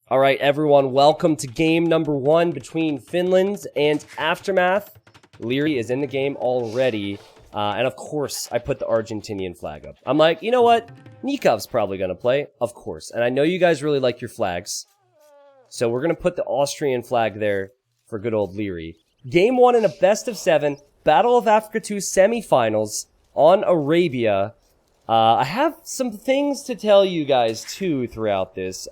All right, everyone, welcome to game number 1 between Finland and Aftermath. Leary is in the game already, and of course, I put the Argentinian flag up. I'm like, you know what? Nikov's probably going to play, of course, and I know you guys really like your flags, so we're going to put the Austrian flag there for good old Leary. Game 1 in a best of 7, Battle of Africa 2 semifinals on Arabia. I have some things to tell you guys, too, throughout this.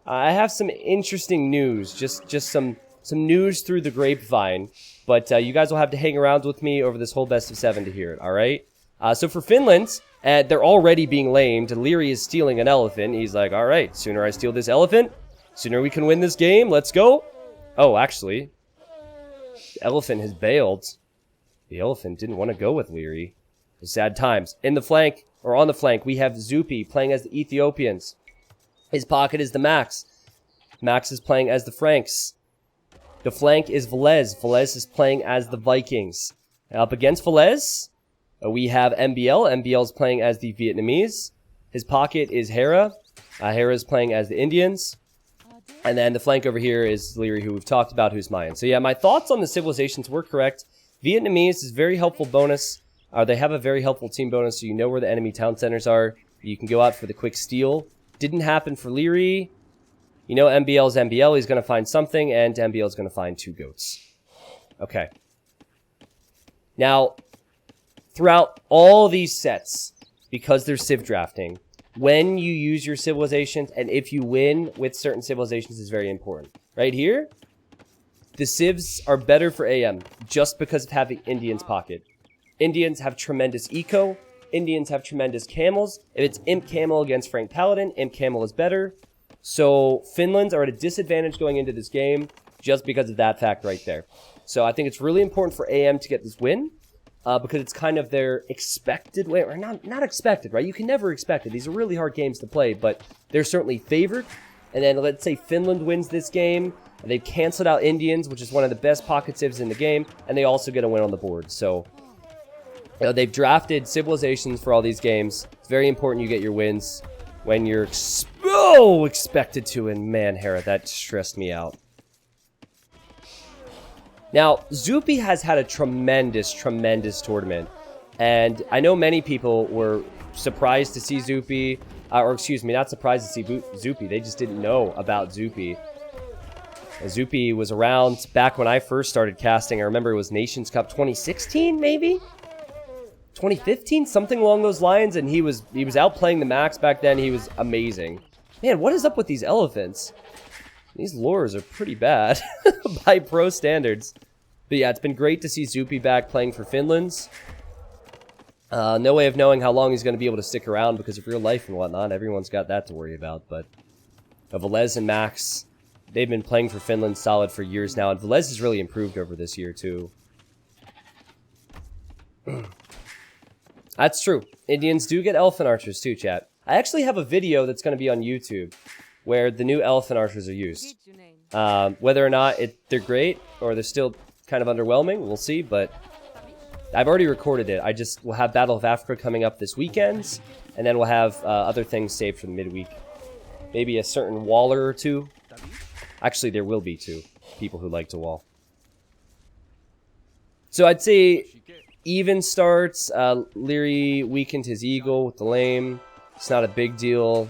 I have some interesting news, just some news through the grapevine, but you guys will have to hang around with me over this whole best of 7 to hear it, alright? So for Finland, they're already being lamed. Leary is stealing an elephant. He's like, alright, sooner I steal this elephant, sooner we can win this game, let's go. Oh, actually, the elephant has bailed. The elephant didn't want to go with Leary. Sad times. In the flank, or on the flank, we have Zupi playing as the Ethiopians. His pocket is the Max. Max is playing as the Franks. The flank is Velez. Velez is playing as the Vikings. And up against Velez, we have MBL. MBL is playing as the Vietnamese. His pocket is Hera. Hera is playing as the Indians. And then the flank over here is Leary, who we've talked about, who's Mayan. So yeah, my thoughts on the civilizations were correct. Vietnamese is very helpful bonus. They have a very helpful team bonus, so you know where the enemy town centers are. You can go out for the quick steal. Didn't happen for Leary. You know MBL's MBL. He's going to find something, and MBL's going to find 2 goats. Okay. Now, throughout all these sets, because they're civ drafting, when you use your civilizations, and if you win with certain civilizations is very important. Right here, the civs are better for AM, just because of having Indians pocket. Indians have tremendous eco. Indians have tremendous camels. If it's Imp Camel against Frank Paladin, Imp Camel is better. So Finlands are at a disadvantage going into this game just because of that fact right there. So I think it's really important for AM to get this win because it's kind of their expected way, or not expected, right? You can never expect it. These are really hard games to play, but they're certainly favored. And then let's say Finland wins this game. They've canceled out Indians, which is one of the best pocket civs in the game, and they also get a win on the board. So you know, they've drafted civilizations for all these games. It's very important you get your wins when you're expected to. And man, Hera, that stressed me out. Now, Zupi has had a tremendous tournament. And I know many people were surprised to see Zupi. Or excuse me, not surprised to see Zupi. They just didn't know about Zupi. Zupi was around back when I first started casting. I remember it was Nations Cup 2016, maybe? 2015, something along those lines, and he was outplaying the Max back then. He was amazing. Man, what is up with these elephants? These lures are pretty bad by pro standards. But yeah, it's been great to see Zupi back playing for Finland. No way of knowing how long he's going to be able to stick around because of real life and whatnot. Everyone's got that to worry about. But Velez and Max, they've been playing for Finland solid for years now, and Velez has really improved over this year too. That's true. Indians do get elephant archers too, chat. I actually have a video that's going to be on YouTube where the new elephant archers are used. Whether or not they're great or they're still kind of underwhelming, we'll see, but I've already recorded it. We'll have Battle of Africa coming up this weekend, and then we'll have other things saved for the midweek. Maybe a certain waller or 2. Actually, there will be 2 people who like to wall. So I'd say even starts. Leary weakened his eagle with the lame. It's not a big deal.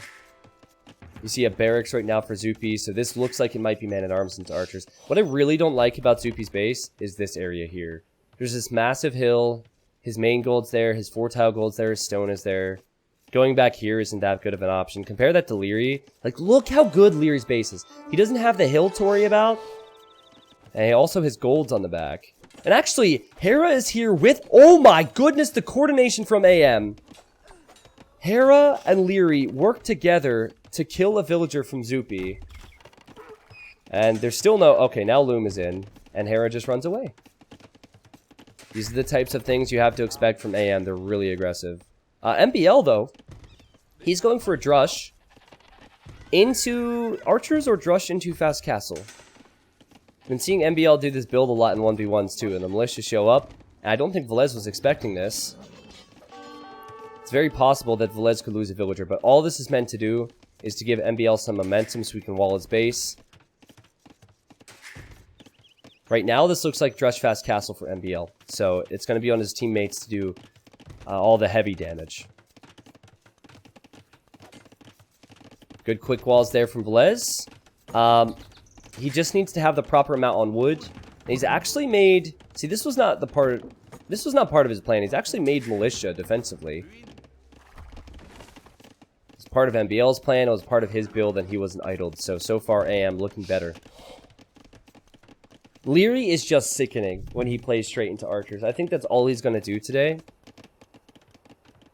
You see a barracks right now for Zupi, so this looks like it might be man-at-arms into archers. What I really don't like about Zupi's base is this area here. There's this massive hill. His main gold's there. His 4-tile gold's there. His stone is there. Going back here isn't that good of an option. Compare that to Leary. Like, look how good Leary's base is. He doesn't have the hill to worry about. And he also has golds on the back. And actually, Hera is here with... Oh my goodness, the coordination from AM. Hera and Leary work together to kill a villager from Zupi. And there's still no... Okay, now Loom is in. And Hera just runs away. These are the types of things you have to expect from AM. They're really aggressive. MBL, though, he's going for a Drush into archers or Drush into fast castle. I've been seeing MBL do this build a lot in 1v1s too, and the militia show up. And I don't think Velez was expecting this. It's very possible that Velez could lose a villager, but all this is meant to do is to give MBL some momentum so we can wall his base. Right now, this looks like Drush Fast Castle for MBL. So it's going to be on his teammates to do all the heavy damage. Good quick walls there from Velez. He just needs to have the proper amount on wood. And he's actually made... See, this was not part of his plan. He's actually made militia defensively. It's part of MBL's plan. It was part of his build, and he wasn't idled. So far, AM looking better. Leary is just sickening when he plays straight into archers. I think that's all he's going to do today.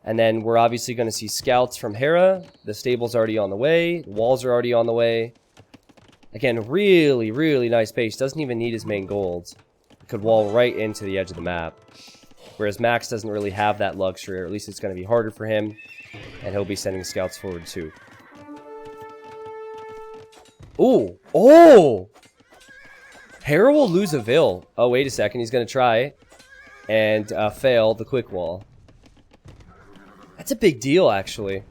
And then we're obviously going to see scouts from Hera. The stable's already on the way. The walls are already on the way. Again, really, really nice base. Doesn't even need his main gold. Could wall right into the edge of the map. Whereas Max doesn't really have that luxury, or at least it's going to be harder for him. And he'll be sending scouts forward too. Ooh! Oh! Hera will lose a Vil. Oh, wait a second. He's going to try. And fail the quick wall. That's a big deal, actually.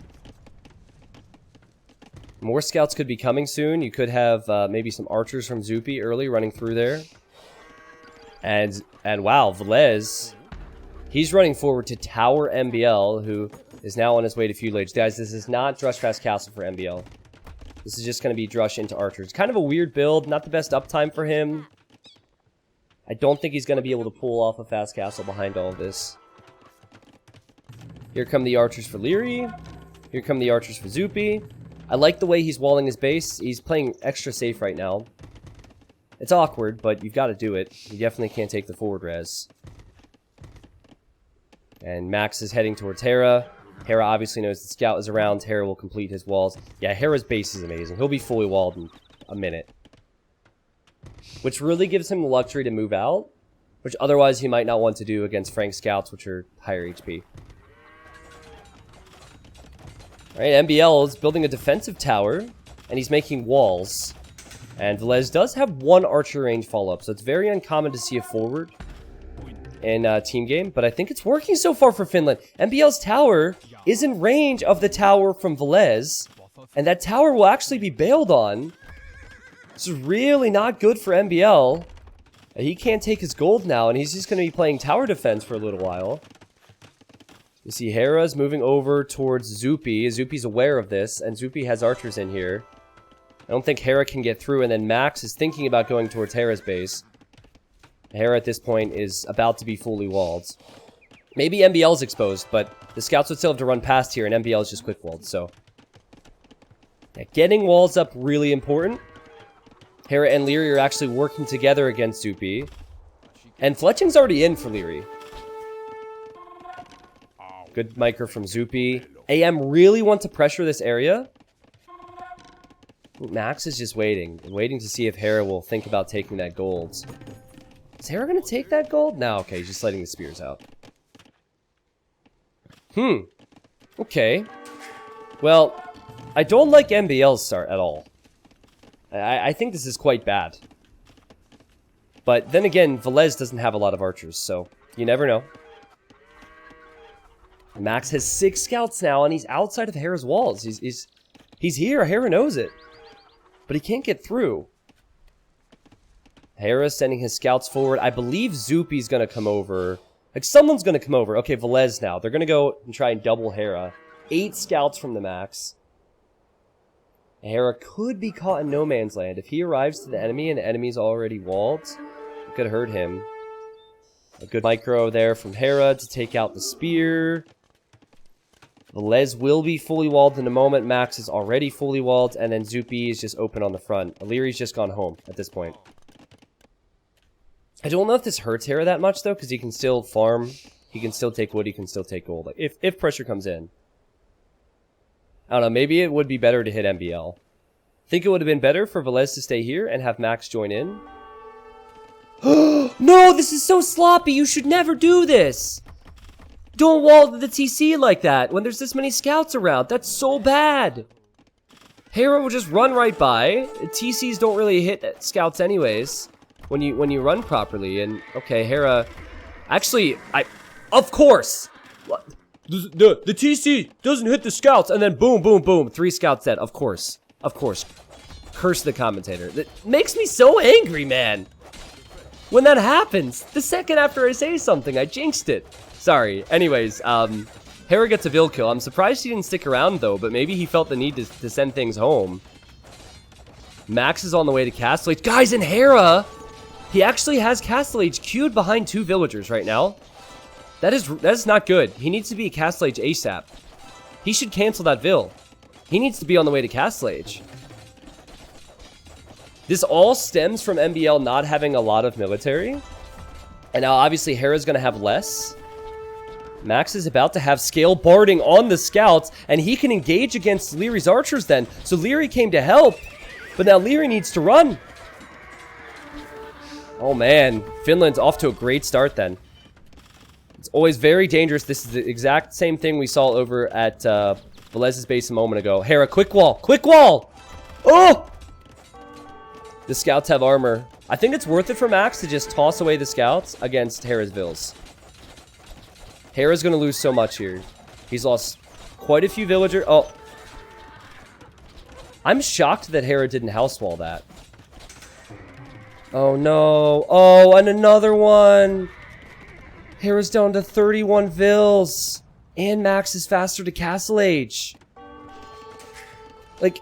More scouts could be coming soon. You could have maybe some archers from Zupi early running through there. And wow, Velez, he's running forward to Tower MBL, who is now on his way to feudal age. Guys, this is not Drush Fast Castle for MBL. This is just going to be Drush into archers. Kind of a weird build, not the best uptime for him. I don't think he's going to be able to pull off a fast castle behind all of this. Here come the archers for Leary. Here come the archers for Zupi. I like the way he's walling his base. He's playing extra safe right now. It's awkward, but you've got to do it. You definitely can't take the forward res. And Max is heading towards Hera. Hera obviously knows the scout is around. Hera will complete his walls. Yeah, Hera's base is amazing. He'll be fully walled in a minute. Which really gives him the luxury to move out. Which otherwise he might not want to do against Frank scouts, which are higher HP. Alright, MBL is building a defensive tower. And he's making walls. And Velez does have one archer range follow-up. So it's very uncommon to see a forward in team game. But I think it's working so far for Finland. MBL's tower is in range of the tower from Velez. And that tower will actually be bailed on. This is really not good for MBL. He can't take his gold now. And he's just going to be playing tower defense for a little while. You see Hera's moving over towards Zupi. Zupi's aware of this. And Zupi has archers in here. I don't think Hera can get through. And then Max is thinking about going towards Hera's base. Hera at this point is about to be fully walled. Maybe MBL's exposed, but the scouts would still have to run past here, and MBL is just quick walled, so. Yeah, getting walls up really important. Hera and Leary are actually working together against Zupi. And Fletching's already in for Leary. Good micro from Zupi. AM really want to pressure this area. Max is just waiting to see if Hera will think about taking that gold. Is Hera going to take that gold? No, okay, he's just letting the spears out. Okay. Well, I don't like MBL's start at all. I think this is quite bad. But then again, Velez doesn't have a lot of archers, so you never know. Max has 6 scouts now, and he's outside of Hera's walls. He's here, Hera knows it. But he can't get through. Hera's sending his scouts forward. I believe Zupi's going to come over. Like, someone's going to come over. Okay, Velez now. They're going to go and try and double Hera. 8 scouts from the Max. Hera could be caught in no man's land. If he arrives to the enemy and the enemy's already walled, it could hurt him. A good micro there from Hera to take out the spear. Velez will be fully walled in a moment. Max is already fully walled. And then Zupi is just open on the front. Illyri's just gone home at this point. I don't know if this hurts Hera that much, though, because he can still farm. He can still take wood. He can still take gold. Like, if pressure comes in. I don't know. Maybe it would be better to hit MBL. Think it would have been better for Velez to stay here and have Max join in. No, this is so sloppy. You should never do this. Don't wall the TC like that when there's this many scouts around. That's so bad. Hera will just run right by. TCs don't really hit scouts anyways. When you run properly. And okay, Hera, actually, of course, The TC doesn't hit the scouts, and then boom, boom, boom, 3 scouts dead. Of course. Of course. Curse the commentator. That makes me so angry, man. When that happens, the second after I say something, I jinxed it. Sorry. Anyways, Hera gets a Vil kill. I'm surprised he didn't stick around, though, but maybe he felt the need to send things home. Max is on the way to Castle Age. Guys, and Hera, he actually has Castle Age queued behind 2 villagers right now. That is not good. He needs to be Castle Age ASAP. He should cancel that Vil. He needs to be on the way to Castle Age. This all stems from MBL not having a lot of military. And now, obviously, Hera's going to have less. Max is about to have scale barding on the scouts, and he can engage against Leary's archers then. So Leary came to help, but now Leary needs to run. Oh, man. Finland's off to a great start then. It's always very dangerous. This is the exact same thing we saw over at Velez's base a moment ago. Hera, quick wall! Quick wall! Oh! The scouts have armor. I think it's worth it for Max to just toss away the scouts against Hera's Vils. Hera's going to lose so much here. He's lost quite a few villagers. Oh. I'm shocked that Hera didn't house wall that. Oh, no. Oh, and another one. Hera's down to 31 Vils. And Max is faster to Castle Age. Like,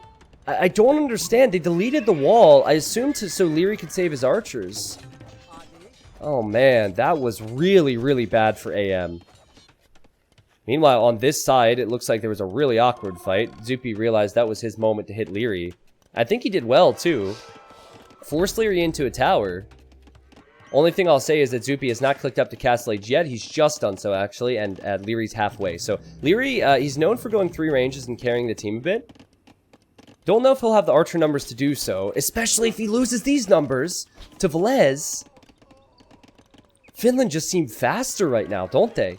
I don't understand. They deleted the wall, I assume, so Leary could save his archers. Oh, man. That was really, really bad for AM. Meanwhile, on this side, it looks like there was a really awkward fight. Zupi realized that was his moment to hit Leary. I think he did well, too. Forced Leary into a tower. Only thing I'll say is that Zupi has not clicked up to Castle Age yet. He's just done so, actually, and Leary's halfway. So, Leary, he's known for going 3 ranges and carrying the team a bit. Don't know if he'll have the archer numbers to do so, especially if he loses these numbers to Velez. Finland just seem faster right now, don't they?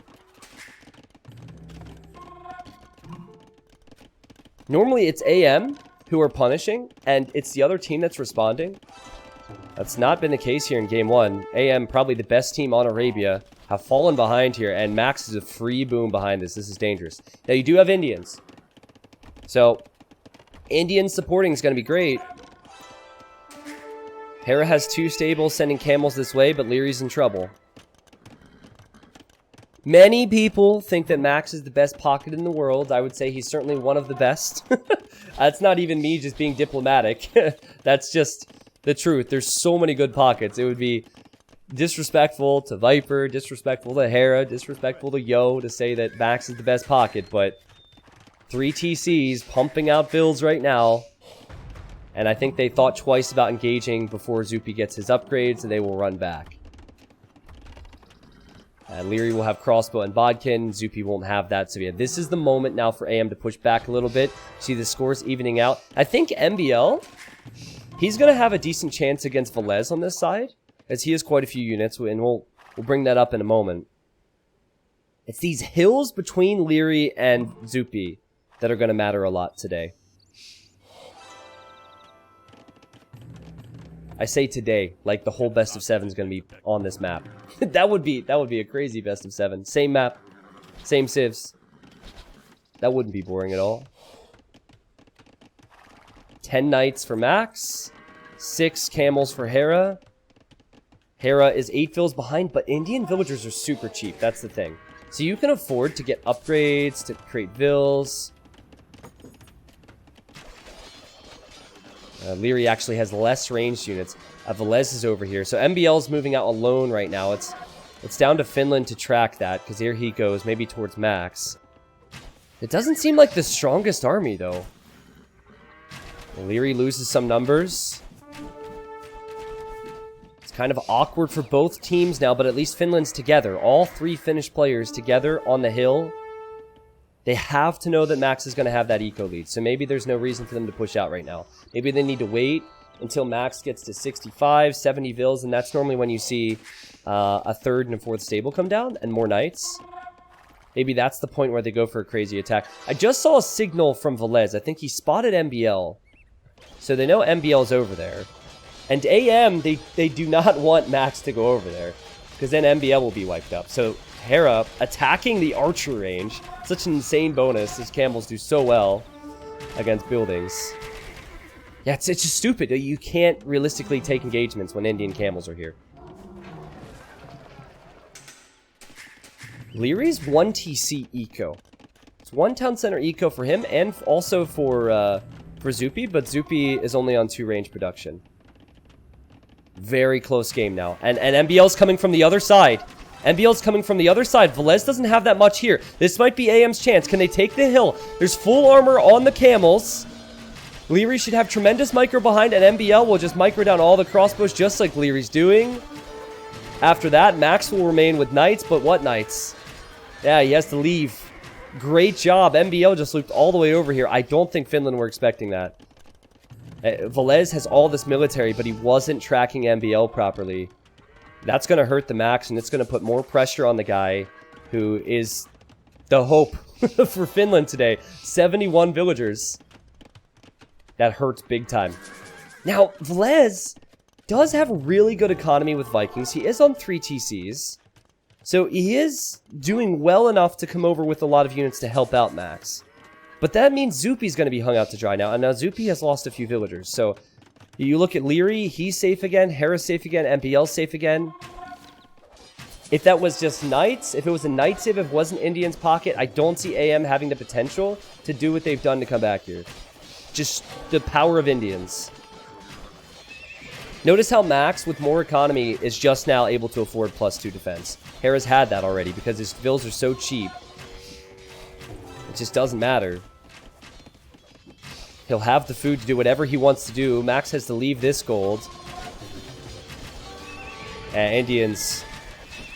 Normally, it's AM who are punishing, and it's the other team that's responding. That's not been the case here in Game 1. AM, probably the best team on Arabia, have fallen behind here, and Max is a free boom behind this. This is dangerous. Now, you do have Indians. So, Indians supporting is going to be great. Hera has 2 stables sending camels this way, but Leary's in trouble. Many people think that Max is the best pocket in the world. I would say he's certainly one of the best. That's not even me just being diplomatic. That's just the truth. There's so many good pockets. It would be disrespectful to Viper, disrespectful to Hera, disrespectful to Yo to say that Max is the best pocket, but 3 TCs pumping out builds right now. And I think they thought twice about engaging before Zupi gets his upgrades, and they will run back. Leary will have crossbow and bodkin. Zupi won't have that. So yeah, this is the moment now for AM to push back a little bit. See the scores evening out. I think MBL, he's going to have a decent chance against Velez on this side, as he has quite a few units, and we'll bring that up in a moment. It's these hills between Leary and Zupi that are going to matter a lot today. I say today, like the whole best of 7 is going to be on this map. that would be a crazy best of 7. Same map, same civs. That wouldn't be boring at all. 10 knights for Max, 6 camels for Hera. Hera is 8 Vils behind, but Indian villagers are super cheap. That's the thing. So you can afford to get upgrades, to create Vils. Leary actually has less ranged units. Velez is over here. So MBL's moving out alone right now. It's down to Finland to track that, because here he goes, maybe towards Max. It doesn't seem like the strongest army, though. Leary loses some numbers. It's kind of awkward for both teams now, but at least Finland's together. All 3 Finnish players together on the hill. They have to know that Max is going to have that eco lead, so maybe there's no reason for them to push out right now. Maybe they need to wait until Max gets to 65, 70 Vils, and that's normally when you see a 3rd and a 4th stable come down, and more knights. Maybe that's the point where they go for a crazy attack. I just saw a signal from Velez. I think he spotted MBL, so they know MBL's over there. And AM, they do not want Max to go over there. because then MBL will be wiped up. So Hera attacking the archer range. Such an insane bonus. His camels do so well against buildings. Yeah, it's just stupid. You can't realistically take engagements when Indian camels are here. Leary's 1 TC eco. It's 1 town center eco for him and also for Zupi, but Zupi is only on 2 range production. Very close game now. And MBL's coming from the other side. MBL's coming from the other side. Velez doesn't have that much here. This might be AM's chance. Can they take the hill? There's full armor on the camels. Leary should have tremendous micro behind, and MBL will just micro down all the crossbows just like Leary's doing. After that, Max will remain with knights, but what knights? Yeah, he has to leave. Great job. MBL just looped all the way over here. I don't think Finland were expecting that. Velez has all this military, but he wasn't tracking MBL properly. That's going to hurt the Max, and it's going to put more pressure on the guy who is the hope for Finland today. 71 villagers. That hurts big time. Now, Velez does have a really good economy with Vikings. He is on 3 TCs. So he is doing well enough to come over with a lot of units to help out Max. But that means Zupi's going to be hung out to dry now. And now Zupi has lost a few villagers. So you look at Leary, he's safe again. Hera's safe again. MPL's safe again. If that was just knights, if it was a knight save, if it wasn't Indian's pocket, I don't see AM having the potential to do what they've done to come back here. Just the power of Indians. Notice how Max, with more economy, is just now able to afford +2 defense. Hera's had that already because his vills are so cheap. It just doesn't matter. He'll have the food to do whatever he wants to do. Max has to leave this gold. Indians,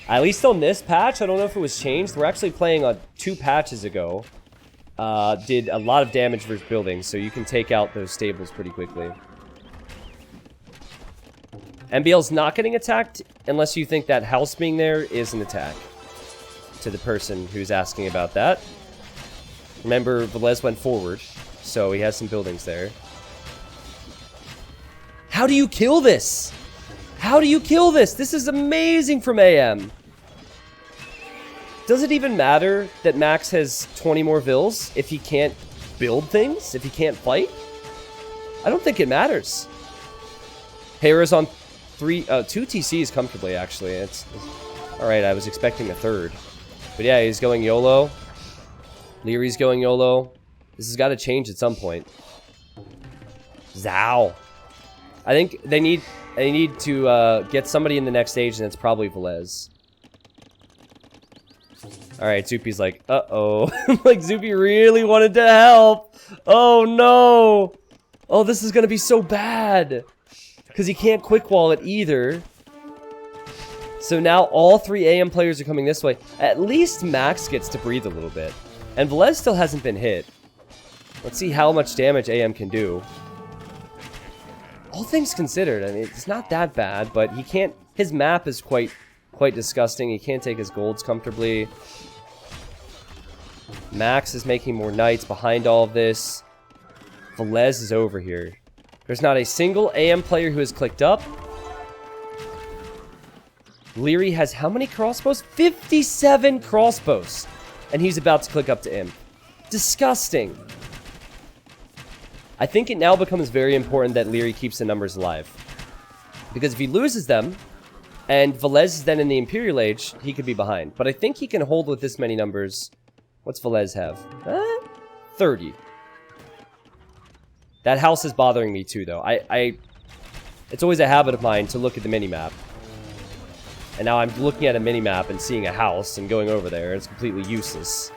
at least on this patch, I don't know if it was changed. We're actually playing on 2 patches ago. Did a lot of damage versus buildings, so you can take out those stables pretty quickly. MBL's not getting attacked unless you think that house being there is an attack. To the person who's asking about that. Remember, Velez went forward, so he has some buildings there. How do you kill this? How do you kill this? This is amazing from AM. Does it even matter that Max has 20 more vills if he can't build things? If he can't fight? I don't think it matters. Hera's on 2 TCs comfortably, actually. It's alright, I was expecting a 3rd. But yeah, he's going YOLO. Leary's going YOLO. This has got to change at some point. Zao. I think they need to get somebody in the next stage, and it's probably Velez. Alright, Zupi's like, uh-oh. Like, Zupi really wanted to help. Oh, no. Oh, this is going to be so bad. Because he can't quick wall it either. So now all 3 AM players are coming this way. At least Max gets to breathe a little bit. And Velez still hasn't been hit. Let's see how much damage AM can do. All things considered, I mean, it's not that bad, but he can't... His map is quite disgusting. He can't take his golds comfortably. Max is making more knights behind all of this. Velez is over here. There's not a single AM player who has clicked up. Leary has how many crossbows? 57 crossbows. And he's about to click up to Imp. Disgusting. I think it now becomes very important that Leary keeps the numbers alive. Because if he loses them, and Velez is then in the Imperial Age, he could be behind. But I think he can hold with this many numbers. What's Velez have? 30. That house is bothering me too, though. It's always a habit of mine to look at the minimap. And now I'm looking at a minimap and seeing a house and going over there. It's completely useless.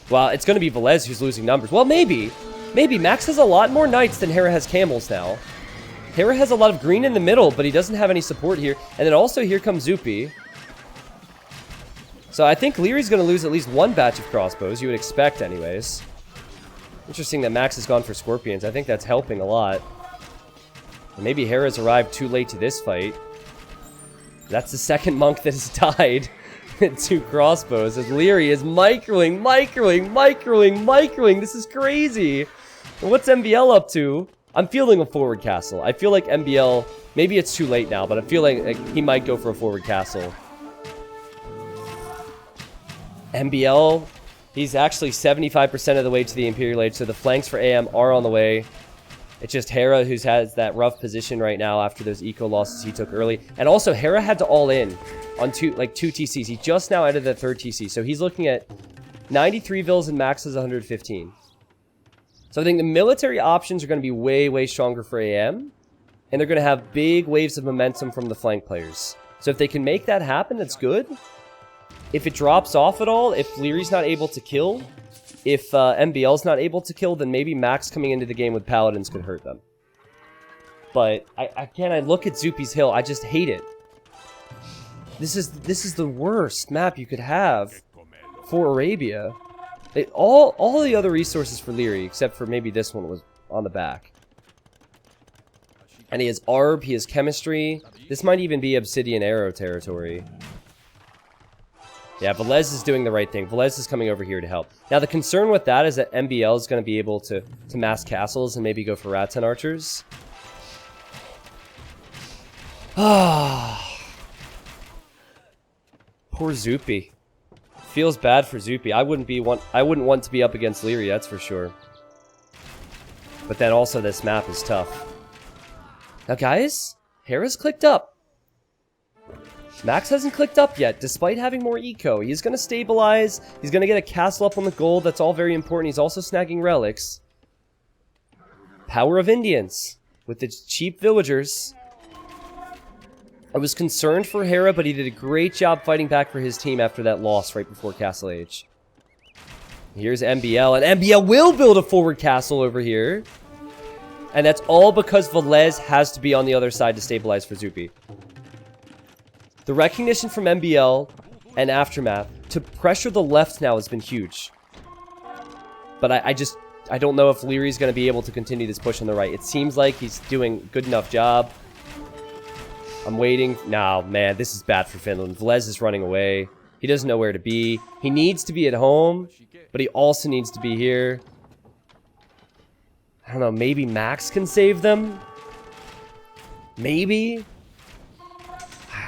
Well, it's going to be Velez who's losing numbers. Well, maybe. Maybe. Max has a lot more knights than Hera has camels now. Hera has a lot of green in the middle, but he doesn't have any support here. And then also here comes Zupi. So I think Leary's going to lose at least 1 batch of crossbows. You would expect anyways. Interesting that Max has gone for scorpions. I think that's helping a lot. And maybe Hera's arrived too late to this fight. That's the second monk that has died. 2 crossbows as Leary is microing. This is crazy. And what's MVL up to? I'm feeling a forward castle. I feel like MBL, maybe it's too late now, but I feel like he might go for a forward castle. MBL, he's actually 75% of the way to the Imperial Age, so the flanks for AM are on the way. It's just Hera who has that rough position right now after those eco losses he took early. And also, Hera had to all in on two TCs. He just now added the third TC, so he's looking at 93 vills and Max is 115. So I think the military options are going to be way, way stronger for AM. And they're going to have big waves of momentum from the flank players. So if they can make that happen, that's good. If it drops off at all, if Leary's not able to kill, if MBL's not able to kill, then maybe Max coming into the game with Paladins could hurt them. But, I look at Zupi's Hill, I just hate it. This is the worst map you could have for Arabia. All the other resources for Leary, except for maybe this one, was on the back. And he has Arb, he has Chemistry. This might even be Obsidian Arrow territory. Yeah, Velez is doing the right thing. Velez is coming over here to help. Now, the concern with that is that MBL is going to be able to mass castles and maybe go for Rattan Archers. Ah, poor Zupi. Feels bad for Zupi. I wouldn't want to be up against Leary, that's for sure. But then also this map is tough. Now, guys, Hera's clicked up. Max hasn't clicked up yet, despite having more eco. He's going to stabilize. He's going to get a castle up on the gold. That's all very important. He's also snagging relics. Power of Indians with the cheap villagers. I was concerned for Hera, but he did a great job fighting back for his team after that loss right before Castle Age. Here's MBL, and MBL will build a forward castle over here. And that's all because Velez has to be on the other side to stabilize for Zupi. The recognition from MBL and Aftermath to pressure the left now has been huge. But I don't know if Leary's going to be able to continue this push on the right. It seems like he's doing a good enough job. I'm waiting. No, man, this is bad for Finland. Velez is running away. He doesn't know where to be. He needs to be at home, but he also needs to be here. I don't know, maybe Max can save them? Maybe?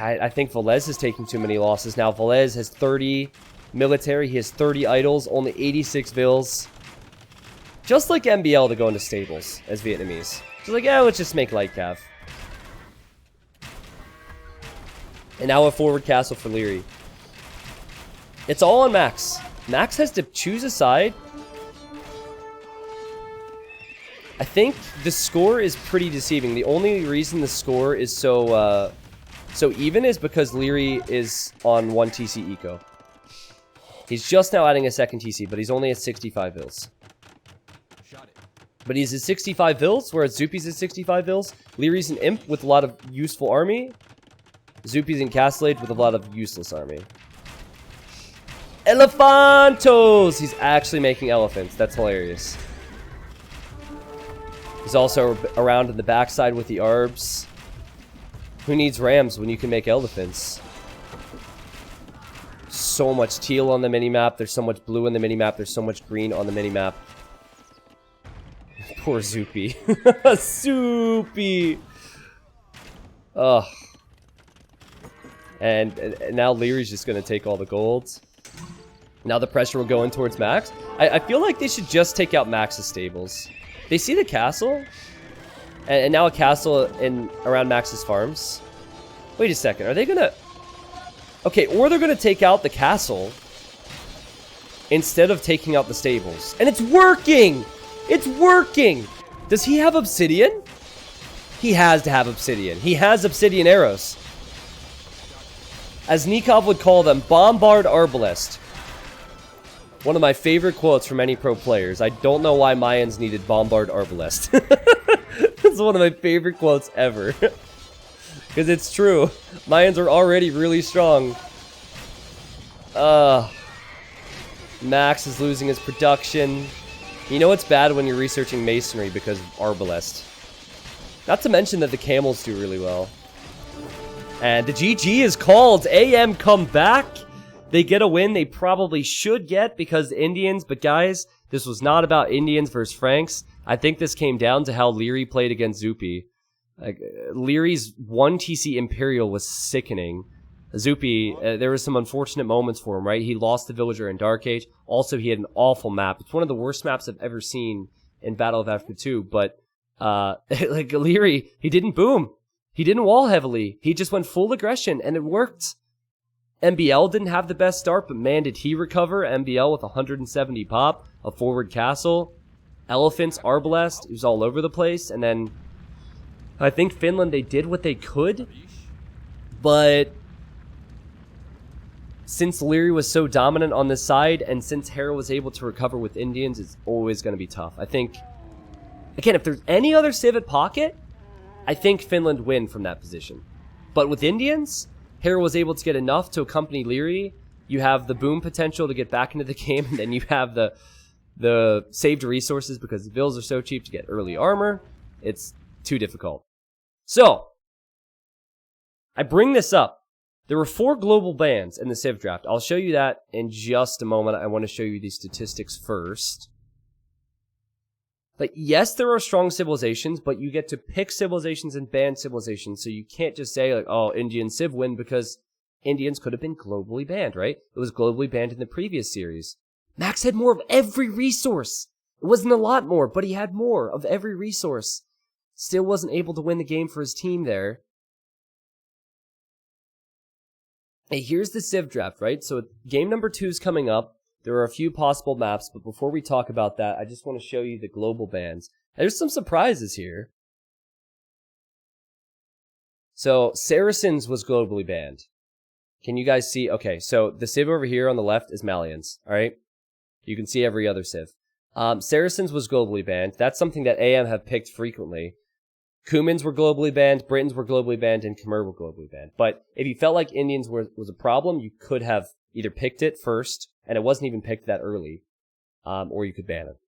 I think Velez is taking too many losses now. Velez has 30 military. He has 30 idols, only 86 vills. Just like MBL to go into stables as Vietnamese. Just like, yeah, let's just make light cav. And now a forward castle for Leary. It's all on Max. Max has to choose a side. I think the score is pretty deceiving. The only reason the score is so even is because Leary is on 1 TC eco. He's just now adding a second TC, but he's only at 65 vills. But he's at 65 vills, whereas Zupi's at 65 vills. Leary's an imp with a lot of useful army. Zupi's in Castle Age with a lot of useless army. Elephantos! He's actually making elephants. That's hilarious. He's also around in the backside with the Arbs. Who needs rams when you can make elephants? So much teal on the minimap. There's so much blue on the minimap. There's so much green on the minimap. Poor Zupi. Zupi! Ugh. And now Leary's just going to take all the golds. Now the pressure will go in towards Max. I feel like they should just take out Max's stables. They see the castle. And now a castle around Max's farms. Wait a second. Are they going to... Okay, or they're going to take out the castle instead of taking out the stables. And it's working! It's working! Does he have obsidian? He has to have obsidian. He has obsidian arrows. As Nikov would call them, Bombard Arbalest. One of my favorite quotes from any pro players. I don't know why Mayans needed Bombard Arbalest. It's one of my favorite quotes ever. Because it's true. Mayans are already really strong. Max is losing his production. You know it's bad when you're researching masonry because of Arbalest. Not to mention that the camels do really well. And the GG is called. AM come back. They get a win they probably should get because Indians, but guys, This was not about Indians versus Franks. I think this came down to how Leary played against Zupi. Like, Leary's 1 TC Imperial was sickening. Zupi, there was some unfortunate moments for him, right? He lost the Villager in Dark Age. Also, he had an awful map. It's one of the worst maps I've ever seen in Battle of Africa 2. But, like, Leary, he didn't boom. He didn't wall heavily. He just went full aggression, and it worked. MBL didn't have the best start, but man, did he recover. MBL with 170 pop, a forward castle, elephants, arbalest. It was all over the place. And then I think Finland, they did what they could. But since Leary was so dominant on this side, and since Hera was able to recover with Indians, it's always going to be tough. I think, again, if there's any other civ at pocket, I think Finland win from that position. But with Indians, Hera was able to get enough to accompany Leary. You have the boom potential to get back into the game, and then you have the saved resources because the bills are so cheap to get early armor. It's too difficult. So, I bring this up. There were 4 global bans in the Civ draft. I'll show you that in just a moment. I want to show you these statistics first. Like, yes, there are strong civilizations, but you get to pick civilizations and ban civilizations, so you can't just say, like, oh, Indian Civ win, because Indians could have been globally banned, right? It was globally banned in the previous series. Max had more of every resource. It wasn't a lot more, but he had more of every resource. Still wasn't able to win the game for his team there. Hey, here's the Civ draft, right? So game number 2 is coming up. There are a few possible maps, but before we talk about that, I just want to show you the global bans. There's some surprises here. So, Saracens was globally banned. Can you guys see? Okay, so the Civ over here on the left is Malians, alright? You can see every other Civ. Saracens was globally banned. That's something that AM have picked frequently. Cumans were globally banned, Britons were globally banned, and Khmer were globally banned. But if you felt like Indians was a problem, you could have either picked it first, and it wasn't even picked that early, or you could ban it.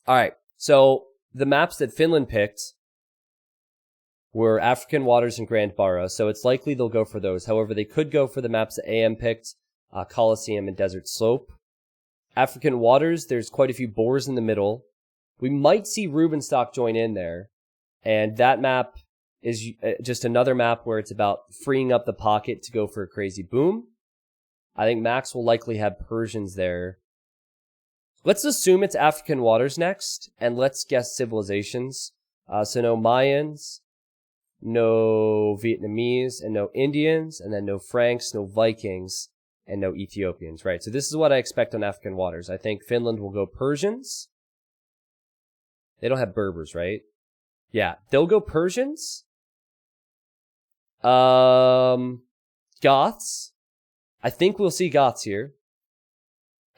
Alright, so the maps that Finland picked were African Waters and Grand Barra, so it's likely they'll go for those. However, they could go for the maps that AM picked, Colosseum and Desert Slope. African Waters, there's quite a few boars in the middle. We might see Rubenstock join in there, and that map is just another map where it's about freeing up the pocket to go for a crazy boom. I think Max will likely have Persians there. Let's assume it's African Waters next, and let's guess civilizations. So no Mayans, no Vietnamese, and no Indians, and then no Franks, no Vikings, and no Ethiopians, right? So this is what I expect on African Waters. I think Finland will go Persians. They don't have Berbers, right? Yeah, they'll go Persians. Goths. I think we'll see Goths here.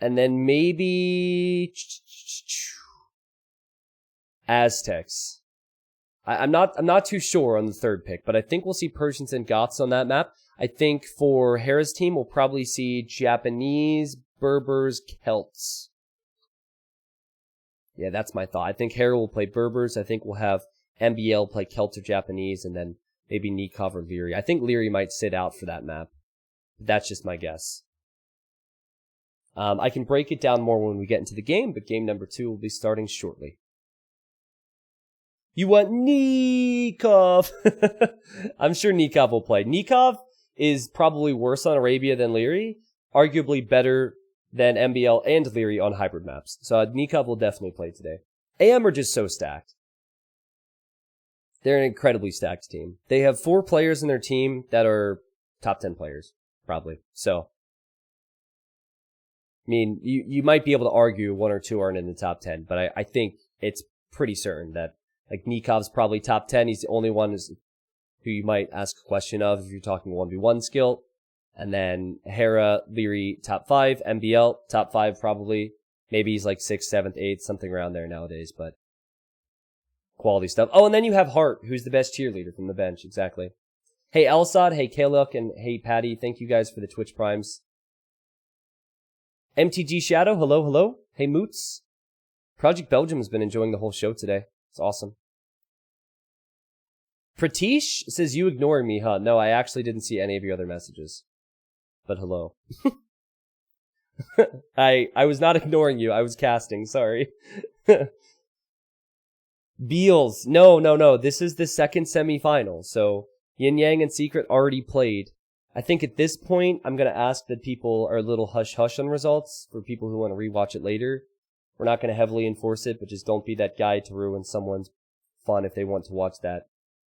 And then maybe Aztecs. I'm not too sure on the third pick, but I think we'll see Persians and Goths on that map. I think for Hera's team, we'll probably see Japanese, Berbers, Celts. Yeah, that's my thought. I think Hera will play Berbers. I think we'll have MBL play Celts or Japanese, and then maybe Nikov or Leary. I think Leary might sit out for that map. That's just my guess. I can break it down more when we get into the game, but game number 2 will be starting shortly. You want Nikov? I'm sure Nikov will play. Nikov is probably worse on Arabia than Leary, arguably better than MBL and Leary on hybrid maps. So Nikov will definitely play today. AM are just so stacked. They're an incredibly stacked team. They have 4 players in their team that are top 10 players, probably. So, I mean, you might be able to argue 1 or 2 aren't in the top 10, but I think it's pretty certain that, like, Nikov's probably top 10. He's the only one who you might ask a question of if you're talking 1v1 skill. And then Hera, Leary, top 5. MBL, top 5 probably. Maybe he's like 6th, 7th, 8th, something around there nowadays, but quality stuff. Oh, and then you have Hart, who's the best cheerleader from the bench, exactly. Hey, Elsad, hey, Kaluk, and hey, Patty, thank you guys for the Twitch Primes. MTG Shadow, hello, hello. Hey, Moots. Project Belgium has been enjoying the whole show today. It's awesome. Pratish says, you ignoring me, huh? No, I actually didn't see any of your other messages. But hello. I was not ignoring you. I was casting. Sorry. Beals. No. This is the second semifinal. So Yin Yang and Secret already played. I think at this point, I'm going to ask that people are a little hush-hush on results for people who want to rewatch it later. We're not going to heavily enforce it, but just don't be that guy to ruin someone's fun if they want to watch that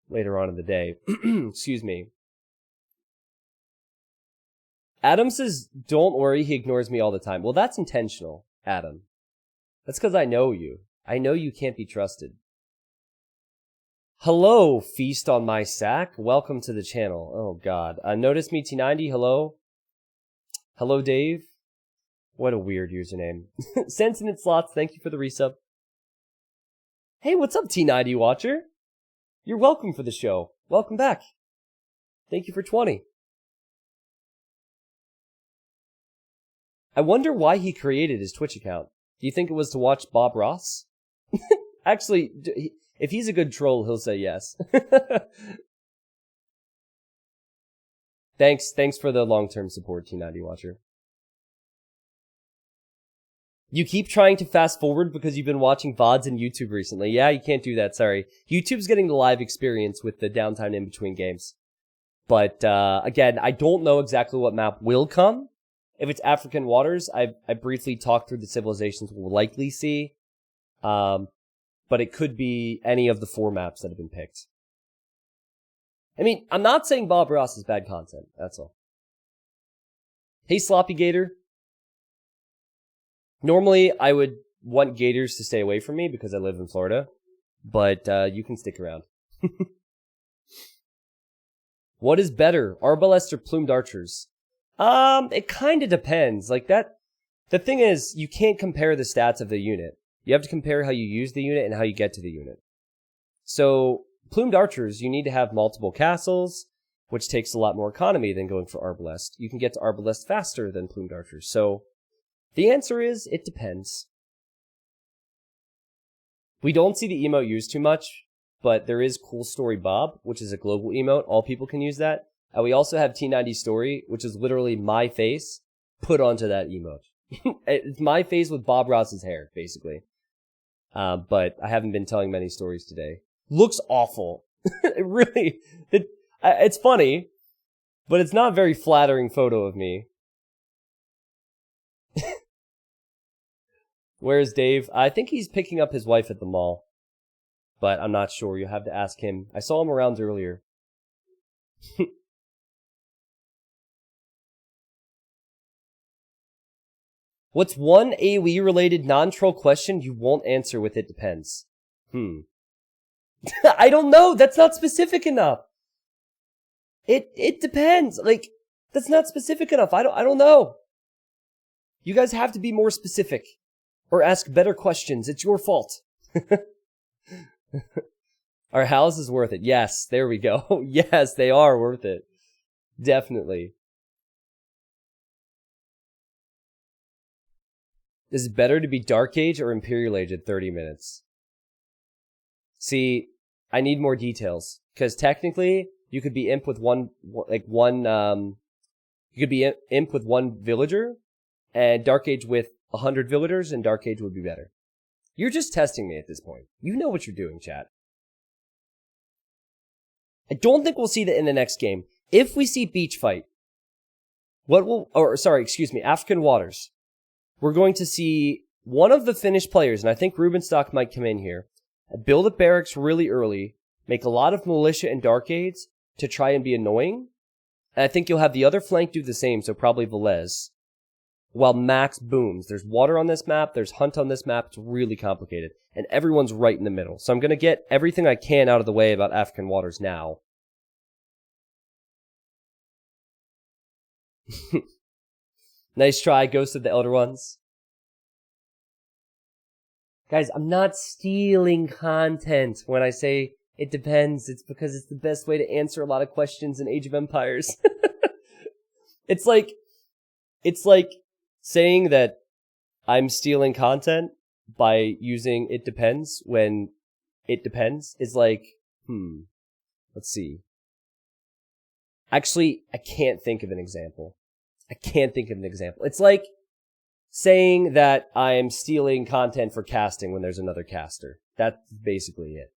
later on in the day. Excuse me. Adam says, don't worry, he ignores me all the time. Well, that's intentional, Adam. That's because I know you. I know you can't be trusted. Hello, Feast on My Sack. Welcome to the channel. Oh, God. Notice me, T90. Hello. Hello, Dave. What a weird username. Sentient Slots, thank you for the resub. Hey, what's up, T90 watcher? You're welcome for the show. Welcome back. Thank you for 20. I wonder why he created his Twitch account. Do you think it was to watch Bob Ross? Actually, if he's a good troll, he'll say yes. Thanks for the long-term support, T90 watcher. You keep trying to fast forward because you've been watching VODs and YouTube recently. Yeah, you can't do that, sorry. YouTube's getting the live experience with the downtime in between games. But, again, I don't know exactly what map will come. If it's African Waters, I briefly talked through the civilizations we'll likely see. But it could be any of the 4 maps that have been picked. I mean, I'm not saying Bob Ross is bad content, that's all. Hey, Sloppy Gator. Normally, I would want gators to stay away from me because I live in Florida. But, you can stick around. What is better, arbalest or plumed archers? It kind of depends. Like that, the thing is, you can't compare the stats of the unit. You have to compare how you use the unit and how you get to the unit. So, plumed archers, you need to have multiple castles, which takes a lot more economy than going for arbalest. You can get to arbalest faster than plumed archers. So, the answer is, it depends. We don't see the emote used too much, but there is Cool Story Bob, which is a global emote. All people can use that. And we also have T90 Story, which is literally my face put onto that emote. It's my face with Bob Ross's hair, basically. But I haven't been telling many stories today. Looks awful. It's funny, but it's not a very flattering photo of me. Where's Dave? I think he's picking up his wife at the mall. But I'm not sure. You'll have to ask him. I saw him around earlier. What's one AoE-related non-troll question you won't answer with it depends? I don't know. That's not specific enough. It depends. Like, that's not specific enough. I don't know. You guys have to be more specific. Or ask better questions. It's your fault. Our house is worth it. Yes, there we go. Yes, they are worth it. Definitely. Is it better to be Dark Age or Imperial Age at 30 minutes? See, I need more details. Because technically, you could be imp with you could be imp with 1 villager, and Dark Age with 100 villagers, and Dark Age would be better. You're just testing me at this point. You know what you're doing, chat. I don't think we'll see that in the next game. If we see Beach Fight, African Waters, we're going to see one of the Finnish players, and I think Rubenstock might come in here, build a barracks really early, make a lot of militia and Dark Aids to try and be annoying, and I think you'll have the other flank do the same, so probably Velez. While Max booms. There's water on this map, there's hunt on this map, it's really complicated. And everyone's right in the middle. So I'm going to get everything I can out of the way about African Waters now. Nice try, Ghost of the Elder Ones. Guys, I'm not stealing content when I say it depends. It's because it's the best way to answer a lot of questions in Age of Empires. It's like saying that I'm stealing content by using it depends when it depends is like, let's see. Actually, I can't think of an example. It's like saying that I'm stealing content for casting when there's another caster. That's basically it.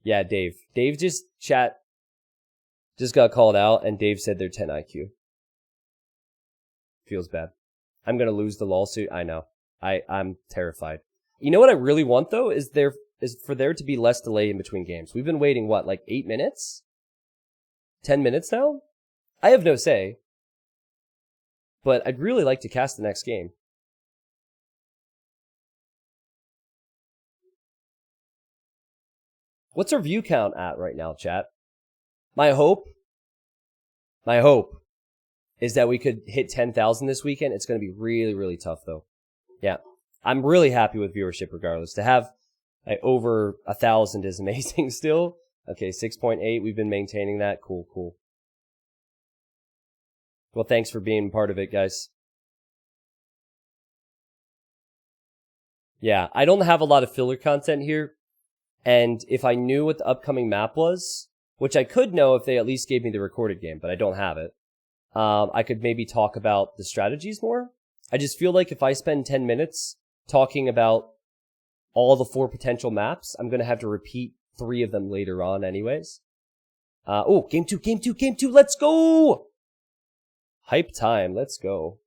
Yeah, Dave. Dave just got called out, and Dave said they're 10 IQ. Feels bad. I'm gonna lose the lawsuit. I know. I'm terrified. You know what I really want, though, is for there to be less delay in between games. We've been waiting, what, like 8 minutes? 10 minutes now? I have no say. But I'd really like to cast the next game. What's our view count at right now, chat? My hope is that we could hit 10,000 this weekend. It's going to be really, really tough, though. Yeah. I'm really happy with viewership regardless. To have over 1,000 is amazing still. Okay, 6.8. We've been maintaining that. Cool, cool. Well, thanks for being part of it, guys. Yeah, I don't have a lot of filler content here. And if I knew what the upcoming map was, which I could know if they at least gave me the recorded game, but I don't have it, I could maybe talk about the strategies more. I just feel like if I spend 10 minutes talking about all the 4 potential maps, I'm going to have to repeat 3 of them later on anyways. Oh, game 2, let's go! Hype time, let's go.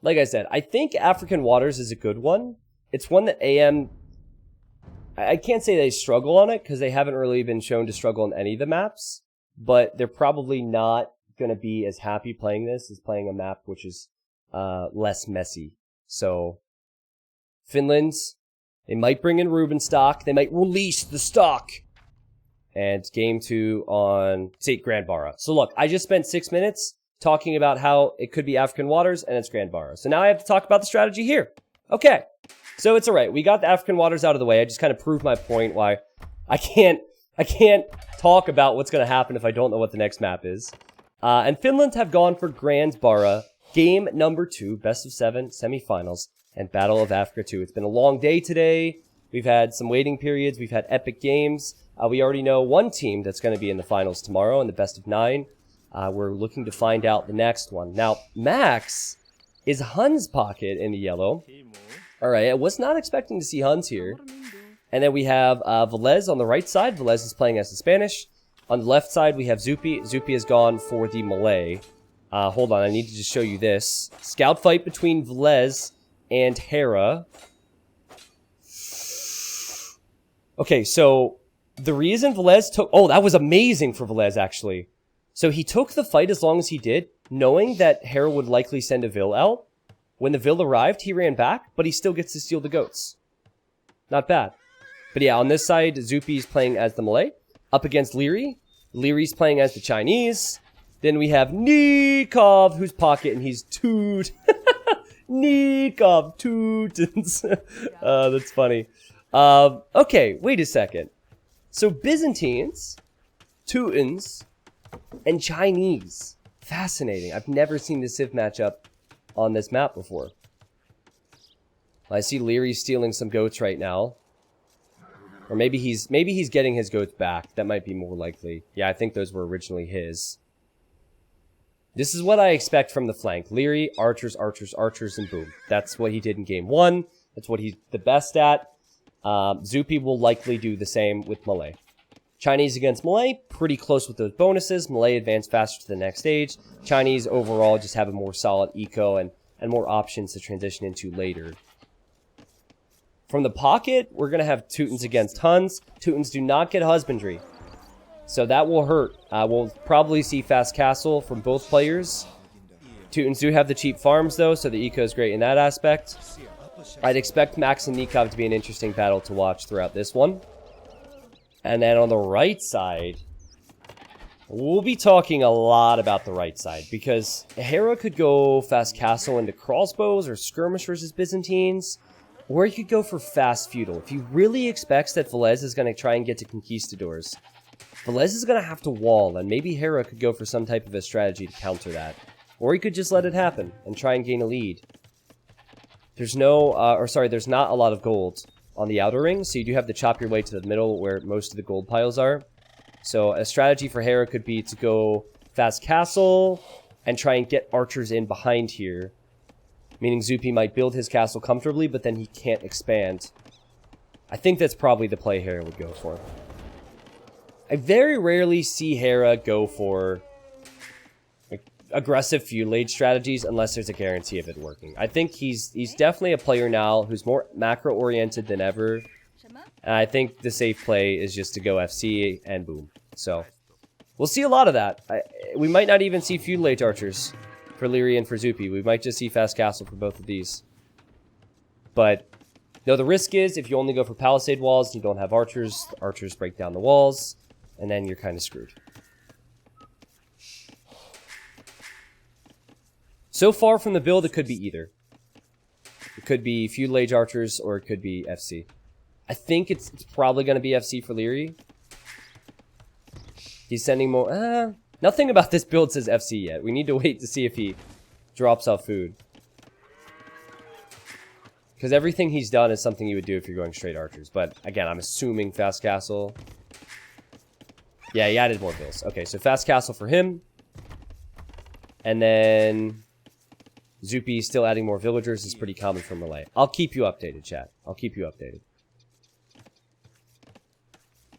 Like I said, I think African Waters is a good one. It's one that AM... I can't say they struggle on it, because they haven't really been shown to struggle on any of the maps. But they're probably not going to be as happy playing this as playing a map which is less messy. So, Finland's, they might bring in Ruben stock. They might release the stock. And game 2 on, say, Grand Barra. So look, I just spent 6 minutes talking about how it could be African Waters and it's Grand Barra. So now I have to talk about the strategy here. Okay. So it's alright. We got the African Waters out of the way. I just kind of proved my point why I can't talk about what's going to happen if I don't know what the next map is. And Finland have gone for Grand Barra, game number 2, best of 7, semifinals, and Battle of Africa 2. It's been a long day today. We've had some waiting periods. We've had epic games. We already know one team that's going to be in the finals tomorrow in the best of 9. We're looking to find out the next one. Now, Max is Hun's pocket in the yellow. All right, I was not expecting to see Huns here. And then we have Velez on the right side. Velez is playing as the Spanish. On the left side, we have Zupi. Zupi has gone for the Malay. Hold on, I need to just show you this. Scout fight between Velez and Hera. Okay, so the reason Velez took... Oh, that was amazing for Velez, actually. So he took the fight as long as he did, knowing that Hera would likely send a Vil out. When the Vil arrived, he ran back, but he still gets to steal the goats. Not bad. But yeah, on this side, Zupi's playing as the Malay. Up against Leary. Leary's playing as the Chinese. Then we have Nikov, who's pocket, and he's Toot. Nikov, Tootens. That's funny. Okay, wait a second. So Byzantines, Teutons, and Chinese. Fascinating. I've never seen the Civ matchup on this map before. I see Leary stealing some goats right now. Or maybe he's getting his goats back. That might be more likely. Yeah, I think those were originally his. This is what I expect from the flank. Leary, archers, archers, archers, and boom. That's what he did in game 1. That's what he's the best at. Zupi will likely do the same with Malay. Chinese against Malay, pretty close with those bonuses. Malay advance faster to the next stage. Chinese overall just have a more solid eco and more options to transition into later. From the pocket, we're going to have Teutons against Huns. Teutons do not get husbandry. So that will hurt. We'll probably see fast castle from both players. Teutons do have the cheap farms though, so the eco is great in that aspect. I'd expect Max and Nikov to be an interesting battle to watch throughout this one. And then on the right side, we'll be talking a lot about the right side, because Hera could go fast castle into crossbows or skirmish versus Byzantines, or he could go for fast feudal. If he really expects that Velez is going to try and get to conquistadors, Velez is going to have to wall, and maybe Hera could go for some type of a strategy to counter that. Or he could just let it happen and try and gain a lead. There's there's not a lot of gold on the outer ring, so you do have to chop your way to the middle where most of the gold piles are. So a strategy for Hera could be to go fast castle, and try and get archers in behind here. Meaning Zupi might build his castle comfortably, but then he can't expand. I think that's probably the play Hera would go for. I very rarely see Hera go for aggressive feudal age strategies unless there's a guarantee of it working. I think he's definitely a player now who's more macro oriented than ever. And I think the safe play is just to go FC and boom. So we'll see a lot of that. We might not even see feudal age archers for Leary and for Zupi. We might just see fast castle for both of these. But no, the risk is if you only go for palisade walls and you don't have archers, the archers break down the walls, and then you're kind of screwed. So far from the build, it could be either. It could be feudal age archers, or it could be FC. I think it's probably going to be FC for Leary. He's sending more... nothing about this build says FC yet. We need to wait to see if he drops off food. Because everything he's done is something you would do if you're going straight archers. But again, I'm assuming fast castle. Yeah, he added more bills. Okay, so fast castle for him. And then Zupi still adding more villagers is pretty common for Malay. I'll keep you updated, chat. I'll keep you updated.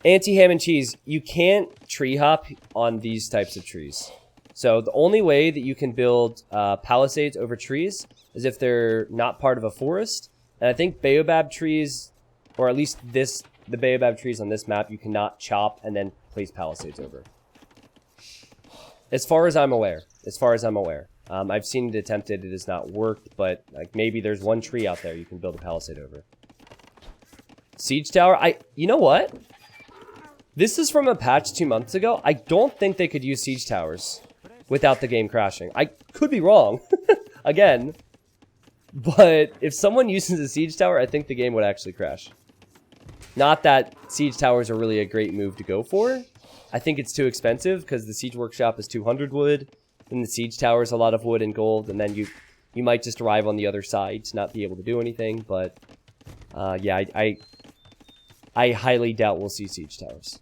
Anti-ham and cheese. You can't tree hop on these types of trees. So the only way that you can build palisades over trees is if they're not part of a forest. And I think baobab trees, or at least the baobab trees on this map, you cannot chop and then place palisades over. As far as I'm aware. I've seen it attempted, it has not worked, but like maybe there's one tree out there you can build a palisade over. Siege tower, you know what? This is from a patch 2 months ago. I don't think they could use siege towers without the game crashing. I could be wrong, again, but if someone uses a siege tower, I think the game would actually crash. Not that siege towers are really a great move to go for. I think it's too expensive because the siege workshop is 200 wood, and the siege tower is a lot of wood and gold, and then you might just arrive on the other side to not be able to do anything. But yeah, I highly doubt we'll see siege towers.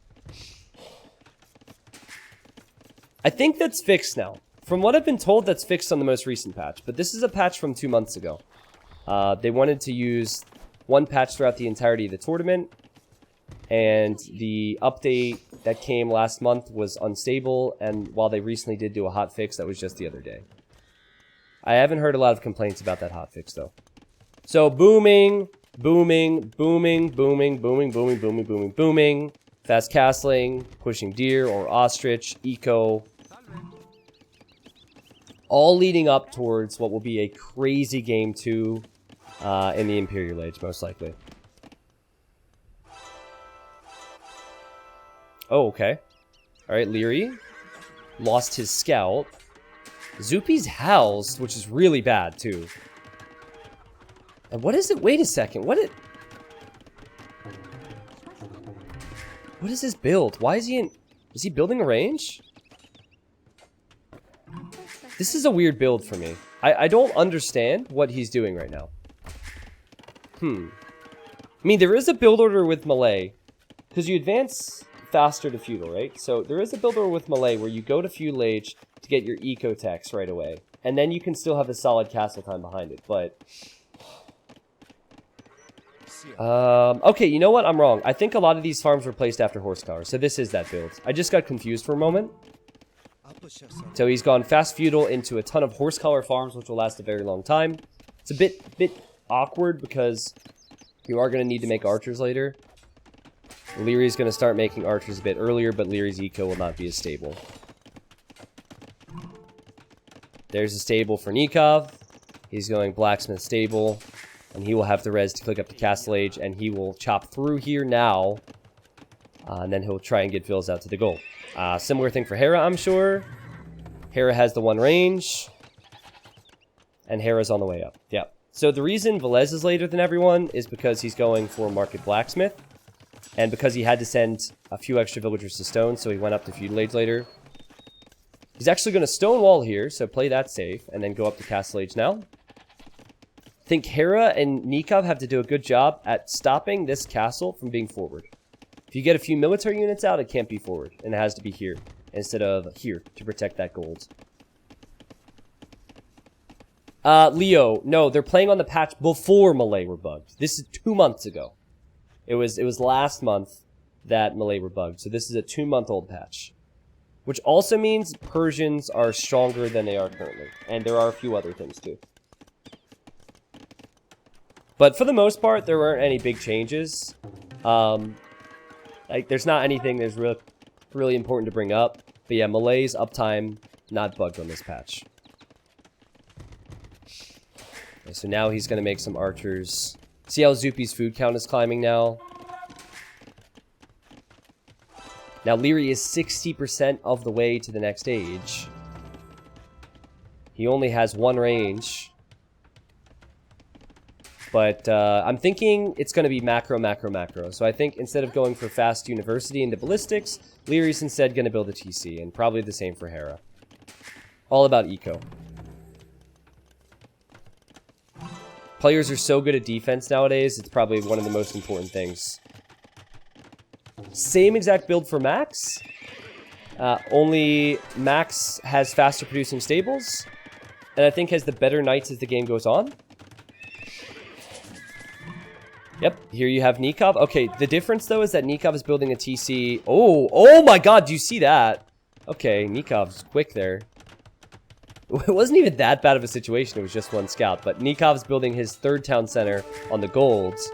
I think that's fixed now. From what I've been told, that's fixed on the most recent patch. But this is a patch from 2 months ago. They wanted to use one patch throughout the entirety of the tournament. And the update that came last month was unstable. And while they recently did do a hotfix, that was just the other day. I haven't heard a lot of complaints about that hotfix, though. So booming, booming, booming, booming, booming, booming, booming, booming, booming. Fast castling, pushing deer or ostrich, eco. All leading up towards what will be a crazy game 2 in the Imperial Age, most likely. Oh, okay. Alright, Leary lost his scout. Zupi's housed, which is really bad, too. And what is it? Wait a second. What is his build? Why is he in... Is he building a range? This is a weird build for me. I don't understand what he's doing right now. I mean, there is a build order with Malay. Because you advance faster to feudal, right? So there is a build order with Malay where you go to feudal age to get your eco tax right away. And then you can still have a solid castle time behind it. But... okay, you know what? I'm wrong. I think a lot of these farms were placed after horsepower. So this is that build. I just got confused for a moment. So he's gone fast feudal into a ton of horsecollar farms, which will last a very long time. It's a bit awkward because you are going to need to make archers later. Leary's going to start making archers a bit earlier, but Leary's eco will not be as stable. There's a stable for Nikov. He's going blacksmith stable, and he will have the res to click up to Castle Age, and he will chop through here now, and then he'll try and get fills out to the goal. Similar thing for Hera, I'm sure. Hera has the one range. And Hera's on the way up. Yeah. So the reason Velez is later than everyone is because he's going for Market Blacksmith. And because he had to send a few extra villagers to stone, so he went up to Feudal Age later. He's actually going to Stonewall here, so play that safe. And then go up to Castle Age now. I think Hera and Nikov have to do a good job at stopping this castle from being forward. If you get a few military units out, it can't be forward. And it has to be here, instead of here, to protect that gold. Leo, no, they're playing on the patch before Malay were bugged. This is 2 months ago. It was last month that Malay were bugged. So this is a 2-month-old patch. Which also means Persians are stronger than they are currently. And there are a few other things too. But for the most part, there weren't any big changes. Like, there's not anything that's really important to bring up. But yeah, Malay's uptime not bugged on this patch. Okay, so now he's going to make some archers. See how Zupi's food count is climbing now? Now Leary is 60% of the way to the next stage. He only has 1 range. But I'm thinking it's going to be macro, macro, macro. So I think instead of going for fast university into ballistics, Leary's instead going to build a TC. And probably the same for Hera. All about eco. Players are so good at defense nowadays, it's probably one of the most important things. Same exact build for Max. Only Max has faster producing stables. And I think has the better knights as the game goes on. Yep, here you have Nikov. Okay, the difference though is that Nikov is building a TC. Oh my god, do you see that? Okay, Nikov's quick there. It wasn't even that bad of a situation, it was just 1 scout. But Nikov's building his 3rd town center on the golds.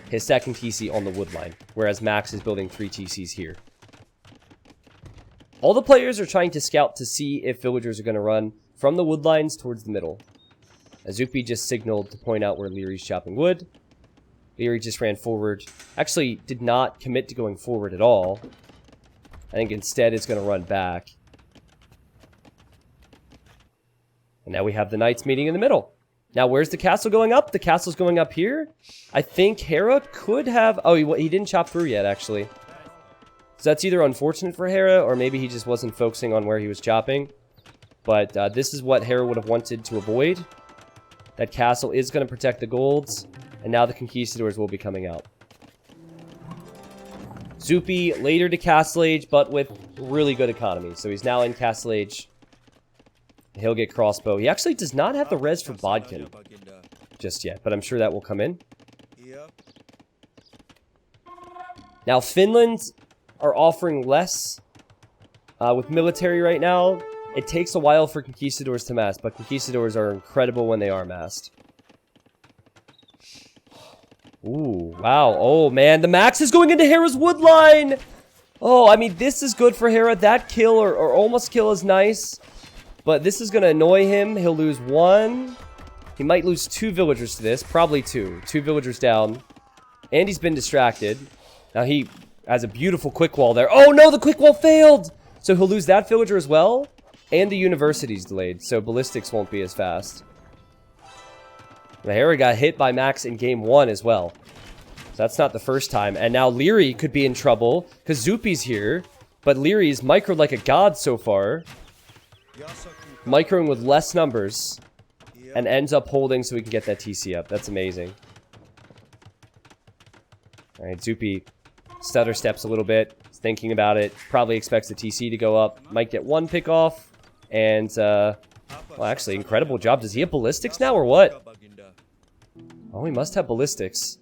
His 2nd TC on the wood line. Whereas Max is building 3 TCs here. All the players are trying to scout to see if villagers are going to run from the wood lines towards the middle. Azupi just signaled to point out where Leary's chopping wood. Leary just ran forward. Actually, did not commit to going forward at all. I think instead it's going to run back. And now we have the knights meeting in the middle. Now, where's the castle going up? The castle's going up here. I think Hera could have... Oh, he didn't chop through yet, actually. So that's either unfortunate for Hera, or maybe he just wasn't focusing on where he was chopping. But this is what Hera would have wanted to avoid. That castle is going to protect the golds. And now the conquistadors will be coming out. Zupi later to Castle Age, but with really good economy. So he's now in Castle Age. He'll get crossbow. He actually does not have the res for Bodkin just yet, but I'm sure that will come in. Now, Finland are offering less with military right now. It takes a while for conquistadors to mass, but conquistadors are incredible when they are massed. Ooh, wow. Oh, man. The Max is going into Hera's wood line. Oh, I mean, this is good for Hera. That kill or almost kill is nice. But this is going to annoy him. He'll lose 1. He might lose 2 villagers to this. Probably 2. 2 villagers down. And he's been distracted. Now he has a beautiful quick wall there. Oh no, the quick wall failed! So he'll lose that villager as well. And the university's delayed. So ballistics won't be as fast. Hera got hit by Max in game 1 as well. So that's not the first time. And now Leary could be in trouble. Because Zupi's here. But Leary's microed like a god so far. Microing with less numbers and ends up holding so we can get that TC up. That's amazing. Alright, Zupi stutter steps a little bit. He's thinking about it. Probably expects the TC to go up. Might get 1 pick off. And, well, actually, incredible job. Does he have ballistics now or what? Oh, he must have ballistics.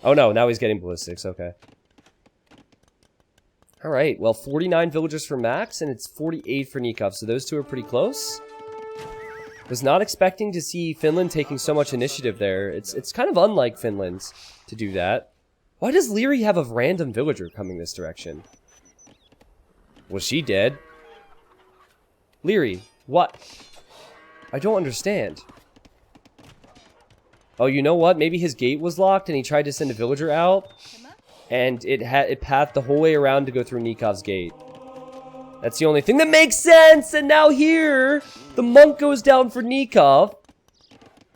Oh no, now he's getting ballistics. Okay. Alright, well, 49 villagers for Max, and it's 48 for Nikov, so those two are pretty close. Was not expecting to see Finland taking so much initiative there. It's kind of unlike Finland to do that. Why does Leary have a random villager coming this direction? Was she dead? Leary, what? I don't understand. Oh, you know what? Maybe his gate was locked and he tried to send a villager out. And it pathed the whole way around to go through Nikov's gate. That's the only thing that makes sense! And now here, the monk goes down for Nikov.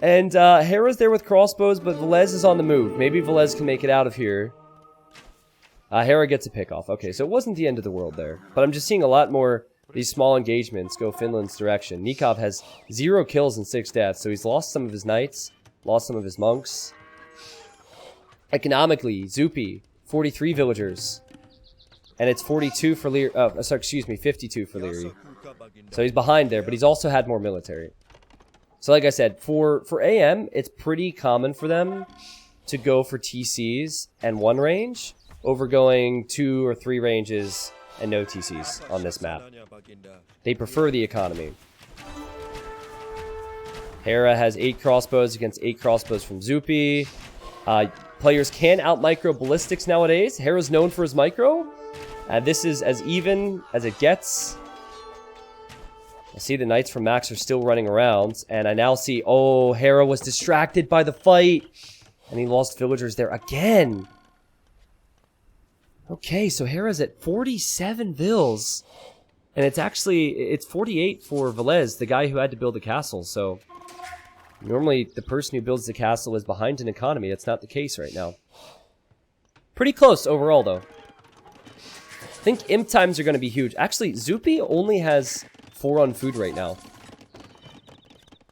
And Hera's there with crossbows, but Velez is on the move. Maybe Velez can make it out of here. Hera gets a pick off. Okay, so it wasn't the end of the world there. But I'm just seeing a lot more of these small engagements go Finland's direction. Nikov has 0 kills and 6 deaths, so he's lost some of his knights, lost some of his monks. Economically, Zupi, 43 villagers. And it's 42 for Leary. Oh, sorry, excuse me, 52 for Leary. So he's behind there, but he's also had more military. So like I said, for AM, it's pretty common for them to go for TCs and 1 range over going 2 or 3 ranges and no TCs on this map. They prefer the economy. Hera has 8 crossbows against 8 crossbows from Zupi. Players can out-micro ballistics nowadays. Hera's known for his micro. This is as even as it gets. I see the Knights from Max are still running around. And I now see, oh, Hera was distracted by the fight. And he lost villagers there again. Okay, so Hera's at 47 vills. And it's 48 for Velez, the guy who had to build the castle. So normally the person who builds the castle is behind an economy. That's not the case right now. Pretty close overall, though. I think imp times are going to be huge. Actually, Zupi only has 4 on food right now.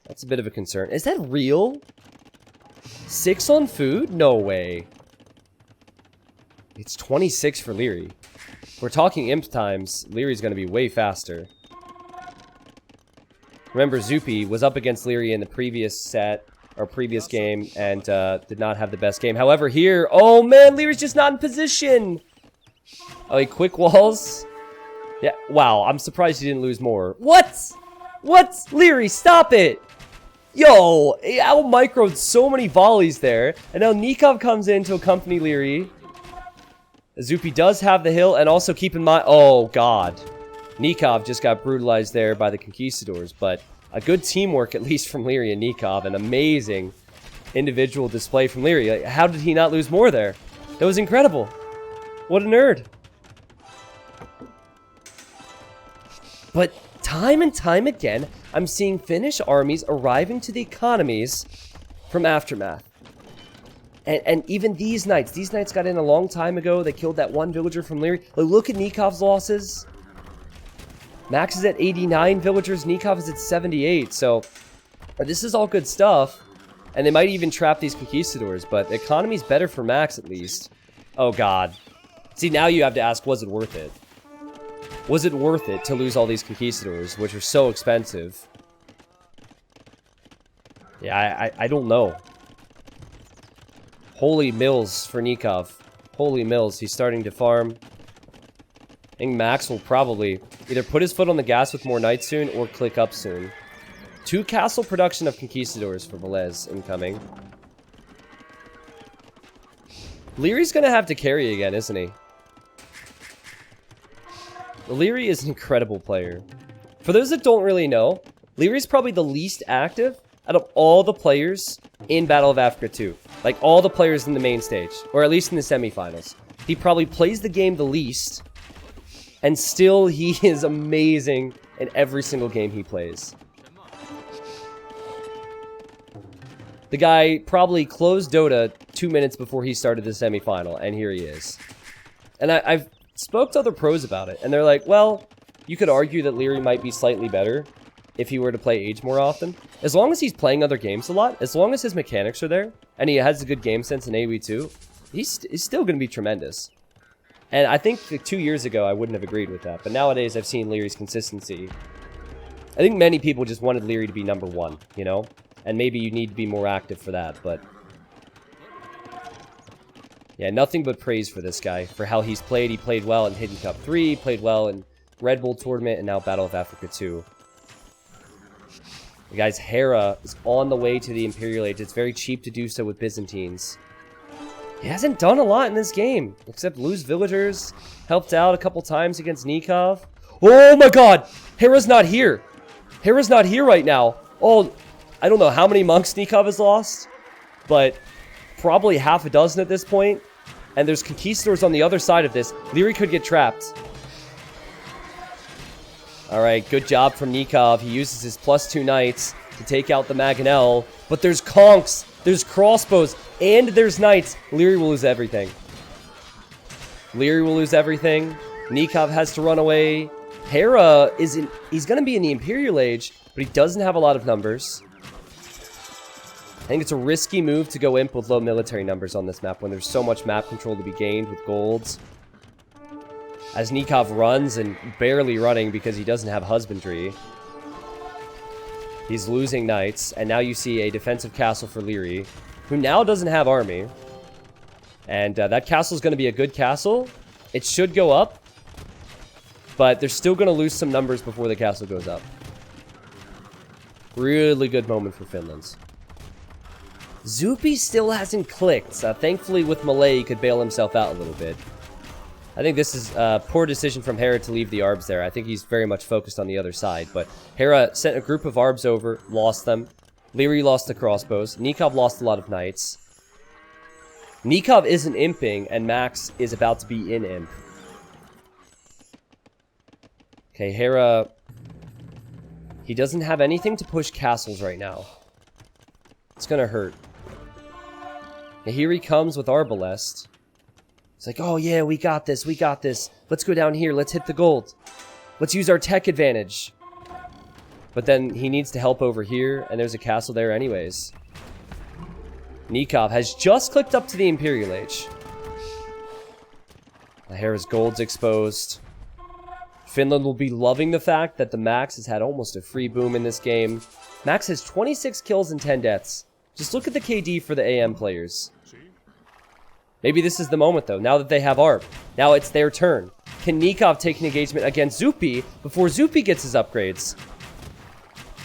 That's a bit of a concern. Is that real? 6 on food? No way. It's 26 for Leary. If we're talking imp times, Leary's going to be way faster. Remember, Zupi was up against Leary in the previous set, or previous game, and did not have the best game. However, here, oh man, Leary's just not in position! Oh, he quick walls. Yeah, wow, I'm surprised he didn't lose more. What? What? Leary, stop it! Yo, Al microed so many volleys there, and now Nikov comes in to accompany Leary. Zupi does have the hill, and also keep in mind, oh god. Nikov just got brutalized there by the Conquistadors, but a good teamwork at least from Leary and Nikov, an amazing individual display from Leary. Like, how did he not lose more there? That was incredible. What a nerd. But time and time again, I'm seeing Finnish armies arriving to the economies from Aftermath. And even these knights got in a long time ago. They killed that one villager from Leary. Look at Nikov's losses. Max is at 89 villagers, Nikov is at 78, so this is all good stuff. And they might even trap these Conquistadors, but the economy's better for Max at least. Oh god. See, now you have to ask, was it worth it? Was it worth it to lose all these Conquistadors, which are so expensive? Yeah, I don't know. Holy mills for Nikov. Holy mills, he's starting to farm. I think Max will probably either put his foot on the gas with more knights soon or click up soon. 2 castle production of Conquistadors for Velez incoming. Leary's gonna have to carry again, isn't he? Leary is an incredible player. For those that don't really know, Leary's probably the least active out of all the players in Battle of Africa 2. Like, all the players in the main stage, or at least in the semifinals. He probably plays the game the least, and still he is amazing in every single game he plays. The guy probably closed Dota 2 minutes before he started the semifinal, and here he is. And I've spoke to other pros about it, and they're like, well, you could argue that Leary might be slightly better if he were to play Age more often. As long as he's playing other games a lot, as long as his mechanics are there, and he has a good game sense in AoE too, he's still going to be tremendous. And I think 2 years ago I wouldn't have agreed with that, but nowadays I've seen Leary's consistency. I think many people just wanted Leary to be #1, you know? And maybe you need to be more active for that, but yeah, nothing but praise for this guy, for how he's played. He played well in Hidden Cup 3, played well in Red Bull Tournament, and now Battle of Africa 2. The guy's Hera is on the way to the Imperial Age. It's very cheap to do so with Byzantines. He hasn't done a lot in this game, except lose villagers, helped out a couple times against Nikov. Oh my god! Hera's not here! Hera's not here right now! Oh, I don't know how many monks Nikov has lost, but probably half a dozen at this point. And there's Conquistadors on the other side of this. Leary could get trapped. Alright, good job from Nikov. He uses his +2 knights to take out the Maganel. But there's conks, there's crossbows, and there's knights. Leary will lose everything. Leary will lose everything. Nikov has to run away. Hera he's going to be in the Imperial Age, but he doesn't have a lot of numbers. I think it's a risky move to go imp with low military numbers on this map when there's so much map control to be gained with golds. As Nikov runs, and barely running because he doesn't have husbandry. He's losing knights, and now you see a defensive castle for Leary, who now doesn't have army. And that castle is going to be a good castle. It should go up, but they're still going to lose some numbers before the castle goes up. Really good moment for Finland. Zupi still hasn't clicked. Thankfully, with Malay, he could bail himself out a little bit. I think this is a poor decision from Hera to leave the Arbs there. I think he's very much focused on the other side. But Hera sent a group of Arbs over, lost them. Leary lost the crossbows. Nikov lost a lot of knights. Nikov isn't imping, and Max is about to be in imp. Okay, Hera... He doesn't have anything to push castles right now. It's gonna hurt. And here he comes with Arbalest. It's like, oh yeah, we got this, we got this. Let's go down here, let's hit the gold. Let's use our tech advantage. But then he needs to help over here, and there's a castle there anyways. Nikov has just clicked up to the Imperial Age. Hera's gold's exposed. Finland will be loving the fact that the Max has had almost a free boom in this game. Max has 26 kills and 10 deaths. Just look at the KD for the AM players. Maybe this is the moment, though, now that they have ARP. Now it's their turn. Can Nikov take an engagement against Zupi before Zupi gets his upgrades?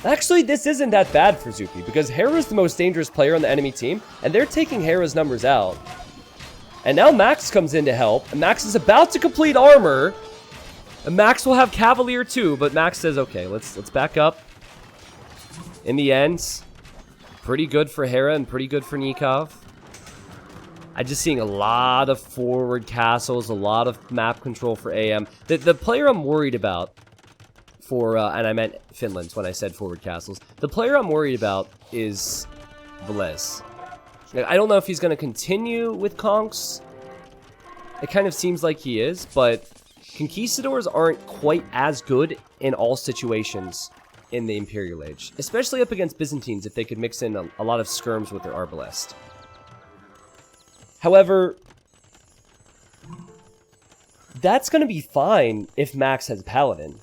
Actually, this isn't that bad for Zupi, because Hera's the most dangerous player on the enemy team, and they're taking Hera's numbers out. And now Max comes in to help, and Max is about to complete armor. And Max will have Cavalier too, but Max says, okay, let's back up. In the end, pretty good for Hera and pretty good for Nikov. I'm just seeing a lot of forward castles, a lot of map control for AM. The player I'm worried about for, and I meant Finland when I said forward castles. The player I'm worried about is Velez. I don't know if he's going to continue with Conks. It kind of seems like he is, but Conquistadors aren't quite as good in all situations in the Imperial Age. Especially up against Byzantines if they could mix in a lot of skirms with their Arbalest. However, that's going to be fine if Max has Paladin.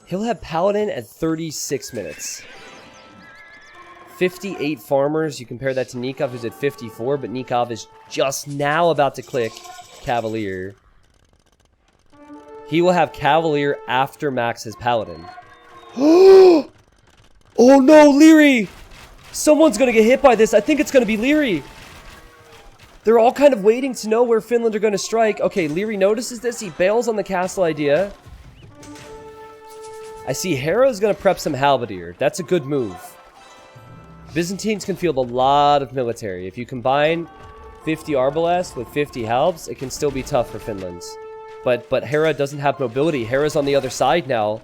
He'll have Paladin at 36 minutes. 58 farmers. You compare that to Nikov, who's at 54, but Nikov is just now about to click Cavalier. He will have Cavalier after Max has Paladin. Oh no, Leary! Someone's gonna get hit by this. I think it's gonna be Leary. They're all kind of waiting to know where Finland are gonna strike. Okay, Leary notices this. He bails on the castle idea. I see Hera's gonna prep some Halberdier. That's a good move. Byzantines can field a lot of military. If you combine 50 Arbalest with 50 Halbs, it can still be tough for Finland. But Hera doesn't have mobility. Hera's on the other side now.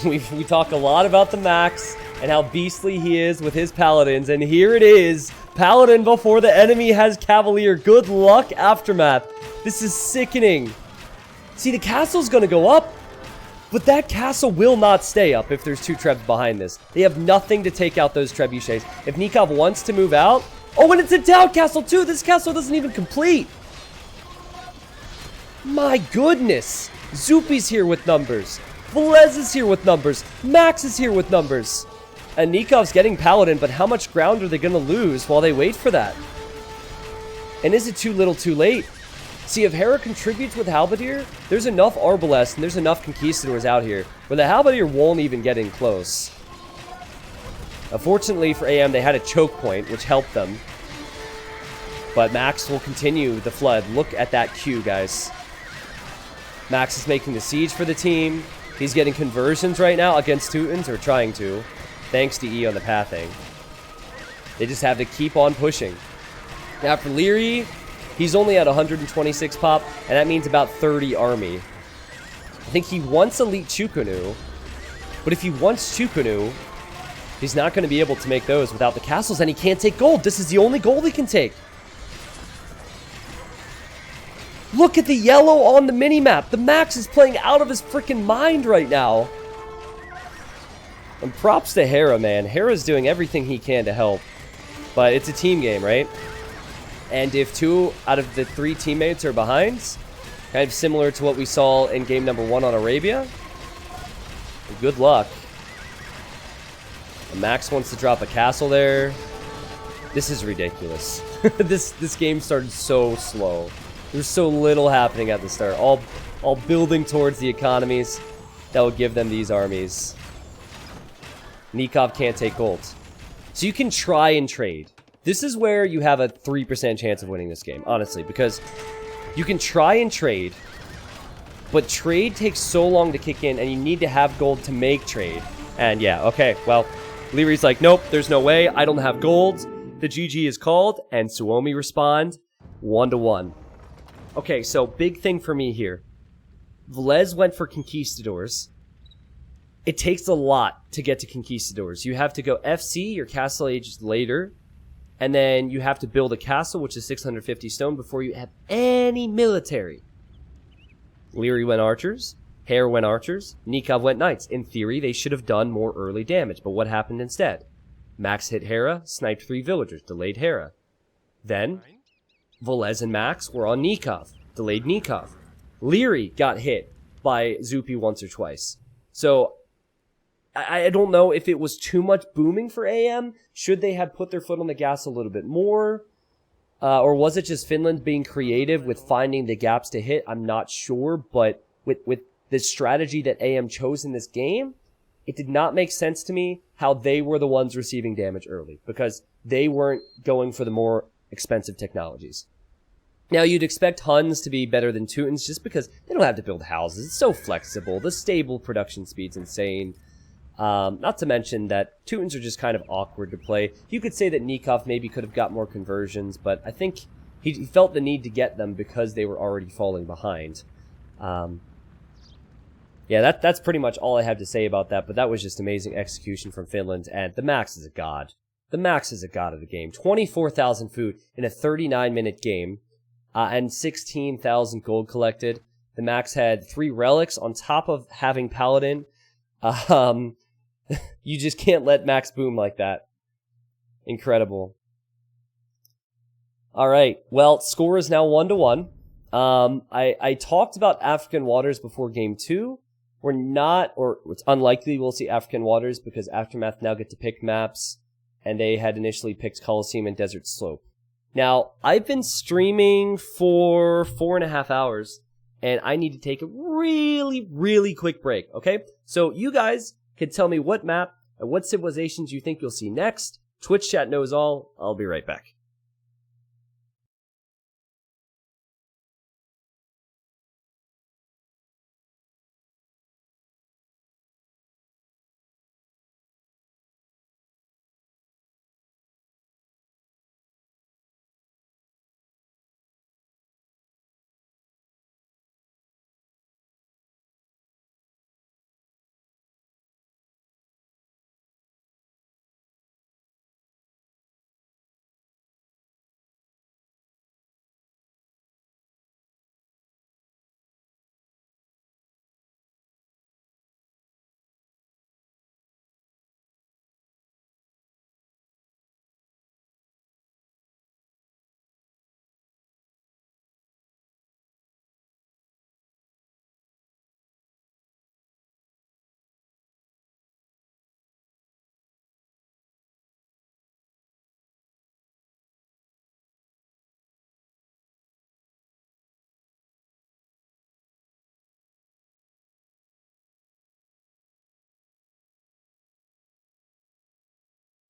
We talk a lot about the Max and how beastly he is with his Paladins. And here it is. Paladin before the enemy has Cavalier. Good luck, Aftermath. This is sickening. See, the castle's going to go up. But that castle will not stay up if there's two Trebs behind this. They have nothing to take out those trebuchets. If Nikov wants to move out... Oh, and it's a down castle too! This castle doesn't even complete! My goodness! Zupi's here with numbers. Velez is here with numbers. Max is here with numbers. And Nikov's getting Paladin, but how much ground are they going to lose while they wait for that? And is it too little too late? See, if Hera contributes with Halberdier, there's enough Arbalest and there's enough Conquistadors out here where the Halberdier won't even get in close. Unfortunately for AM, they had a choke point, which helped them. But Max will continue the flood. Look at that queue, guys. Max is making the siege for the team. He's getting conversions right now against Teutons, or trying to, thanks to E on the pathing. They just have to keep on pushing. Now for Leary, he's only at 126 pop, and that means about 30 army. I think he wants Elite Chukunu, but if he wants Chukunu, he's not going to be able to make those without the castles, and he can't take gold. This is the only gold he can take. Look at the yellow on the minimap. The Max is playing out of his freaking mind right now. And props to Hera, man. Hera's doing everything he can to help. But it's a team game, right? And if 2 out of the 3 teammates are behind, Kind of similar to what we saw in game number 1 on Arabia. Good luck. Max wants to drop a castle there. This is ridiculous. This game started so slow. There's so little happening at the start. All building towards the economies that will give them these armies. Nikov can't take gold. So you can try and trade. This is where you have a 3% chance of winning this game, honestly, because you can try and trade, but trade takes so long to kick in, and you need to have gold to make trade. And yeah, okay, well, Leary's like, nope, there's no way, I don't have gold. The GG is called, and Suomi respond 1-1. Okay, so big thing for me here. Velez went for conquistadors. It takes a lot to get to conquistadors. You have to go FC, your castle age later, and then you have to build a castle, which is 650 stone, before you have any military. Leary went archers. Hare went archers. Nikov went knights. In theory, they should have done more early damage, but what happened instead? Max hit Hera, sniped 3 villagers, delayed Hera. Then, Velez and Max were on Nikov, delayed Nikov. Leary got hit by Zupi once or twice. So, I don't know if it was too much booming for AM. Should they have put their foot on the gas a little bit more? Or was it just Finland being creative with finding the gaps to hit? I'm not sure, but with the strategy that AM chose in this game, it did not make sense to me how they were the ones receiving damage early, because they weren't going for the more expensive technologies. Now, you'd expect Huns to be better than Teutons just because they don't have to build houses. It's so flexible. The stable production speed's insane. Not to mention that Teutons are just kind of awkward to play. You could say that Nikov maybe could have got more conversions, but I think he felt the need to get them because they were already falling behind. Yeah, that's pretty much all I have to say about that, but that was just amazing execution from Finland, and the Max is a god. The Max is a god of the game. 24,000 food in a 39-minute game, and 16,000 gold collected. The Max had 3 relics on top of having Paladin. You just can't let Max boom like that. Incredible. Alright, well, score is now 1-1. I talked about African Waters before game 2. We're not, or it's unlikely we'll see African Waters because Aftermath now get to pick maps, and they had initially picked Coliseum and Desert Slope. Now, I've been streaming for 4.5 hours, and I need to take a really, really quick break, okay? So you guys can tell me what map and what civilizations you think you'll see next. Twitch chat knows all. I'll be right back.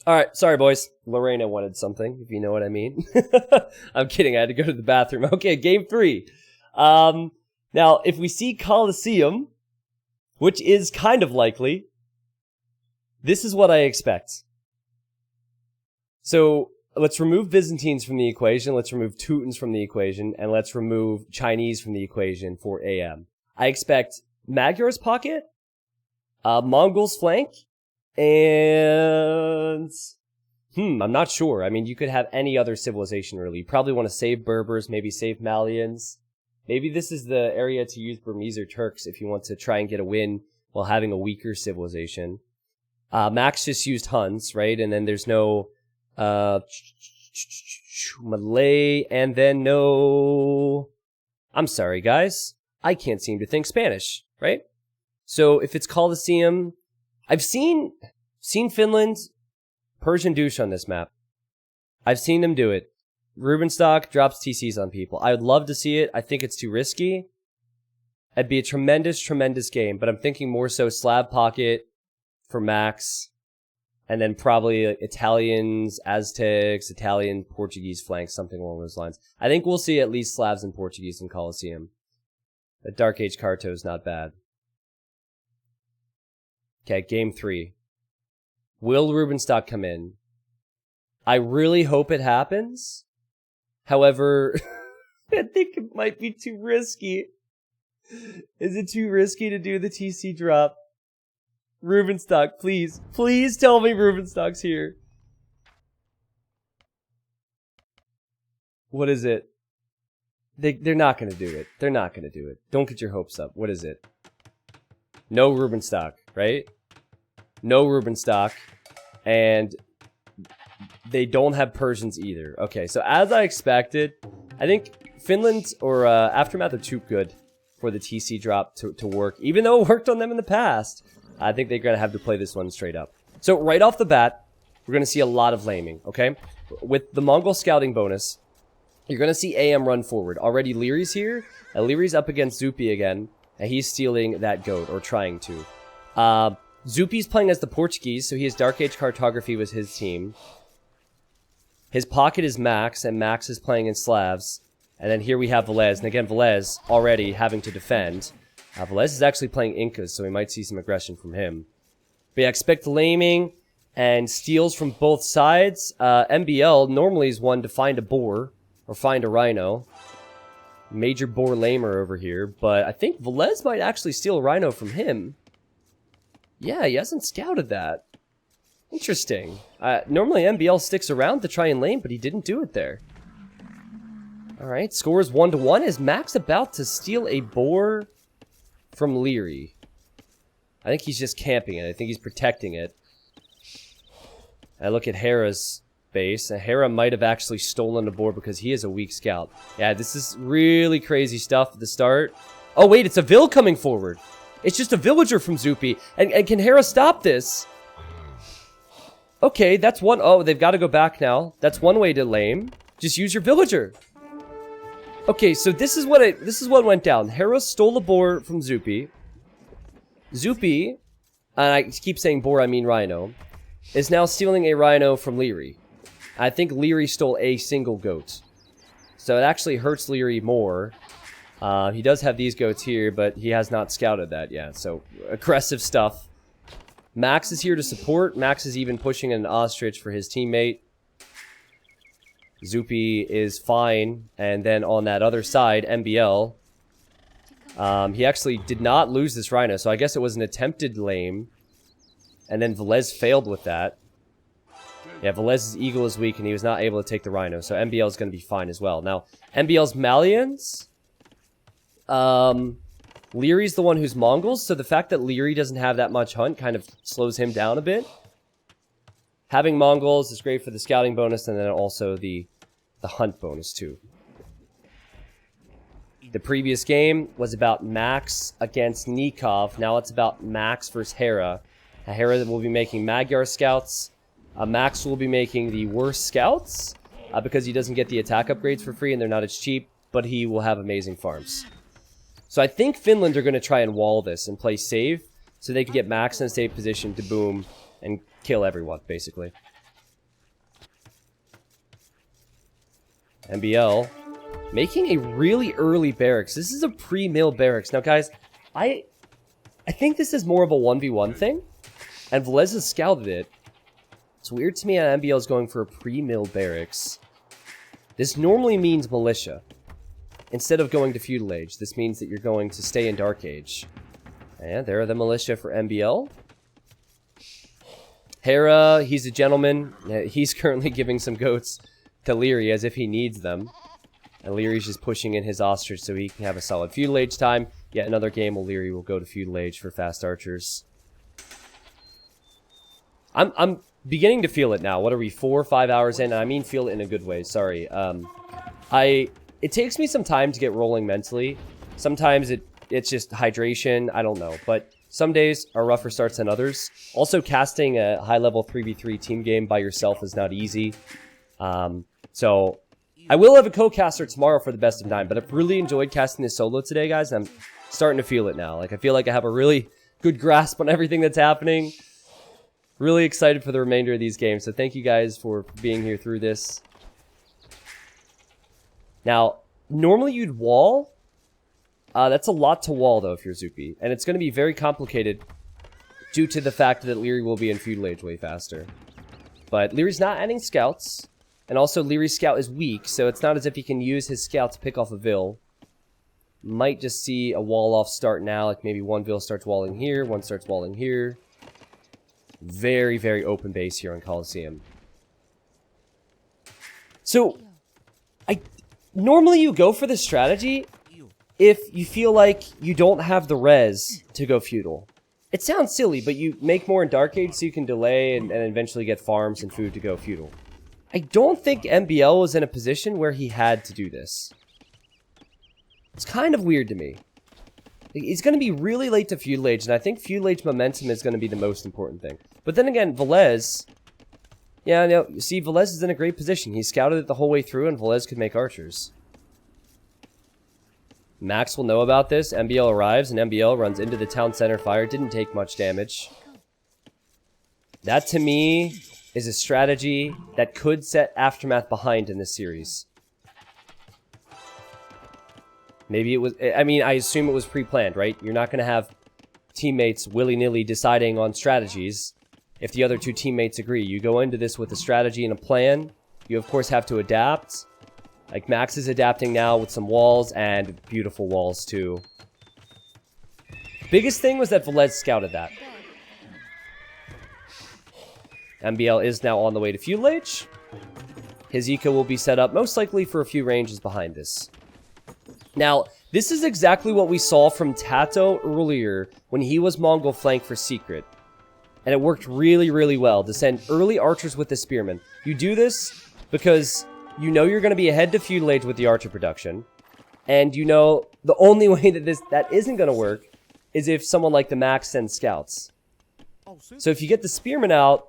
Alright, sorry boys. Lorena wanted something, if you know what I mean. I'm kidding, I had to go to the bathroom. Okay, game 3. Now, if we see Coliseum, which is kind of likely, this is what I expect. So, let's remove Byzantines from the equation, let's remove Teutons from the equation, and let's remove Chinese from the equation for AM. I expect Magyar's pocket, Mongols flank, and I'm not sure. I mean, you could have any other civilization, really. You probably want to save Berbers, maybe save Malians. Maybe this is the area to use Burmese or Turks if you want to try and get a win while having a weaker civilization. Max just used Huns, right? And then there's no Malay, and then no I'm sorry, guys. I can't seem to think Spanish, right? So if it's Colosseum, I've seen Finland Persian douche on this map. I've seen them do it. Rubenstock drops TCs on people. I would love to see it. I think it's too risky. It'd be a tremendous, tremendous game, but I'm thinking more so slab pocket for Max, and then probably Italians, Aztecs, Italian, Portuguese flanks, something along those lines. I think we'll see at least Slavs and Portuguese in Colosseum. The Dark Age Carto is not bad. Okay, game 3. Will Rubenstock come in? I really hope it happens. However, I think it might be too risky. Is it too risky to do the TC drop? Rubenstock, please. Please tell me Rubenstock's here. What is it? They're not going to do it. They're not going to do it. Don't get your hopes up. What is it? No Rubenstock, right? No Rubenstock. And they don't have Persians either. Okay, so as I expected, I think Finland or Aftermath are too good for the TC drop to work. Even though it worked on them in the past, I think they're going to have to play this one straight up. So right off the bat, we're going to see a lot of laming, okay? With the Mongol scouting bonus, you're going to see AM run forward. Already Leary's here, and Leary's up against Zupi again, and he's stealing that goat, or trying to. Zupi's playing as the Portuguese, so he has Dark Age Cartography with his team. His pocket is Max, and Max is playing in Slavs. And then here we have Velez, and again, Velez already having to defend. Velez is actually playing Incas, so we might see some aggression from him. But yeah, expect laming and steals from both sides. MBL normally is one to find a boar or find a rhino. Major boar lamer over here, but I think Velez might actually steal a rhino from him. Yeah, he hasn't scouted that. Interesting. Normally MBL sticks around to try and lame, but he didn't do it there. Alright, scores 1-1. Is Max about to steal a boar from Leary? I think he's just camping it. I think he's protecting it. I look at Hera's base, and Hera might have actually stolen the boar because he is a weak scout. Yeah, this is really crazy stuff at the start. Oh wait, it's a Vil coming forward. It's just a villager from Zupi. And can Hera stop this? Okay, that's one. Oh, they've got to go back now. That's one way to lame. Just use your villager. Okay, so this is what went down. Hera stole a boar from Zupi. Zupi, and I keep saying boar, I mean rhino, is now stealing a rhino from Leary. I think Leary stole a single goat. So it actually hurts Leary more. He does have these goats here, but he has not scouted that yet. So aggressive stuff. Max is here to support. Max is even pushing an ostrich for his teammate. Zupi is fine, and then on that other side, MBL, he actually did not lose this rhino, so I guess it was an attempted lame, and then Velez failed with that. Yeah, Velez's eagle is weak, and he was not able to take the rhino, so MBL is going to be fine as well. Now, MBL's Malians, Leary's the one who's Mongols, so the fact that Leary doesn't have that much hunt kind of slows him down a bit. Having Mongols is great for the scouting bonus, and then also the hunt bonus too. The previous game was about Max against Nikov. Now it's about Max versus Hera. Hera will be making Magyar scouts. Max will be making the worst scouts because he doesn't get the attack upgrades for free and they're not as cheap, but he will have amazing farms. So I think Finland are going to try and wall this and play safe so they can get Max in a safe position to boom and kill everyone, basically. MBL making a really early barracks. This is a pre-mill barracks. Now, guys, I think this is more of a 1v1 thing, and Velez has scouted it. It's weird to me that MBL is going for a pre-mill barracks. This normally means militia. Instead of going to feudal age, this means that you're going to stay in Dark Age. And there are the militia for MBL. Hera, he's a gentleman. He's currently giving some goats to Leary as if he needs them. And Leary's just pushing in his ostrich so he can have a solid feudal age time. Yet another game where Leary will go to feudal age for fast archers. I'm beginning to feel it now. What are we, 4 or 5 hours in? I mean feel it in a good way, sorry. it takes me some time to get rolling mentally. Sometimes it's just hydration. I don't know. But some days are rougher starts than others. Also, casting a high-level 3v3 team game by yourself is not easy. So I will have a co-caster tomorrow for the best of 9, but I've really enjoyed casting this solo today, guys. I'm starting to feel it now. Like, I feel like I have a really good grasp on everything that's happening. Really excited for the remainder of these games. So thank you guys for being here through this. Now, normally you'd wall. That's a lot to wall, though, if you're Zupi. And it's going to be very complicated due to the fact that Leary will be in feudal age way faster. But Leary's not adding scouts. And also, Leary's scout is weak, so it's not as if he can use his scout to pick off a Vil. Might just see a wall-off start now. Like, maybe one Vil starts walling here, one starts walling here. Very, very open base here on Coliseum. So, normally you go for this strategy if you feel like you don't have the res to go feudal. It sounds silly, but you make more in Dark Age so you can delay and eventually get farms and food to go feudal. I don't think MBL was in a position where he had to do this. It's kind of weird to me. He's going to be really late to feudal age, and I think feudal age momentum is going to be the most important thing. But then again, Velez... Yeah, no, you see, Velez is in a great position. He scouted it the whole way through, and Velez could make archers. Max will know about this. MBL arrives, and MBL runs into the town center fire. Didn't take much damage. That, to me, is a strategy that could set Aftermath behind in this series. Maybe it was... I mean, I assume it was pre-planned, right? You're not going to have teammates willy-nilly deciding on strategies if the other two teammates agree. You go into this with a strategy and a plan. You, of course, have to adapt. Like, Max is adapting now with some walls, and beautiful walls, too. Biggest thing was that Velez scouted that. MBL is now on the way to feudal age. His eco will be set up, most likely for a few ranges behind this. Now, this is exactly what we saw from Tato earlier when he was Mongol flank for Secret. And it worked really, really well to send early archers with the spearmen. You do this because you know you're going to be ahead to feudal age with the archer production. And you know the only way that that isn't going to work is if someone like the Max sends scouts. So if you get the spearmen out,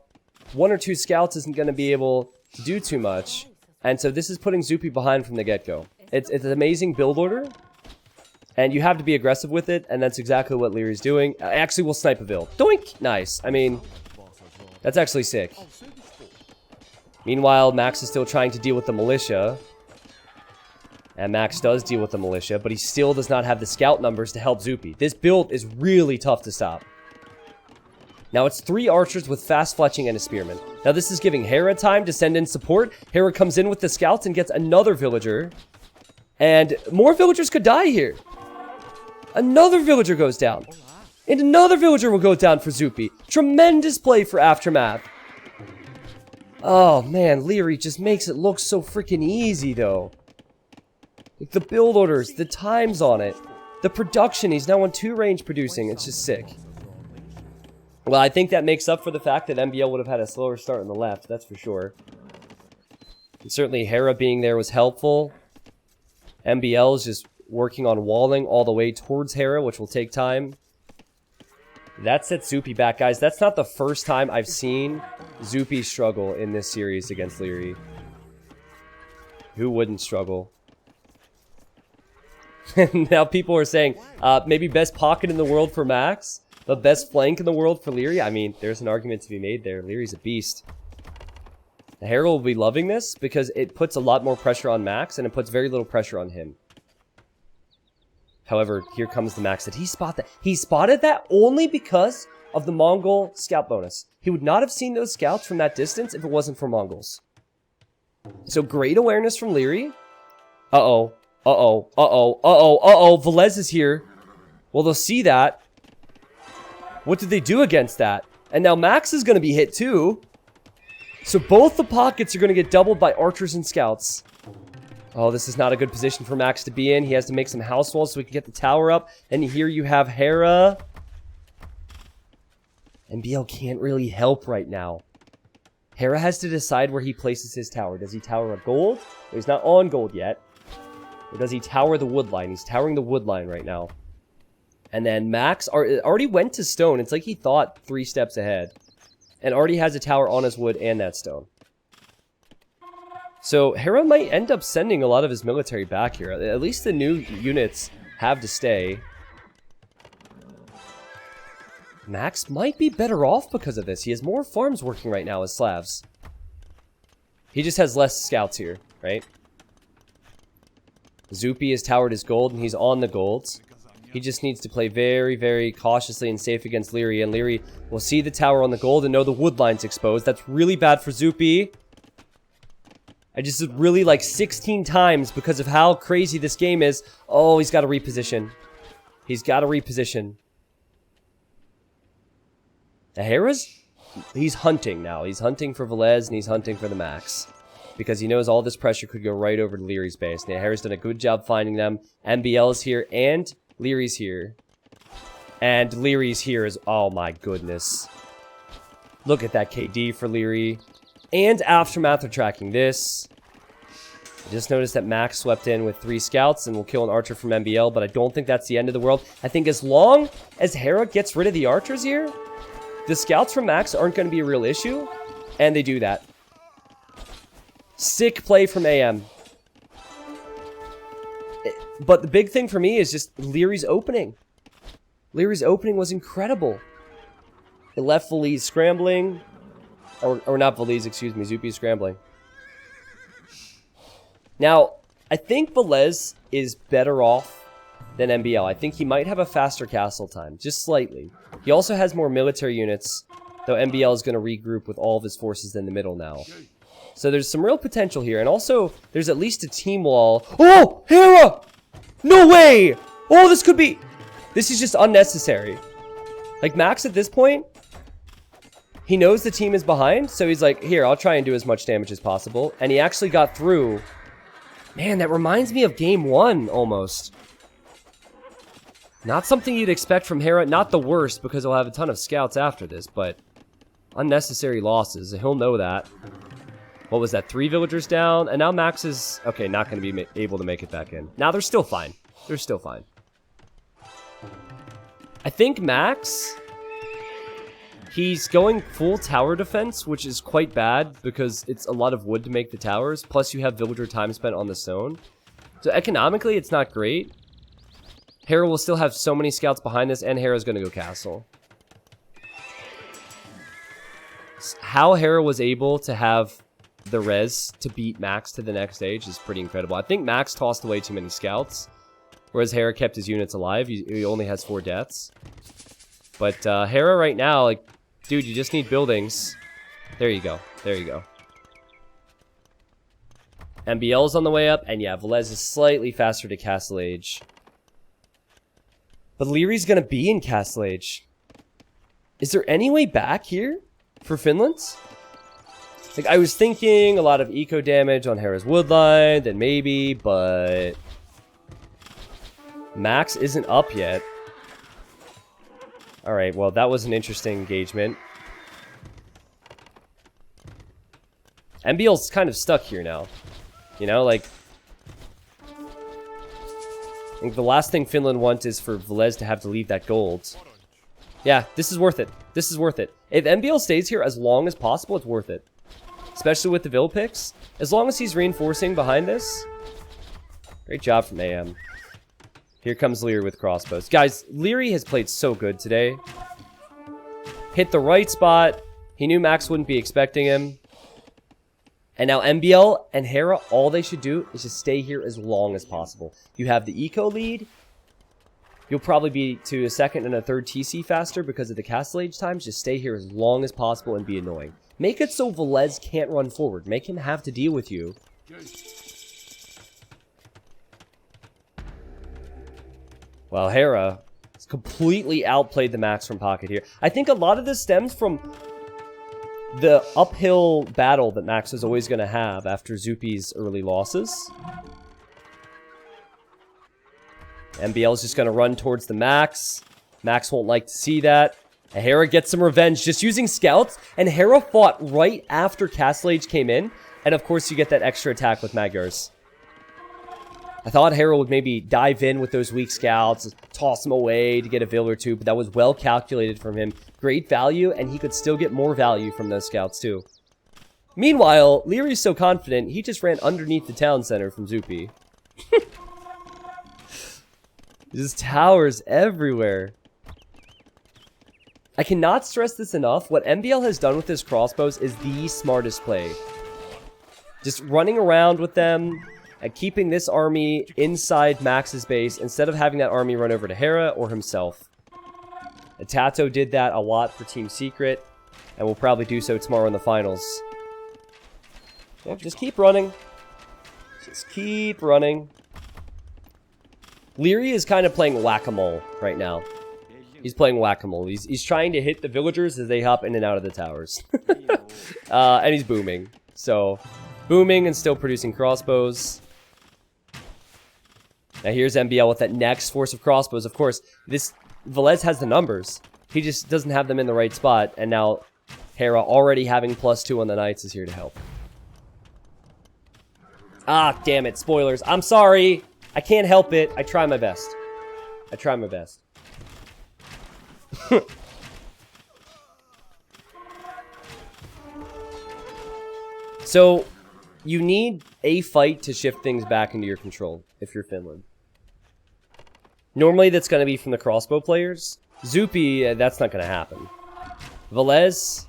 1 or 2 scouts isn't going to be able to do too much. And so this is putting Zupi behind from the get-go. It's an amazing build order, and you have to be aggressive with it, and that's exactly what Leary's doing. Actually, we'll snipe a Vil. Doink! Nice. I mean, that's actually sick. Meanwhile, Max is still trying to deal with the militia. And Max does deal with the militia, but he still does not have the scout numbers to help Zupi. This build is really tough to stop. Now it's 3 archers with fast fletching and a spearman. Now this is giving Hera time to send in support. Hera comes in with the scouts and gets another villager. And more villagers could die here. Another villager goes down. And another villager will go down for Zupi. Tremendous play for Aftermath. Oh man, Leary just makes it look so freaking easy though. Like the build orders, the times on it, the production. He's now on 2 range producing. It's just sick. Well, I think that makes up for the fact that MBL would have had a slower start on the left, that's for sure. And certainly Hera being there was helpful. MBL is just working on walling all the way towards Hera, which will take time. That sets Zupi back, guys. That's not the first time I've seen Zupi struggle in this series against Leary. Who wouldn't struggle? Now people are saying, maybe best pocket in the world for Max? The best flank in the world for Leary? I mean, there's an argument to be made there. Leary's a beast. The Herald will be loving this because it puts a lot more pressure on Max and it puts very little pressure on him. However, here comes the Max. Did he spot that? He spotted that only because of the Mongol scout bonus. He would not have seen those scouts from that distance if it wasn't for Mongols. So great awareness from Leary. Uh-oh. Uh-oh. Uh-oh. Uh-oh. Uh-oh. Velez is here. Well, they'll see that. What did they do against that? And now Max is going to be hit too. So both the pockets are going to get doubled by archers and scouts. Oh, this is not a good position for Max to be in. He has to make some house walls so he can get the tower up. And here you have Hera. MBL can't really help right now. Hera has to decide where he places his tower. Does he tower on gold? He's not on gold yet. Or does he tower the wood line? He's towering the wood line right now. And then Max already went to stone. It's like he thought 3 steps ahead. And already has a tower on his wood and that stone. So Hera might end up sending a lot of his military back here. At least the new units have to stay. Max might be better off because of this. He has more farms working right now as Slavs. He just has less scouts here, right? Zupi has towered his gold and he's on the golds. He just needs to play very, very cautiously and safe against Leary. And Leary will see the tower on the gold and know the wood line's exposed. That's really bad for Zupi. I just really like 16 times because of how crazy this game is. Oh, he's got to reposition. He's got to reposition. He's hunting now. He's hunting for Velez and he's hunting for the Max. Because he knows all this pressure could go right over to Leary's base. Now, Hera's done a good job finding them. MBL is here and Leary's here. And Leary's here is... Oh my goodness. Look at that KD for Leary. And Aftermath are tracking this. I just noticed that Max swept in with 3 scouts and will kill an archer from MBL, but I don't think that's the end of the world. I think as long as Hera gets rid of the archers here, the scouts from Max aren't going to be a real issue, and they do that. Sick play from AM. But the big thing for me is just Leary's opening. Leary's opening was incredible. It left Velez scrambling. Or not Velez, excuse me. Zupi scrambling. Now, I think Velez is better off than MBL. I think he might have a faster castle time. Just slightly. He also has more military units. Though MBL is going to regroup with all of his forces in the middle now. So there's some real potential here. And also, there's at least a team wall. Oh! Hera! No way! Oh, this could be... This is just unnecessary. Like, Max at this point... He knows the team is behind, so he's like, here, I'll try and do as much damage as possible. And he actually got through. Man, that reminds me of game 1, almost. Not something you'd expect from Hera. Not the worst, because he'll have a ton of scouts after this, but unnecessary losses. He'll know that. What was that? 3 villagers down, and now Max is, okay, not going to be able to make it back in. Now they're still fine. They're still fine. I think Max... He's going full tower defense, which is quite bad because it's a lot of wood to make the towers. Plus, you have villager time spent on the stone. So economically, it's not great. Hera will still have so many scouts behind this, and Hera's going to go castle. How Hera was able to have the res to beat Max to the next stage is pretty incredible. I think Max tossed away too many scouts, whereas Hera kept his units alive. He only has 4 deaths. But Hera right now, like... Dude, you just need buildings. There you go. There you go. MBL's on the way up. And yeah, Velez is slightly faster to Castle Age. But Leary's going to be in Castle Age. Is there any way back here for Finland? Like, I was thinking a lot of eco damage on Hera's woodline. Then maybe, but... Max isn't up yet. Alright, well, that was an interesting engagement. MBL's kind of stuck here now. You know, like... I think the last thing Finland wants is for Velez to have to leave that gold. Yeah, this is worth it. This is worth it. If MBL stays here as long as possible, it's worth it. Especially with the Vil picks. As long as he's reinforcing behind this. Great job from AM. Here comes Leary with crossbows. Guys, Leary has played so good today. Hit the right spot. He knew Max wouldn't be expecting him. And now MBL and Hera, all they should do is just stay here as long as possible. You have the eco lead. You'll probably be to a 2nd and a 3rd TC faster because of the Castle Age times. Just stay here as long as possible and be annoying. Make it so Velez can't run forward. Make him have to deal with you. Well, Hera has completely outplayed the Max from pocket here. I think a lot of this stems from the uphill battle that Max is always going to have after Zupi's early losses. MBL is just going to run towards the Max. Max won't like to see that. And Hera gets some revenge just using scouts. And Hera fought right after Castle Age came in. And of course you get that extra attack with Magyars. I thought Hera would maybe dive in with those weak scouts, toss them away to get a vill or two, but that was well calculated from him. Great value, and he could still get more value from those scouts too. Meanwhile, Leary's so confident, he just ran underneath the town center from Zupi. There's towers everywhere. I cannot stress this enough. What MBL has done with his crossbows is the smartest play. Just running around with them and keeping this army inside Max's base instead of having that army run over to Hera or himself. Tato did that a lot for Team Secret, and will probably do so tomorrow in the finals. Yeah, just keep running. Just keep running. Leary is kind of playing whack-a-mole right now. He's playing whack-a-mole. He's trying to hit the villagers as they hop in and out of the towers. And he's booming. So, booming and still producing crossbows. Now here's MBL with that next force of crossbows. Of course, this Velez has the numbers. He just doesn't have them in the right spot. And now Hera, already having +2 on the knights, is here to help. Ah, damn it. Spoilers. I'm sorry. I can't help it. I try my best. I try my best. So, you need a fight to shift things back into your control if you're Finland. Normally, that's going to be from the crossbow players. Zupi, that's not going to happen. Velez,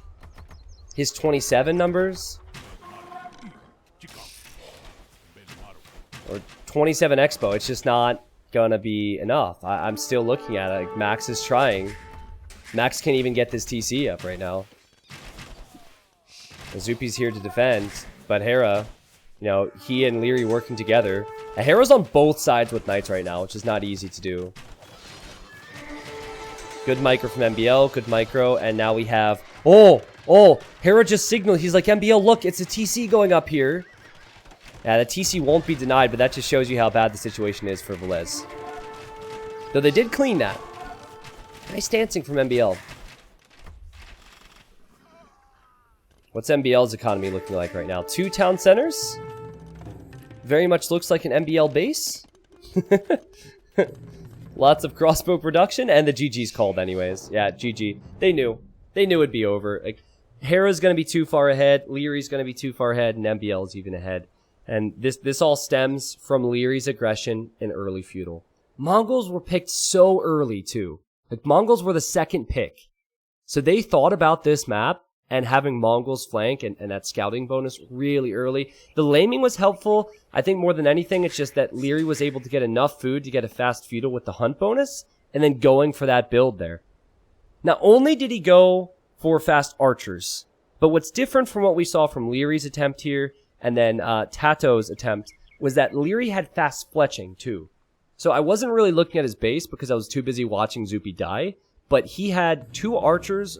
his 27 numbers. Or 27 Expo, it's just not going to be enough. I'm still looking at it. Like, Max is trying. Max can't even get this TC up right now. Zupi's here to defend, but Hera, you know, he and Leary working together. Hera's on both sides with knights right now, which is not easy to do. Good micro from MBL, good micro, and now we have... Oh! Hera just signaled. He's like, MBL, look, it's a TC going up here. Yeah, the TC won't be denied, but that just shows you how bad the situation is for Velez. Though they did clean that. Nice dancing from MBL. What's MBL's economy looking like right now? 2 town centers? Very much looks like an MBL base. Lots of crossbow production, and the GG's called anyways. Yeah, GG. They knew. They knew it'd be over. Like, Hera's gonna be too far ahead, Leary's gonna be too far ahead, and MBL's even ahead. And this all stems from Leary's aggression in early feudal. Mongols were picked so early, too. Like, Mongols were the second pick. So they thought about this map and having Mongols flank and that scouting bonus really early. The laming was helpful. I think more than anything, it's just that Leary was able to get enough food to get a fast feudal with the hunt bonus, and then going for that build there. Not only did he go for fast archers, but what's different from what we saw from Leary's attempt here, and then Tato's attempt, was that Leary had fast fletching too. So I wasn't really looking at his base because I was too busy watching Zupi die, but he had 2 archers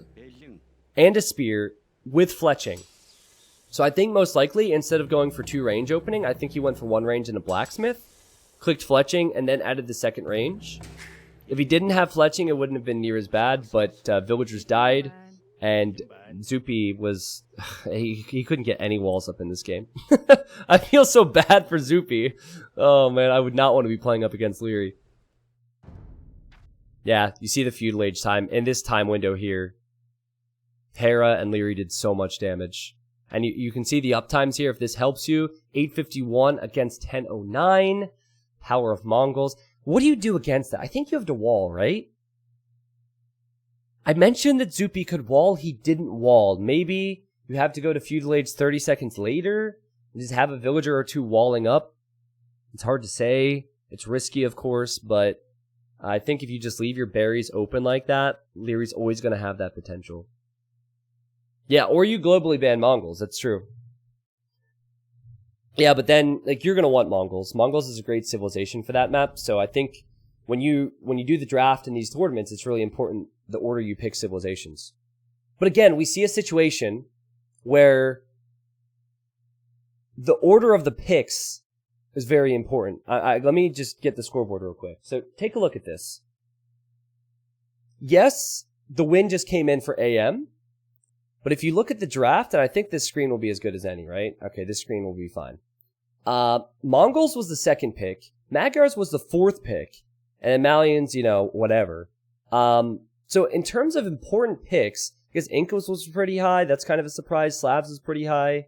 and a spear with fletching. So I think most likely, instead of going for 2 range opening, I think he went for 1 range and a blacksmith, clicked fletching, and then added the 2nd range. If he didn't have fletching, it wouldn't have been near as bad, but villagers died, and Zupi was... he couldn't get any walls up in this game. I feel so bad for Zupi. Oh man, I would not want to be playing up against Leary. Yeah, you see the feudal age time. In this time window here, Hera and Leary did so much damage. And you can see the uptimes here, if this helps you. 851 against 1009. Power of Mongols. What do you do against that? I think you have to wall, right? I mentioned that Zupi could wall. He didn't wall. Maybe you have to go to feudal age 30 seconds later and just have a villager or 2 walling up. It's hard to say. It's risky, of course, but I think if you just leave your berries open like that, Leary's always going to have that potential. Yeah, or you globally ban Mongols. That's true. Yeah, but then, like, you're going to want Mongols. Mongols is a great civilization for that map, so I think when you do the draft in these tournaments, it's really important the order you pick civilizations. But again, we see a situation where the order of the picks is very important. Let me just get the scoreboard real quick. So take a look at this. Yes, the win just came in for AM, but if you look at the draft, and I think this screen will be as good as any, right? Okay, this screen will be fine. Mongols was the 2nd pick. Magyars was the 4th pick, and Malians, you know, whatever. So in terms of important picks, because Incas was pretty high, that's kind of a surprise. Slavs was pretty high.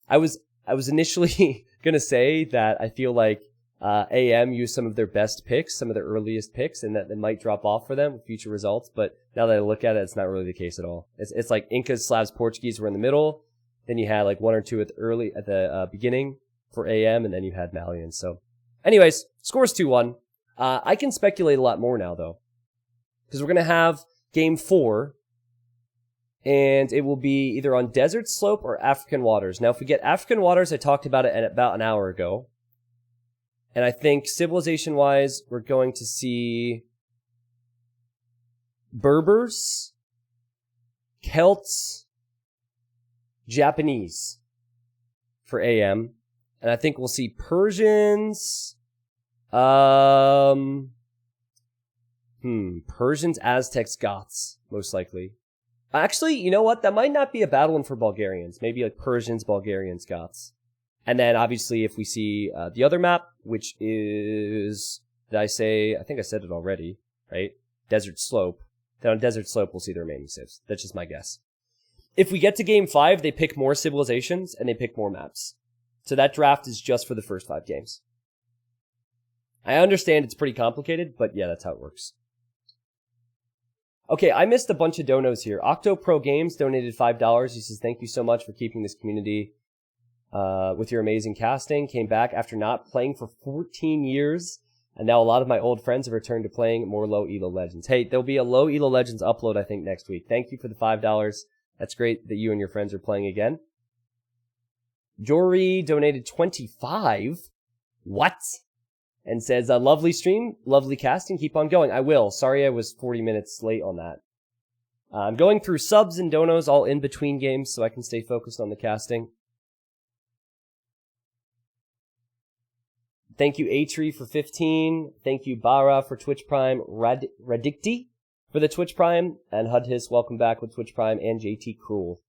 I was initially gonna say that I feel like AM used some of their best picks, some of their earliest picks, and that they might drop off for them with future results. But now that I look at it, it's not really the case at all. It's like Incas, Slavs, Portuguese were in the middle. Then you had like 1 or 2 at the beginning for AM, and then you had Malians. So, anyways, scores 2-1. I can speculate a lot more now though, because we're gonna have game 4, and it will be either on Desert Slope or African Waters. Now, if we get African Waters, I talked about it about an hour ago. And I think civilization-wise, we're going to see Berbers, Celts, Japanese for AM. And I think we'll see Persians, Persians, Aztecs, Goths, most likely. Actually, you know what? That might not be a bad one for Bulgarians. Maybe like Persians, Bulgarians, Goths. And then obviously if we see the other map, which is, did I say, I think I said it already, right? Desert Slope. Then on Desert Slope, we'll see the remaining civs. That's just my guess. If we get to game 5, they pick more civilizations and they pick more maps. So that draft is just for the first 5 games. I understand it's pretty complicated, but yeah, that's how it works. Okay, I missed a bunch of donos here. Octo Pro Games donated $5. He says, thank you so much for keeping this community with your amazing casting. Came back after not playing for 14 years, and now a lot of my old friends have returned to playing more low Elo Legends. Hey, there'll be a low Elo Legends upload, I think, next week. Thank you for the $5. That's great that you and your friends are playing again. Jory donated 25. What? And says, a lovely stream, lovely casting, keep on going. I will. Sorry I was 40 minutes late on that. I'm going through subs and donos all in between games so I can stay focused on the casting. Thank you, Atri, for 15. Thank you, Bara, for Twitch Prime. Radicti for the Twitch Prime. And Hudhis, welcome back with Twitch Prime. And JT Cruel.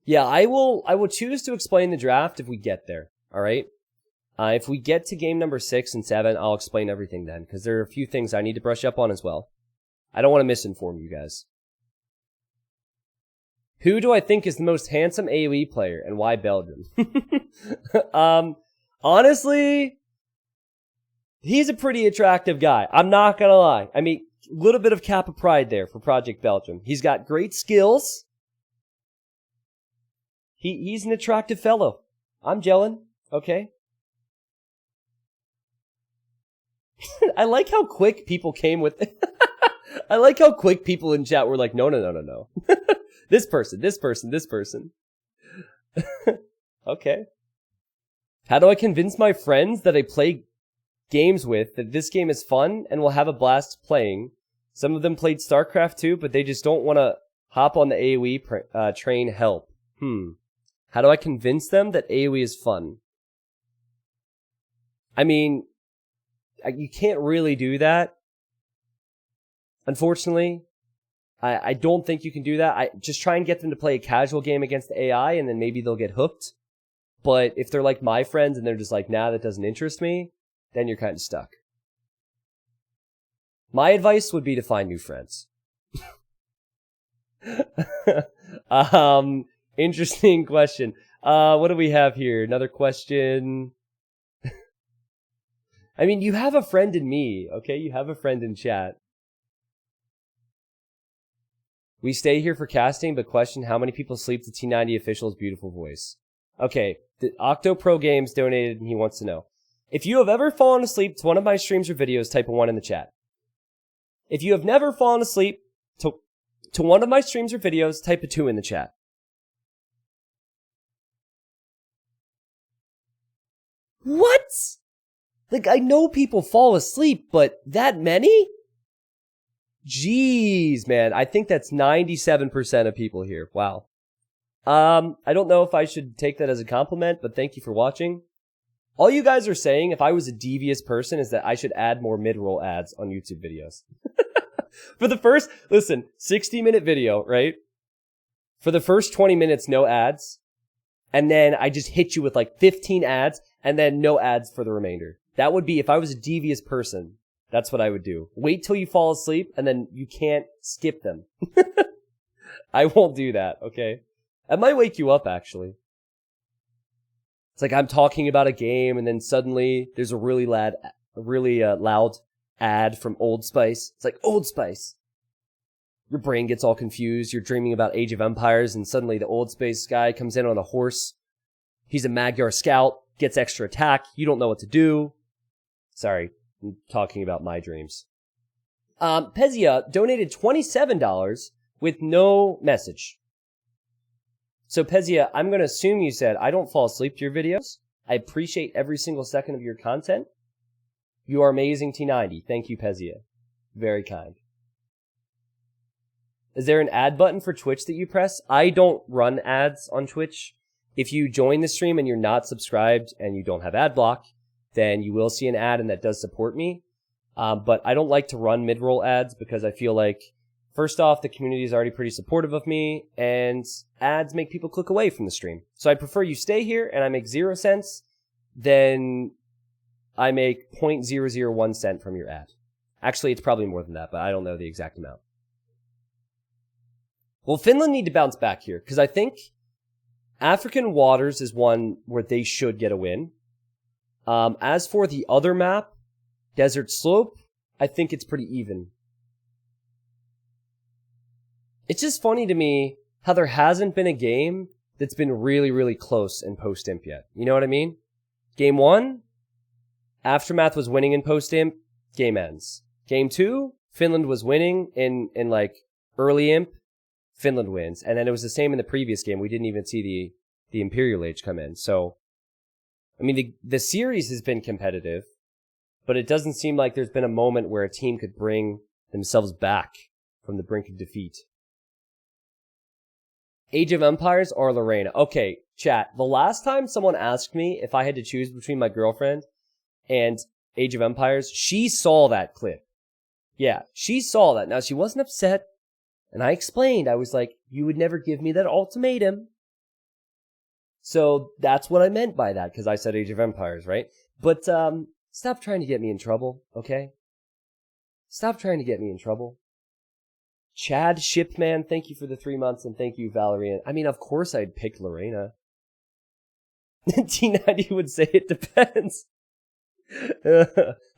Yeah, I will choose to explain the draft if we get there. Alright? If we get to game number 6 and 7, I'll explain everything then. Because there are a few things I need to brush up on as well. I don't want to misinform you guys. Who do I think is the most handsome AoE player and why Belgium? Honestly, he's a pretty attractive guy. I'm not gonna lie. I mean, a little bit of cap of pride there for Project Belgium. He's got great skills. He's an attractive fellow. I'm gelling. Okay. I like how quick people came with it. I like how quick people in chat were like, no. This person. Okay. How do I convince my friends that I play games with that this game is fun and will have a blast playing? Some of them played StarCraft 2, but they just don't want to hop on the AoE train. Help. How do I convince them that AoE is fun? I mean, you can't really do that. Unfortunately. I don't think you can do that. I just try and get them to play a casual game against the AI, and then maybe they'll get hooked. But if they're like my friends and they're just like, nah, that doesn't interest me, then you're kind of stuck. My advice would be to find new friends. Interesting question. What do we have here? Another question. I mean, you have a friend in me, okay? You have a friend in chat. We stay here for casting, but question how many people sleep to T90 Official's beautiful voice. Okay, the Octo Pro Games donated and he wants to know. If you have ever fallen asleep to one of my streams or videos, type a 1 in the chat. If you have never fallen asleep to one of my streams or videos, type a 2 in the chat. What? Like, I know people fall asleep, but that many? Jeez, man. I think that's 97% of people here. Wow. I don't know if I should take that as a compliment, but thank you for watching. All you guys are saying, if I was a devious person, is that I should add more mid-roll ads on YouTube videos. For the first, listen, 60-minute video, right? For the first 20 minutes, no ads. and then I just hit you with like 15 ads, and then no ads for the remainder. That would be, if I was a devious person, that's what I would do. Wait till you fall asleep, and then you can't skip them. I won't do that, okay? I might wake you up, actually. It's like I'm talking about a game, and then suddenly there's a really loud ad from Old Spice. It's like, Old Spice. Your brain gets all confused. You're dreaming about Age of Empires, and suddenly the Old Spice guy comes in on a horse. He's a Magyar scout, gets extra attack. You don't know what to do. Sorry, I'm talking about my dreams. Pezia donated $27 with no message. So Pezia, I'm going to assume you said, I don't fall asleep to your videos. I appreciate every single second of your content. You are amazing, T90. Thank you, Pezia. Very kind. Is there an ad button for Twitch that you press? I don't run ads on Twitch. If you join the stream and you're not subscribed and you don't have ad block, then you will see an ad, and that does support me. But I don't like to run mid-roll ads because I feel like, first off, the community is already pretty supportive of me, and ads make people click away from the stream. So I prefer you stay here and I make 0 cents, then I make 0.001 cent from your ad. Actually, it's probably more than that, but I don't know the exact amount. Well, Finland need to bounce back here, because I think African Waters is one where they should get a win. As for the other map, Desert Slope, I think it's pretty even. It's just funny to me how there hasn't been a game that's been really, really close in post-imp yet. You know what I mean? Game 1, Aftermath was winning in post-imp, game ends. Game 2, Finland was winning in like early imp, Finland wins. And then it was the same in the previous game. We didn't even see the Imperial Age come in. So, I mean, the series has been competitive, but it doesn't seem like there's been a moment where a team could bring themselves back from the brink of defeat. Age of Empires or Lorena? Okay, chat. The last time someone asked me if I had to choose between my girlfriend and Age of Empires, she saw that clip. Yeah, she saw that. Now, she wasn't upset, and I explained. I was like, you would never give me that ultimatum. So that's what I meant by that, because I said Age of Empires, right? But stop trying to get me in trouble, okay? Stop trying to get me in trouble. Chad Shipman, thank you for the 3 months, and thank you, Valerian. I mean, of course I'd pick Lorena. T90 would say it depends.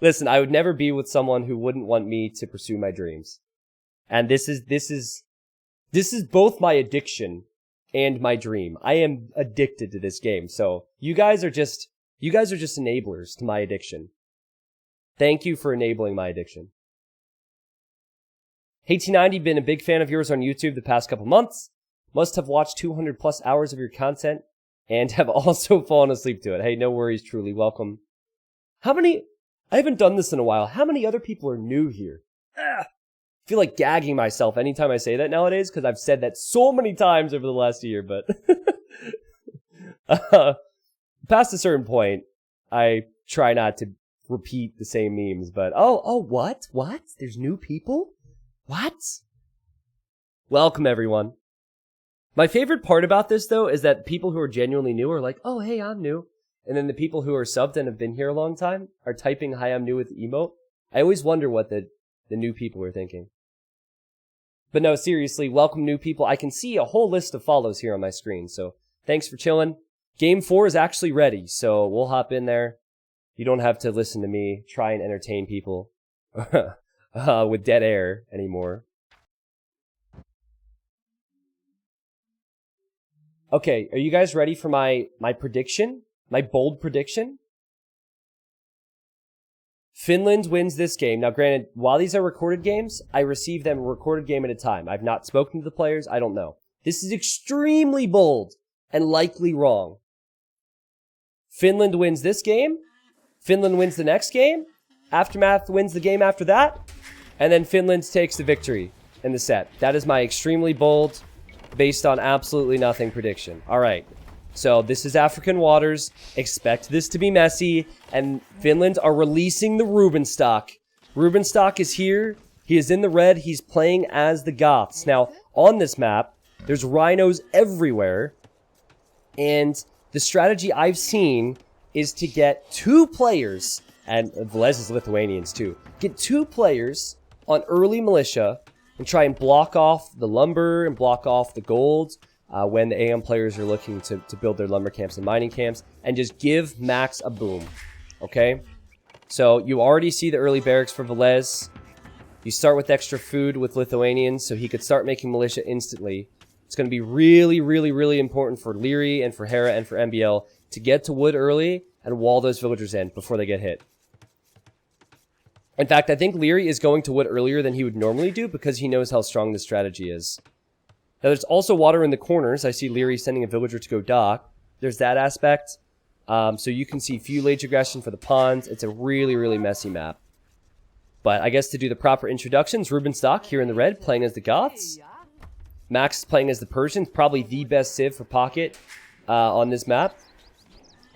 Listen, I would never be with someone who wouldn't want me to pursue my dreams. And this is both my addiction and my dream. I am addicted to this game. So you guys are just enablers to my addiction. Thank you for enabling my addiction. Hey T90, been a big fan of yours on YouTube the past couple months. Must have watched 200 plus hours of your content and have also fallen asleep to it. Hey, no worries, truly welcome. I haven't done this in a while. How many other people are new here? I feel like gagging myself anytime I say that nowadays, because I've said that so many times over the last year, but past a certain point, I try not to repeat the same memes, but what? There's new people? What? Welcome, everyone. My favorite part about this, though, is that people who are genuinely new are like, oh, hey, I'm new. And then the people who are subbed and have been here a long time are typing, hi, I'm new with the emote. I always wonder what the new people are thinking. But no, seriously, welcome new people. I can see a whole list of follows here on my screen, so thanks for chilling. Game 4 is actually ready, so we'll hop in there. You don't have to listen to me try and entertain people with dead air anymore. Okay, are you guys ready for my prediction? My bold prediction? Finland wins this game. Now, granted, while these are recorded games, I receive them recorded game at a time. I've not spoken to the players. I don't know. This is extremely bold and likely wrong. Finland wins this game. Finland wins the next game. Aftermath wins the game after that. And then Finland takes the victory in the set. That is my extremely bold, based on absolutely nothing prediction. All right. So this is African Waters. Expect this to be messy. And Finland are releasing the Rubenstock. Rubenstock is here. He is in the red. He's playing as the Goths. Now, on this map, there's rhinos everywhere. And the strategy I've seen is to get 2 players, and Velez is Lithuanians too, get 2 players on early militia and try and block off the lumber and block off the gold when the AM players are looking to build their lumber camps and mining camps, and just give Max a boom, okay? So you already see the early barracks for Velez. You start with extra food with Lithuanians so he could start making militia instantly. It's going to be really, really, really important for Leary and for Hera and for MBL to get to wood early and wall those villagers in before they get hit. In fact, I think Leary is going to wood earlier than he would normally do because he knows how strong this strategy is. Now, there's also water in the corners. I see Leary sending a villager to go dock. There's that aspect. So you can see feudal age aggression for the ponds. It's a really, really messy map. But I guess to do the proper introductions, Rubenstock here in the red playing as the Goths. Max is playing as the Persians, probably the best civ for Pocket on this map.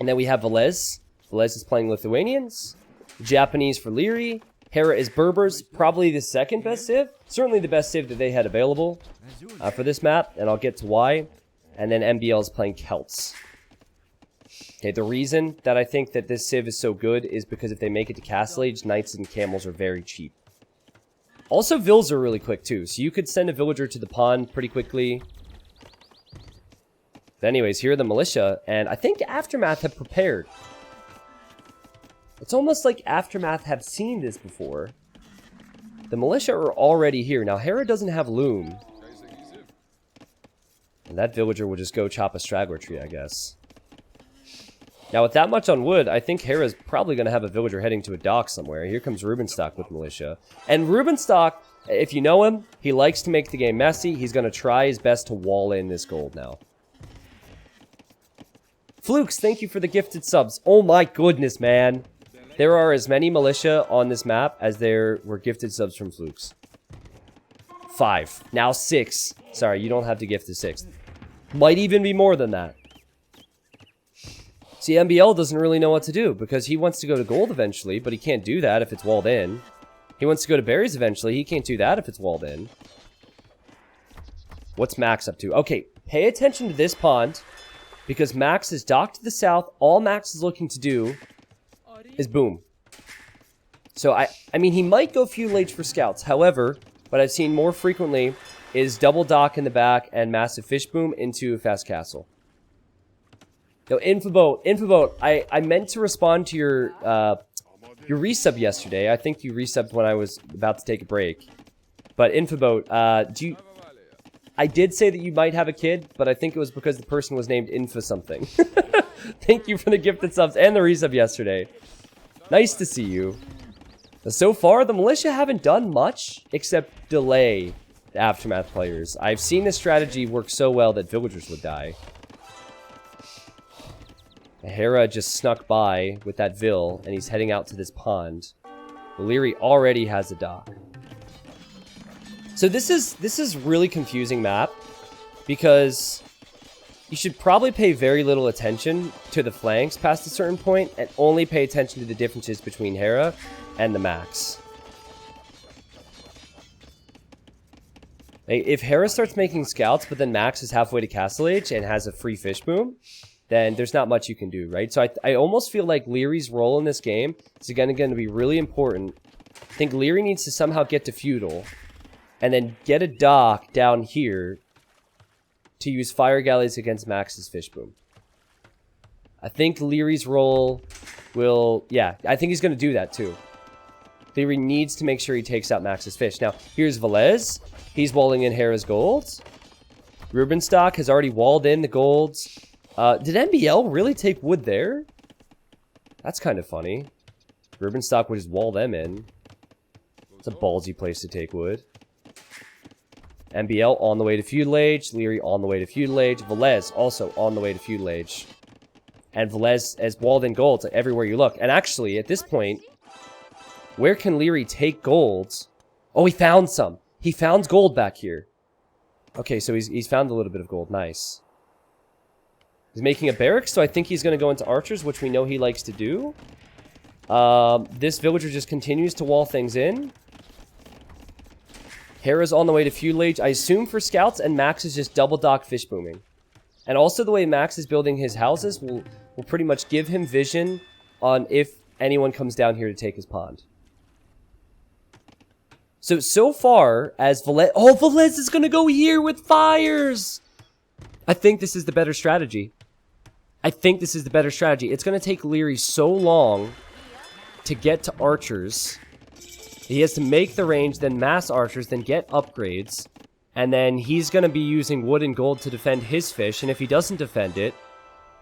And then we have Velez. Velez is playing Lithuanians. Japanese for Leary. Hera is Berbers, probably the second best civ. Certainly the best civ that they had available for this map, and I'll get to why. And then MBL is playing Celts. Okay, the reason that I think that this civ is so good is because if they make it to Castle Age, Knights and Camels are very cheap. Also, Vils are really quick too, so you could send a villager to the pond pretty quickly. But anyways, here are the militia, and I think Aftermath have prepared. It's almost like Aftermath have seen this before. The militia are already here. Now, Hera doesn't have loom. And that villager will just go chop a straggler tree, I guess. Now, with that much on wood, I think Hera's probably going to have a villager heading to a dock somewhere. Here comes Rubenstock with militia. And Rubenstock, if you know him, he likes to make the game messy. He's going to try his best to wall in this gold now. Flukes, thank you for the gifted subs. Oh my goodness, man. There are as many militia on this map as there were gifted subs from Flukes. 5. Now 6. Sorry, you don't have to gift a 6th. Might even be more than that. See, MBL doesn't really know what to do because he wants to go to gold eventually, but he can't do that if it's walled in. He wants to go to berries eventually. He can't do that if it's walled in. What's Max up to? Okay, pay attention to this pond because Max is docked to the south. All Max is looking to do is boom. So, I mean, he might go feudal age for scouts. However, what I've seen more frequently is double dock in the back and massive fish boom into a fast castle. Yo, Infoboat, I meant to respond to your resub yesterday. I think you resubbed when I was about to take a break. But Infoboat, I did say that you might have a kid, but I think it was because the person was named Info something. Thank you for the gifted subs and the resub yesterday. Nice to see you. So far, the militia haven't done much except delay the Aftermath players. I've seen this strategy work so well that villagers would die. Hera just snuck by with that Vil, and he's heading out to this pond. Leary already has a dock. So this is really confusing map, because you should probably pay very little attention to the flanks past a certain point, and only pay attention to the differences between Hera and the Max. If Hera starts making scouts, but then Max is halfway to Castle Age and has a free fish boom, then there's not much you can do, right? So I almost feel like Leary's role in this game is again going to be really important. I think Leary needs to somehow get to feudal, and then get a dock down here to use fire galleys against Max's fish boom. I think Leary's role will, yeah, I think he's going to do that too. Leary needs to make sure he takes out Max's fish. Now, here's Velez. He's walling in Hera's golds. Rubenstock has already walled in the golds. Did MBL really take wood there? That's kind of funny. Rubenstock would just wall them in. It's a ballsy place to take wood. MBL on the way to feudal age. Leary on the way to feudal age. Velez also on the way to feudal age. And Velez has walled in golds everywhere you look. And actually, at this point, where can Leary take golds? Oh, he found some. He found gold back here. Okay, so he's found a little bit of gold. Nice. He's making a barracks, so I think he's going to go into archers, which we know he likes to do. This villager just continues to wall things in. Hera's on the way to feudal age, I assume for scouts, and Max is just double dock fish booming. And also the way Max is building his houses will pretty much give him vision on if anyone comes down here to take his pond. So far as Velez... Oh, Velez is going to go here with fires! I think this is the better strategy. It's going to take Leary so long to get to archers. He has to make the range, then mass archers, then get upgrades. And then he's going to be using wood and gold to defend his fish. And if he doesn't defend it,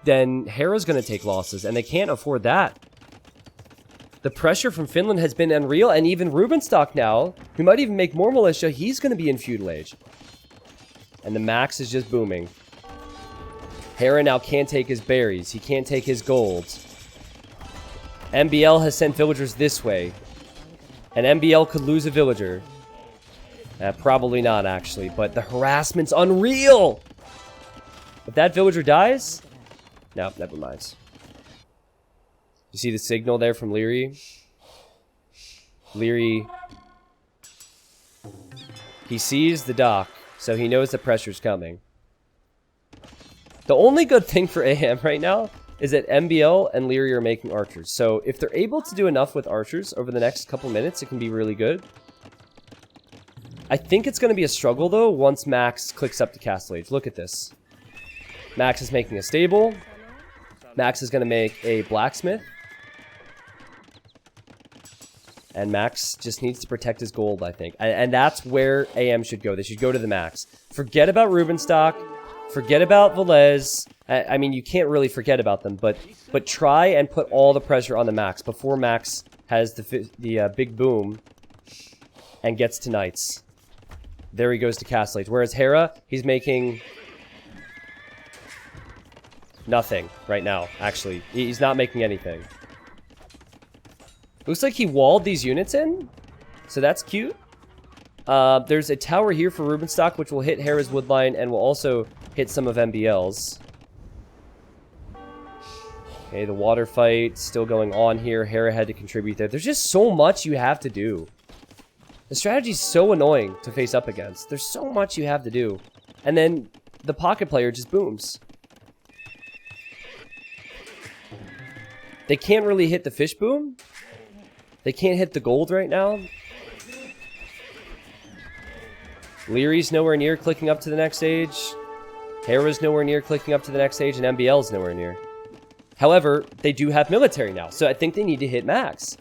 then Hera's going to take losses. And they can't afford that. The pressure from Finland has been unreal. And even Rubenstock now, who might even make more militia, he's going to be in feudal age. And the max is just booming. Hera now can't take his berries. He can't take his golds. MBL has sent villagers this way. And MBL could lose a villager. Probably not, actually. But the harassment's unreal! If that villager dies... No, never mind. You see the signal there from Leary? Leary... He sees the dock, so he knows the pressure's coming. The only good thing for AM right now is that MBL and Leary are making archers. So if they're able to do enough with archers over the next couple minutes, it can be really good. I think it's going to be a struggle, though, once Max clicks up to Castle Age. Look at this. Max is making a stable. Max is going to make a blacksmith. And Max just needs to protect his gold, I think. And that's where AM should go. They should go to the max. Forget about Rubenstock. Forget about Velez. I mean, you can't really forget about them, but try and put all the pressure on the max before Max has the big boom and gets to knights. There he goes to Castle Age. Whereas Hera, he's making nothing right now, actually. He's not making anything. Looks like he walled these units in, so that's cute. There's a tower here for Rubenstock, which will hit Hera's woodline and will also hit some of MBL's. Okay, the water fight still going on here. Hera had to contribute there. There's just so much you have to do. The strategy's so annoying to face up against. There's so much you have to do. And then the pocket player just booms. They can't really hit the fish boom. They can't hit the gold right now. Leary's nowhere near clicking up to the next stage. Hera's nowhere near clicking up to the next stage, and MBL's nowhere near. However, they do have military now, so I think they need to hit Max.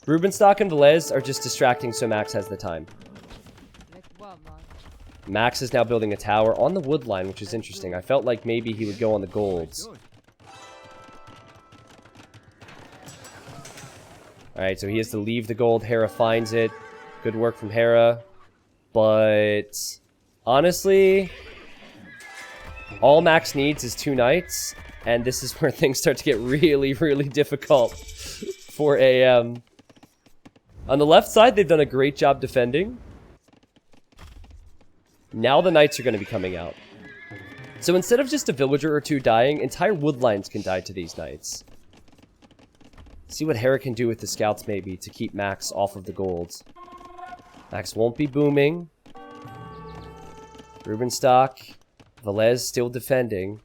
Rubenstock and Velez are just distracting so Max has the time. Max is now building a tower on the wood line, which is interesting. I felt like maybe he would go on the golds. Alright, so he has to leave the gold. Hera finds it. Good work from Hera. But honestly, all Max needs is 2 knights. And this is where things start to get really, really difficult for AM. On the left side, they've done a great job defending. Now the knights are going to be coming out. So instead of just a villager or 2 dying, entire woodlines can die to these knights. See what Hera can do with the scouts, maybe, to keep Max off of the golds. Max won't be booming. Rubenstock. Velez still defending.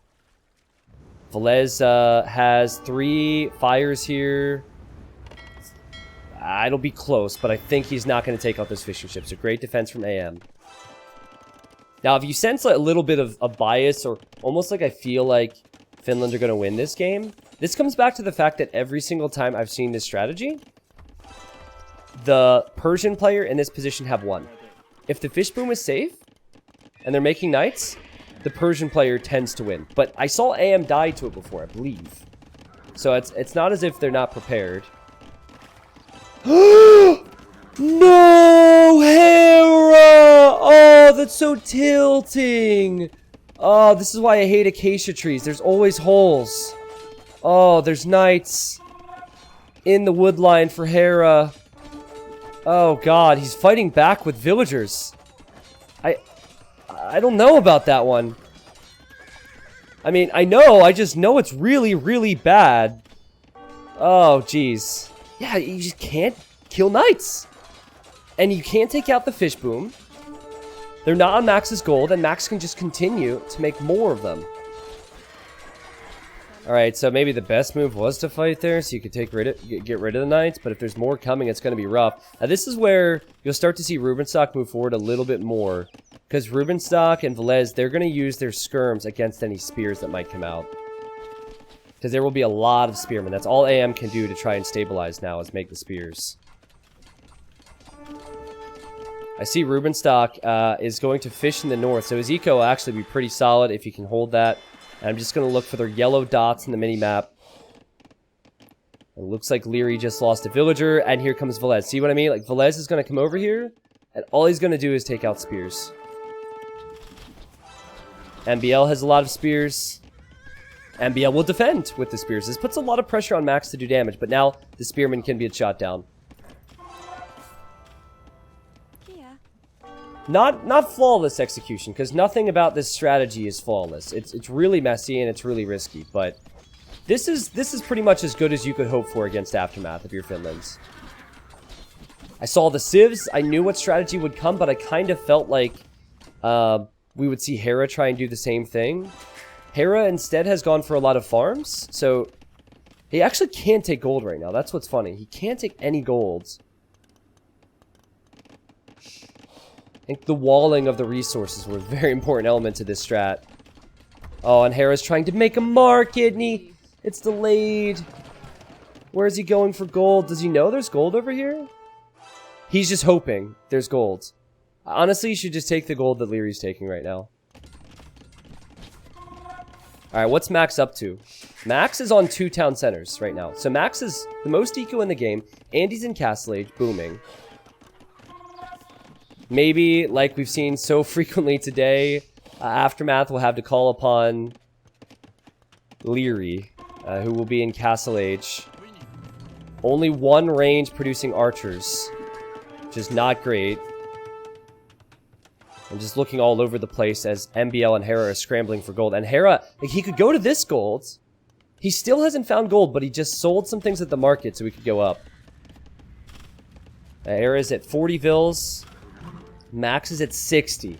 Velez has 3 fires here. It'll be close, but I think he's not going to take out those fishing ships. A great defense from AM. Now, if you sense like a little bit of a bias, or almost like I feel like Finland are going to win this game, this comes back to the fact that every single time I've seen this strategy, the Persian player in this position have won. If the fish boom is safe, and they're making knights, the Persian player tends to win. But I saw AM die to it before, I believe. So it's not as if they're not prepared. No, Hera! Oh, that's so tilting. Oh, this is why I hate acacia trees. There's always holes. Oh, there's knights in the wood line for Hera. Oh god, he's fighting back with villagers. I don't know about that one. I mean, I just know it's really, really bad. Oh, jeez. Yeah, you just can't kill knights. And you can't take out the fish boom. They're not on Max's gold, and Max can just continue to make more of them. Alright, so maybe the best move was to fight there, so you could get rid of the knights, but if there's more coming, it's going to be rough. Now, this is where you'll start to see Rubenstock move forward a little bit more, because Rubenstock and Velez, they're going to use their skirms against any spears that might come out. Because there will be a lot of spearmen. That's all AM can do to try and stabilize now, is make the spears. I see Rubenstock is going to fish in the north, so his eco will actually be pretty solid if he can hold that. And I'm just going to look for their yellow dots in the mini-map. It looks like Leary just lost a villager, and here comes Velez. See what I mean? Like, Velez is going to come over here, and all he's going to do is take out spears. MBL has a lot of spears. MBL will defend with the spears. This puts a lot of pressure on Max to do damage, but now the spearman can be shot down. Not flawless execution, because nothing about this strategy is flawless. It's really messy and it's really risky, but this is pretty much as good as you could hope for against Aftermath if you're Finland's. I saw the civs. I knew what strategy would come, but I kind of felt like we would see Hera try and do the same thing. Hera instead has gone for a lot of farms, so he actually can't take gold right now. That's what's funny. He can't take any golds. I think the walling of the resources were a very important element to this strat. Oh, and Hera's trying to make a market, and it's delayed. Where is he going for gold? Does he know there's gold over here? He's just hoping there's gold. Honestly, you should just take the gold that Leary's taking right now. Alright, what's Max up to? Max is on 2 town centers right now. So Max is the most eco in the game, and he's in Castle Age, booming. Maybe, like we've seen so frequently today, Aftermath will have to call upon Leary, who will be in Castle Age. Only 1 range producing archers, which is not great. I'm just looking all over the place as MBL and Hera are scrambling for gold. And Hera, like, he could go to this gold. He still hasn't found gold, but he just sold some things at the market so he could go up. Hera's at 40 vils. Max is at 60.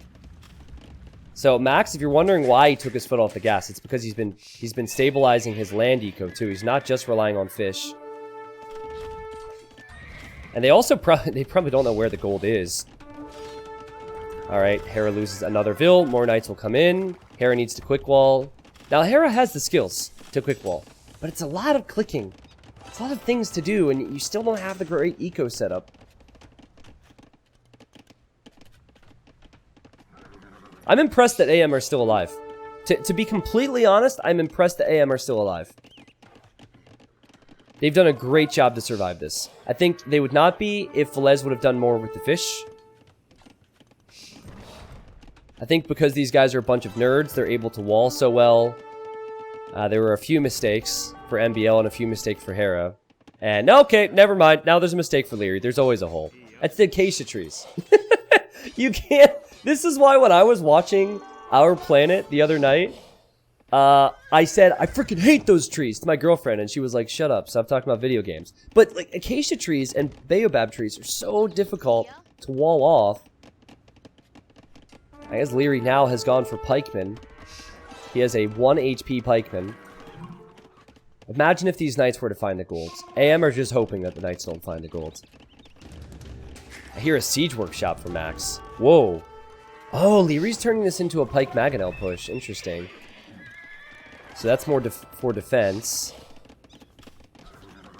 So Max, if you're wondering why he took his foot off the gas, it's because he's been stabilizing his land eco too. He's not just relying on fish. And they also probably don't know where the gold is. Alright, Hera loses another vill. More knights will come in. Hera needs to quick wall. Now, Hera has the skills to quick wall, but it's a lot of clicking. It's a lot of things to do, and you still don't have the great eco setup. I'm impressed that AM are still alive. To be completely honest, I'm impressed that AM are still alive. They've done a great job to survive this. I think they would not be if Velez would have done more with the fish. I think because these guys are a bunch of nerds, they're able to wall so well. There were a few mistakes for MBL and a few mistakes for Hera. And, okay, never mind. Now there's a mistake for Leary. There's always a hole. That's the acacia trees. You can't... This is why when I was watching Our Planet the other night, I said, I freaking hate those trees to my girlfriend, and she was like, shut up, stop talking about video games. But, like, acacia trees and baobab trees are so difficult to wall off. I guess Leary now has gone for pikemen. He has a 1 HP pikeman. Imagine if these knights were to find the golds. AM are just hoping that the knights don't find the golds. I hear a siege workshop for Max. Whoa. Oh, Leary's turning this into a pike mangonel push. Interesting. So that's more for defense.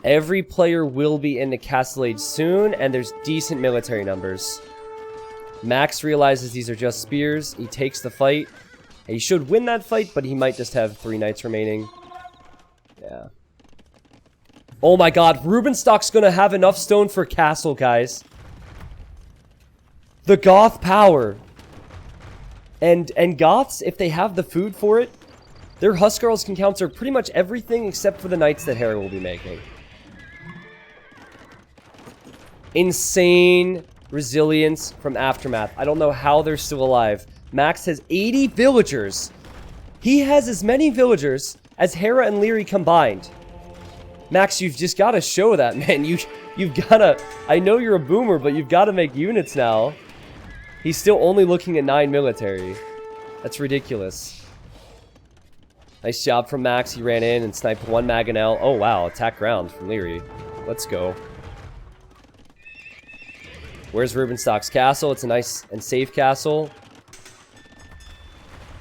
Every player will be in the Castle Age soon, and there's decent military numbers. Max realizes these are just spears. He takes the fight. He should win that fight, but he might just have 3 knights remaining. Yeah. Oh my god, Rubenstock's gonna have enough stone for castle, guys. The Goth power. And Goths, if they have the food for it, their Huskarls can counter pretty much everything except for the knights that Hera will be making. Insane resilience from Aftermath. I don't know how they're still alive. Max has 80 villagers. He has as many villagers as Hera and Leary combined. Max, you've just got to show that, man. You've got to... I know you're a boomer, but you've got to make units now. He's still only looking at 9 military. That's ridiculous. Nice job from Max. He ran in and sniped 1 Mangonel. Oh, wow. Attack ground from Leary. Let's go. Where's Rubenstock's castle? It's a nice and safe castle.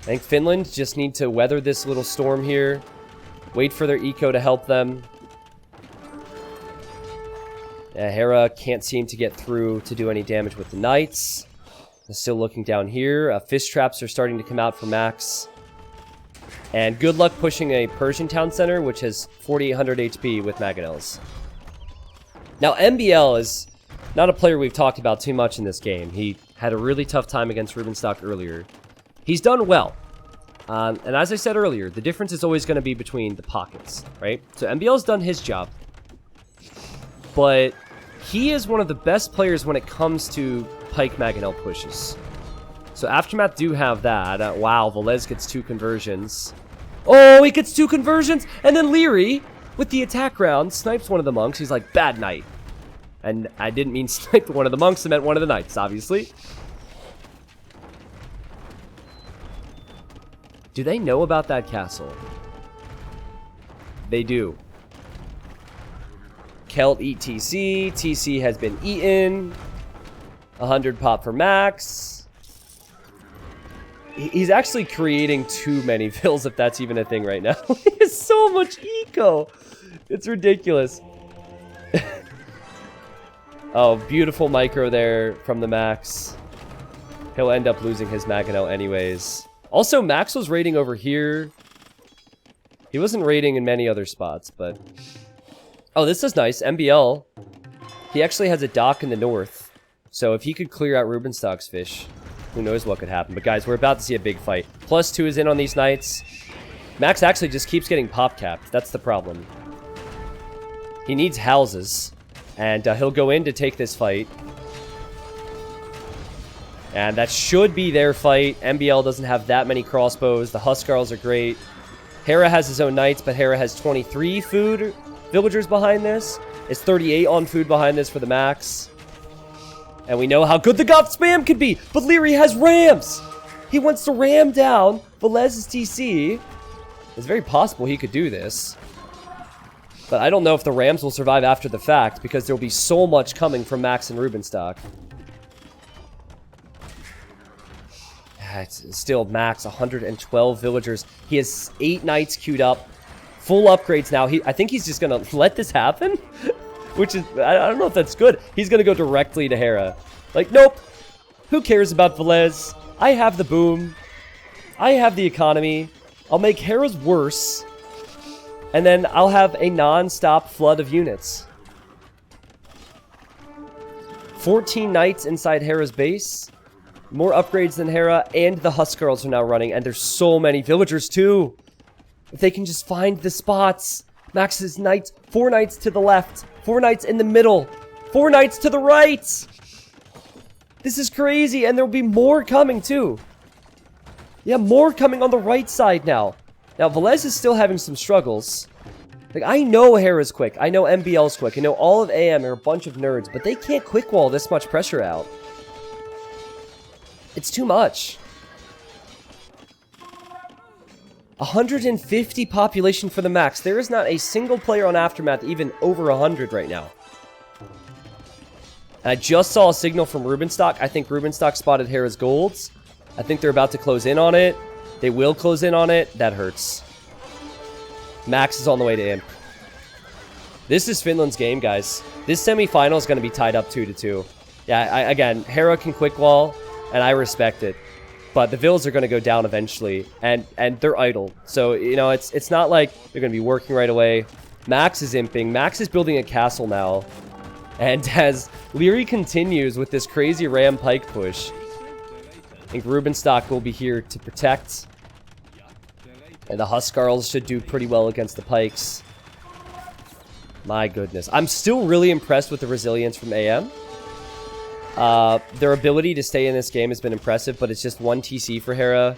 I think Finland just need to weather this little storm here. Wait for their eco to help them. Yeah, Hera can't seem to get through to do any damage with the knights. Still looking down here. Fish traps are starting to come out for Max. And good luck pushing a Persian town center, which has 4,800 HP with Mangonels. Now, MBL is not a player we've talked about too much in this game. He had a really tough time against Rubenstock earlier. He's done well. And as I said earlier, the difference is always going to be between the pockets, right? So MBL's done his job. But he is one of the best players when it comes to Pike Mangonel pushes. So Aftermath do have that. Wow, Velez gets 2 conversions. Oh, he gets 2 conversions! And then Leary, with the attack round, snipes one of the monks. He's like, bad knight. And I didn't mean snipe one of the monks, I meant one of the knights, obviously. Do they know about that castle? They do. Celt eat TC. TC has been eaten. 100 pop for Max. He's actually creating too many fills, if that's even a thing right now. He has so much eco. It's ridiculous. Oh, beautiful micro there from the Max. He'll end up losing his Mangonel anyways. Also, Max was raiding over here. He wasn't raiding in many other spots, but... Oh, this is nice. MBL. He actually has a dock in the north. So if he could clear out Rubenstock's fish, who knows what could happen. But guys, we're about to see a big fight. +2 is in on these knights. Max actually just keeps getting pop capped. That's the problem. He needs houses. And he'll go in to take this fight. And that should be their fight. MBL doesn't have that many crossbows. The Huskarls are great. Hera has his own knights, but Hera has 23 food villagers behind this. It's 38 on food behind this for the Max. And we know how good the Goth spam could be. But Leary has rams. He wants to ram down Velez's TC. It's very possible he could do this. But I don't know if the rams will survive after the fact, because there will be so much coming from Max and Rubenstock. It's still Max, 112 villagers. He has 8 knights queued up. Full upgrades now. I think he's just going to let this happen. Which is, I don't know if that's good. He's going to go directly to Hera. Like, nope. Who cares about Velez? I have the boom. I have the economy. I'll make Hera's worse. And then I'll have a non-stop flood of units. 14 knights inside Hera's base. More upgrades than Hera, and the Huskarls are now running, and there's so many villagers too. If they can just find the spots. Max's knights, 4 knights to the left, 4 knights in the middle, 4 knights to the right. This is crazy, and there'll be more coming too. Yeah, more coming on the right side now. Now, Velez is still having some struggles. Like, I know Hera's quick, I know MBL's quick, I know all of AM are a bunch of nerds, but they can't quick wall this much pressure out. It's too much. 150 population for the Max. There is not a single player on Aftermath even over 100 right now. And I just saw a signal from Rubenstock. I think Rubenstock spotted Hera's golds. I think they're about to close in on it. They will close in on it. That hurts. Max is on the way to Imp. This is Finland's game, guys. This semi-final is going to be tied up 2-2. Yeah, again, Hera can quick wall. And I respect it. But the vills are going to go down eventually. And they're idle. So, you know, it's not like they're going to be working right away. Max is imping. Max is building a castle now. And as Leary continues with this crazy ram pike push, I think Rubenstock will be here to protect. And the Huskarls should do pretty well against the pikes. My goodness. I'm still really impressed with the resilience from AM. Their ability to stay in this game has been impressive, but it's just 1 TC for Hera.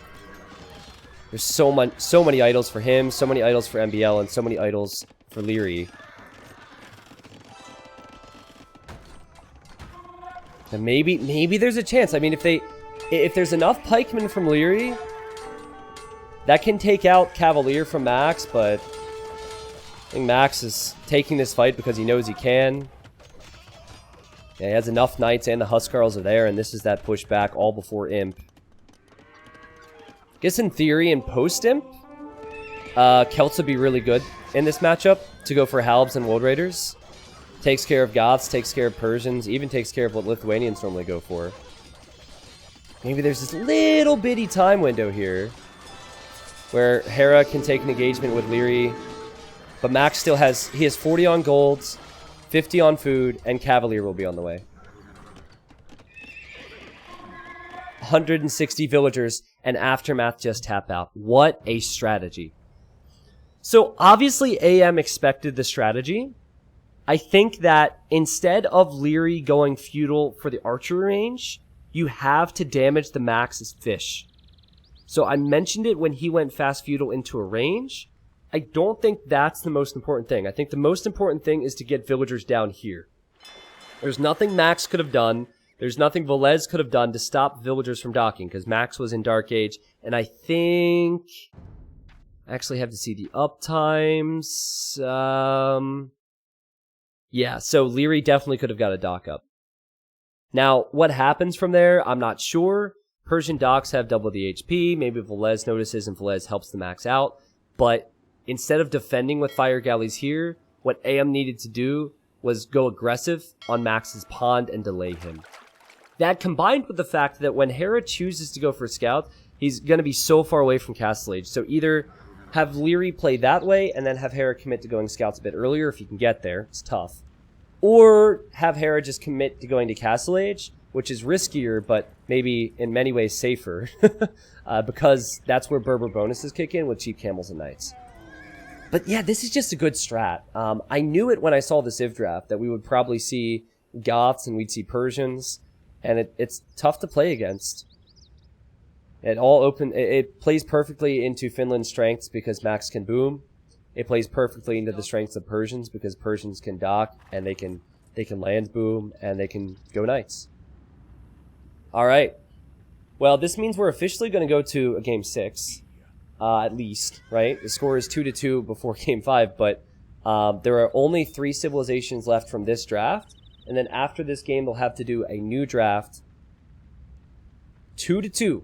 There's so many idols for him, so many idols for MBL, and so many idols for Leary. And maybe there's a chance. I mean, if they If there's enough pikemen from Leary, that can take out Cavalier from Max, but I think Max is taking this fight because he knows he can. Yeah, he has enough knights and the Huskarls are there, and this is that pushback all before Imp. Guess in theory, in post-Imp, Celts would be really good in this matchup to go for Halbs and World Raiders. Takes care of Goths, takes care of Persians, even takes care of what Lithuanians normally go for. Maybe there's this little bitty time window here where Hera can take an engagement with Leary, but Max still has, he has 40 on golds, 50 on food, and Cavalier will be on the way. 160 villagers, and Aftermath just tap out. What a strategy. So obviously AM expected the strategy. I think that instead of Leary going feudal for the archery range, you have to damage the Max's fish. So I mentioned it when he went fast feudal into a range. I don't think that's the most important thing. I think the most important thing is to get villagers down here. There's nothing Max could have done. There's nothing Velez could have done to stop villagers from docking, because Max was in Dark Age, and I think I actually have to see the uptimes. Yeah, so Leary definitely could have got a dock up. Now, what happens from there, I'm not sure. Persian docks have double the HP. Maybe Velez notices and Velez helps the Max out. But instead of defending with fire galleys here, what AM needed to do was go aggressive on Max's pond and delay him. That combined with the fact that when Hera chooses to go for a scout, he's going to be so far away from Castle Age. So either have Leary play that way and then have Hera commit to going scouts a bit earlier if he can get there. It's tough. Or have Hera just commit to going to Castle Age, which is riskier, but maybe in many ways safer. Because that's where Berber bonuses kick in with cheap camels and knights. But yeah, this is just a good strat. I knew it when I saw the Civ draft that we would probably see Goths and we'd see Persians. And it's tough to play against. It plays perfectly into Finland's strengths because Max can boom. It plays perfectly into the strengths of Persians because Persians can dock and they can land boom and they can go knights. All right. Well, this means we're officially going to go to a game 6, at least, right? The score is 2-2 before game 5, but there are only 3 civilizations left from this draft. And then after this game, they'll have to do a new draft. 2-2.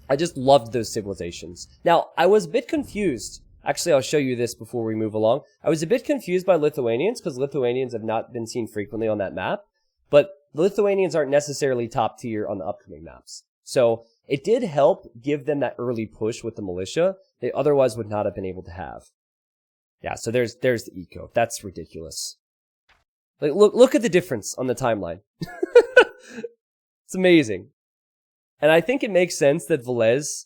I just loved those civilizations. Now, I was a bit confused. Actually, I'll show you this before we move along. I was a bit confused by Lithuanians, because Lithuanians have not been seen frequently on that map. But Lithuanians aren't necessarily top tier on the upcoming maps. So it did help give them that early push with the militia they otherwise would not have been able to have. Yeah, so there's the eco. That's ridiculous. Like, look at the difference on the timeline. It's amazing. And I think it makes sense that Velez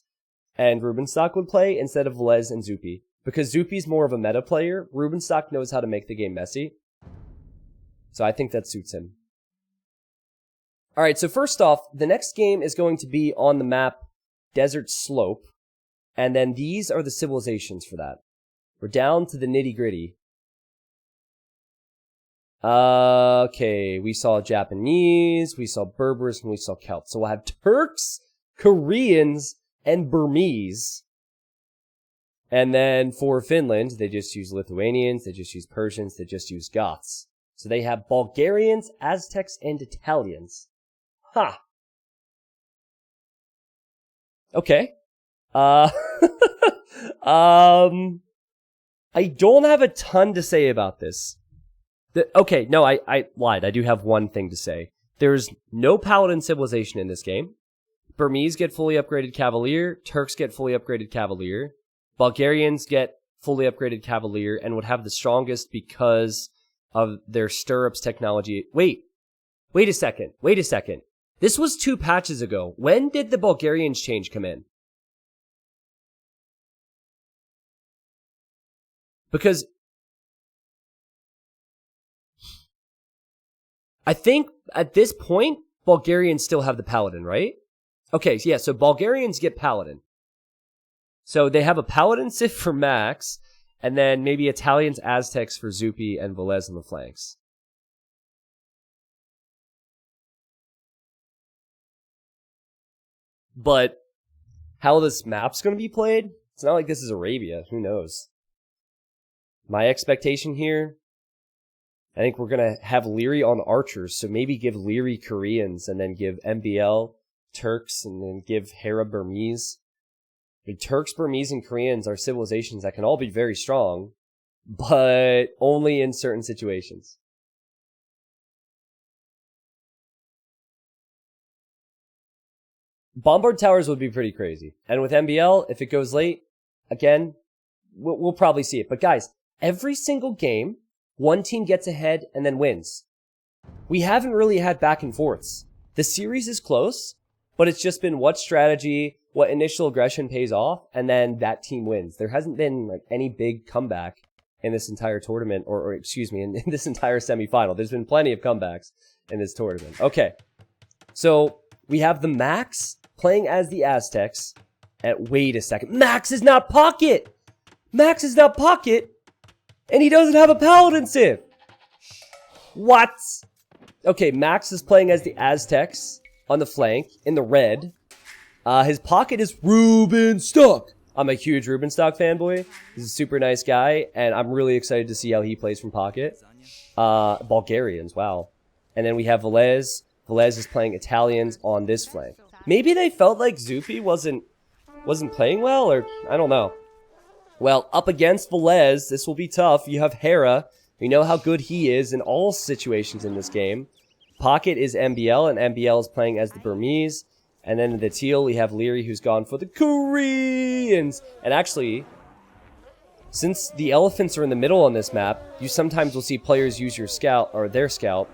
and Rubenstock would play instead of Velez and Zupi. Because Zupi's more of a meta player. Rubenstock knows how to make the game messy. So I think that suits him. Alright, so first off, the next game is going to be on the map Desert Slope. And then these are the civilizations for that. We're down to the nitty-gritty. Okay, we saw Japanese, we saw Berbers, and we saw Celts. So we'll have Turks, Koreans, and Burmese. And then for Finland, they just use Lithuanians, they just use Persians, they just use Goths. So they have Bulgarians, Aztecs, and Italians. Ha! Okay. I don't have a ton to say about this. Okay, no, I lied. I do have one thing to say. There's no Paladin civilization in this game. Burmese get fully upgraded Cavalier. Turks get fully upgraded Cavalier. Bulgarians get fully upgraded Cavalier and would have the strongest because of their stirrups technology. Wait a second. This was 2 patches ago. When did the Bulgarians change come in? Because I think at this point, Bulgarians still have the Paladin, right? Okay, yeah, so Bulgarians get Paladin. So they have a Paladin Civ for Max, and then maybe Italians, Aztecs for Zupi and Velez on the flanks. But how this map's going to be played, it's not like this is Arabia. Who knows? My expectation here, I think we're going to have Leary on archers. So maybe give Leary Koreans and then give MBL Turks and then give Hera Burmese. I mean, Turks, Burmese, and Koreans are civilizations that can all be very strong, but only in certain situations. Bombard towers would be pretty crazy. And with MBL, if it goes late, again, we'll probably see it. But guys, every single game, one team gets ahead and then wins. We haven't really had back and forths. The series is close, but it's just been what strategy, what initial aggression pays off, and then that team wins. There hasn't been like any big comeback in this entire tournament, or excuse me, in this entire semifinal. There's been plenty of comebacks in this tournament. Okay, so we have the Max playing as the Aztecs. And wait a second, Max is not pocket! Max is not pocket, and he doesn't have a Paladin Civ! What? Okay, Max is playing as the Aztecs on the flank, in the red. His pocket is Ruben Stock. I'm a huge Ruben Stock fanboy. He's a super nice guy, and I'm really excited to see how he plays from pocket. Bulgarians, wow. And then we have Velez. Velez is playing Italians on this flank. Maybe they felt like Zupi wasn't playing well, or I don't know. Well, up against Velez, this will be tough. You have Hera. We know how good he is in all situations in this game. Pocket is MBL, and MBL is playing as the Burmese. And then in the teal, we have Leary, who's gone for the Koreans. And actually, since the elephants are in the middle on this map, you sometimes will see players use your scout, or their scout.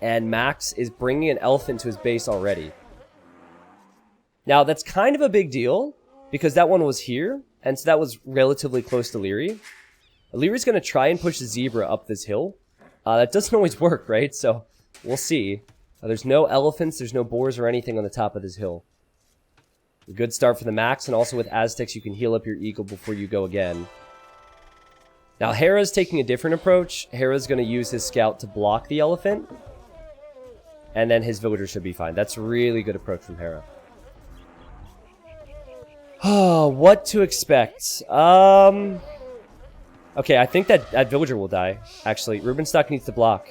And Max is bringing an elephant to his base already. Now, that's kind of a big deal, because that one was here, and so that was relatively close to Leary. Leary's going to try and push the zebra up this hill. That doesn't always work, right? So, we'll see. There's no elephants, there's no boars or anything on the top of this hill. A good start for the Max, and also with Aztecs, you can heal up your eagle before you go again. Now, Hera's taking a different approach. Hera's going to use his scout to block the elephant. And then his villager should be fine. That's a really good approach from Hera. Oh, what to expect? Okay, I think that villager will die, actually. Rubenstock needs to block.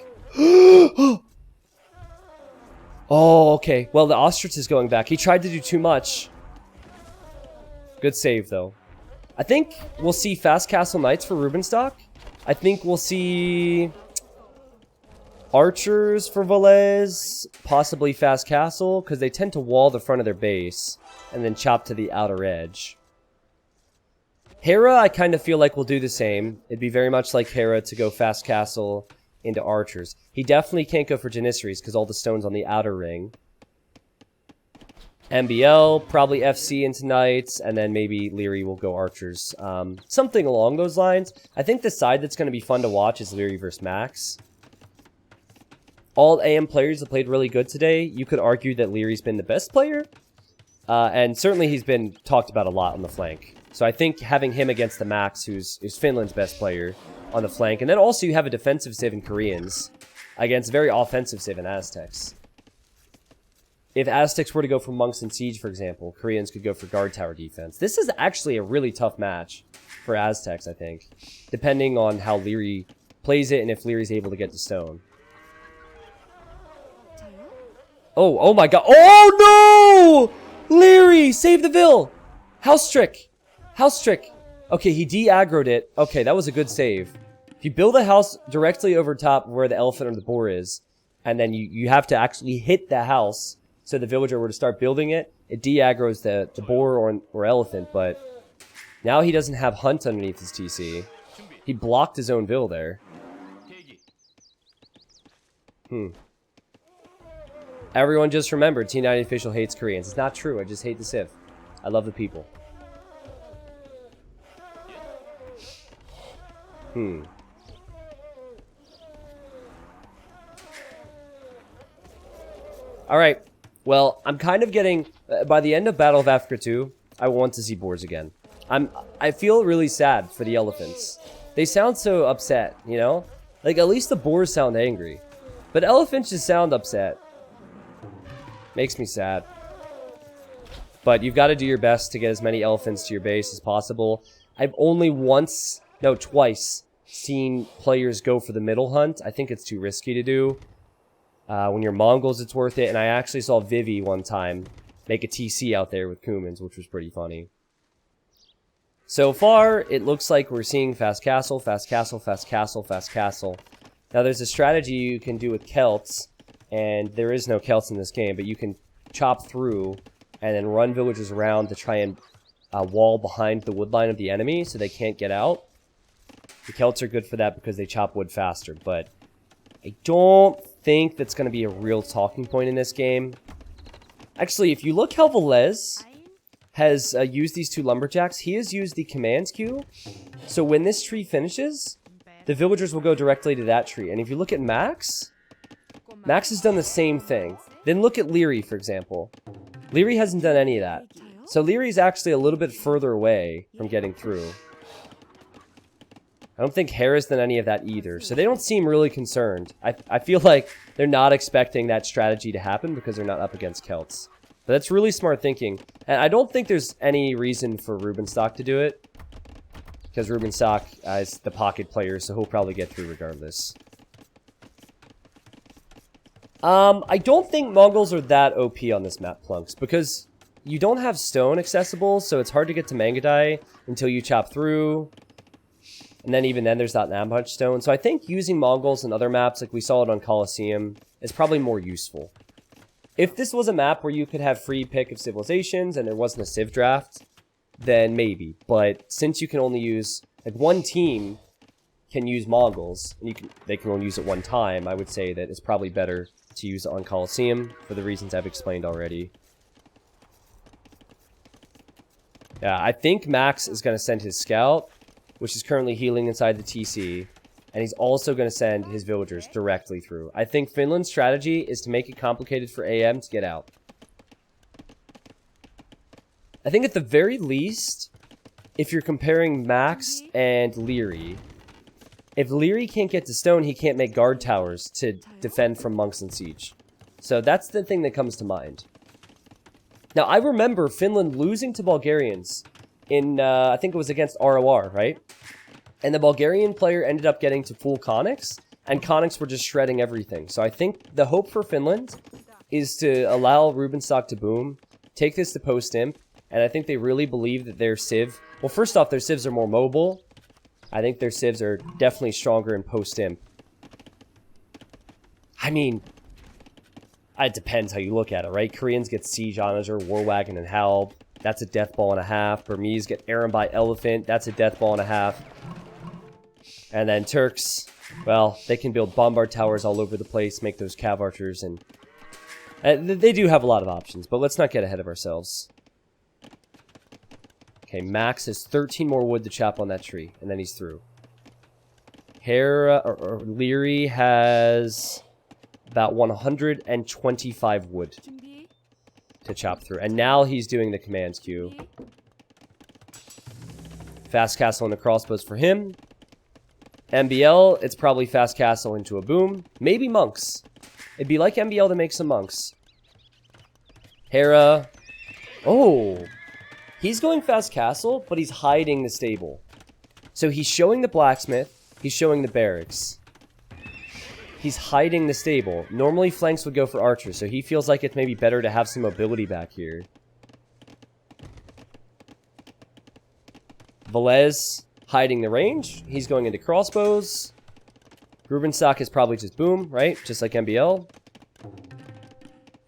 Oh, okay. Well, the ostrich is going back. He tried to do too much. Good save, though. I think we'll see fast castle knights for Rubenstock. I think we'll see archers for Velez, possibly fast castle, because they tend to wall the front of their base and then chop to the outer edge. Hera, I kind of feel like will do the same. It'd be very much like Hera to go fast castle into archers. He definitely can't go for Janissaries because all the stones on the outer ring. MBL, probably FC into knights, and then maybe Leary will go archers. Something along those lines. I think the side that's going to be fun to watch is Leary versus Max. All AM players have played really good today. You could argue that Leary's been the best player. And certainly he's been talked about a lot on the flank. So I think having him against the Max, who's Finland's best player, on the flank. And then also you have a defensive civ in Koreans against very offensive civ in Aztecs. If Aztecs were to go for monks and siege, for example, Koreans could go for guard tower defense. This is actually a really tough match for Aztecs, I think, depending on how Leary plays it and if Leary's able to get to stone. Oh my god. Oh no! Leary, save the Vill! House trick! House trick! Okay, he de-aggroed it. Okay, that was a good save. If you build a house directly over top where the elephant or the boar is, and then you have to actually hit the house, so the villager were to start building it, it de-aggroes the boar or elephant, but now he doesn't have hunt underneath his TC. He blocked his own Vill there. Everyone just remembered T90 official hates Koreans. It's not true, I just hate the Civ. I love the people. Alright, well, I'm kind of getting... by the end of Battle of Africa 2, I want to see boars again. I feel really sad for the elephants. They sound so upset, you know? Like, at least the boars sound angry. But elephants just sound upset. Makes me sad. But you've got to do your best to get as many elephants to your base as possible. I've only twice seen players go for the middle hunt. I think it's too risky to do. When you're Mongols, it's worth it. And I actually saw Vivi one time make a TC out there with Kumans, which was pretty funny. So far, it looks like we're seeing fast castle, fast castle, fast castle, fast castle. Now, there's a strategy you can do with Celts, and there is no Celts in this game, but you can chop through and then run villagers around to try and wall behind the wood line of the enemy so they can't get out. The Celts are good for that because they chop wood faster, but I don't think that's going to be a real talking point in this game. Actually, if you look how Velez has used these two lumberjacks, he has used the commands queue. So when this tree finishes, the villagers will go directly to that tree. And if you look at Max, Max has done the same thing. Then look at Leary, for example. Leary hasn't done any of that. So Leary's actually a little bit further away from getting through. I don't think Hera's done any of that either. So they don't seem really concerned. I feel like they're not expecting that strategy to happen because they're not up against Celts. But that's really smart thinking. And I don't think there's any reason for Rubenstock to do it. Because Rubenstock is the pocket player, so he'll probably get through regardless. I don't think Mongols are that OP on this map, Plunks, because you don't have stone accessible, so it's hard to get to Mangadai until you chop through. And then even then, there's not that much stone. So I think using Mongols in other maps, like we saw it on Colosseum, is probably more useful. If this was a map where you could have free pick of civilizations and there wasn't a civ draft, then maybe. But since you can only use, like one team can use Mongols, and they can only use it one time, I would say that it's probably better to use it on Colosseum for the reasons I've explained already. Yeah, I think Max is going to send his scout, which is currently healing inside the TC, and he's also going to send his villagers directly through. I think Finland's strategy is to make it complicated for AM to get out. I think at the very least, if you're comparing Max and Leary, if Leary can't get to stone, he can't make guard towers to defend from monks and siege. So that's the thing that comes to mind. Now, I remember Finland losing to Bulgarians in, I think it was against ROR, right? And the Bulgarian player ended up getting to full conics, and conics were just shredding everything. So I think the hope for Finland is to allow Rubenstock to boom, take this to post-imp, and I think they really believe that their civ... Well, first off, their civs are more mobile. I think their civs are definitely stronger in post-imp. I mean, it depends how you look at it, right? Koreans get Siege Onager, War Wagon, and Halb. That's a death ball and a half. Burmese get Aaron by Elephant. That's a death ball and a half. And then Turks, well, they can build bombard towers all over the place, make those cav archers, and they do have a lot of options, but let's not get ahead of ourselves. Okay, Max has 13 more wood to chop on that tree, and then he's through. or Leary has about 125 wood to chop through. And now he's doing the commands queue. Fast castle and the crossbows for him. MBL, it's probably fast castle into a boom. Maybe monks. It'd be like MBL to make some monks. Hera. Oh. He's going fast castle, but he's hiding the stable. So he's showing the blacksmith. He's showing the barracks. He's hiding the stable. Normally flanks would go for archers, so he feels like it's maybe better to have some mobility back here. Velez hiding the range. He's going into crossbows. Rubenstock is probably just boom, right? Just like MBL.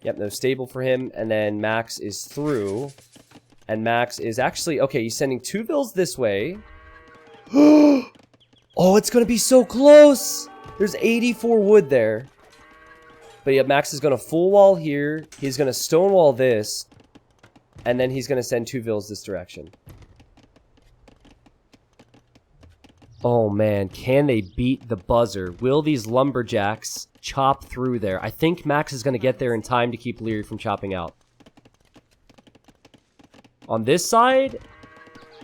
Yep, no stable for him. And then Max is through. And Max is actually... Okay, he's sending 2 bills this way. Oh, it's going to be so close! There's 84 wood there. But yeah, Max is going to full wall here. He's going to stonewall this. And then he's going to send 2 vills this direction. Oh man, can they beat the buzzer? Will these lumberjacks chop through there? I think Max is going to get there in time to keep Leary from chopping out. On this side,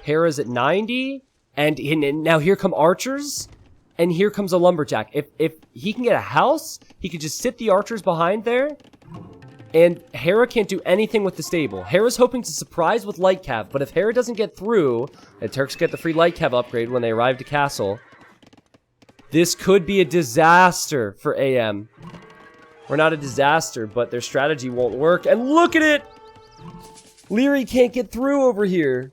Hera's at 90. And now here come archers. And here comes a lumberjack. If he can get a house, he could just sit the archers behind there. And Hera can't do anything with the stable. Hera's hoping to surprise with light cav, but if Hera doesn't get through, and Turks get the free light cav upgrade when they arrive to castle, this could be a disaster for AM. Or not a disaster, but their strategy won't work. And look at it! Leary can't get through over here.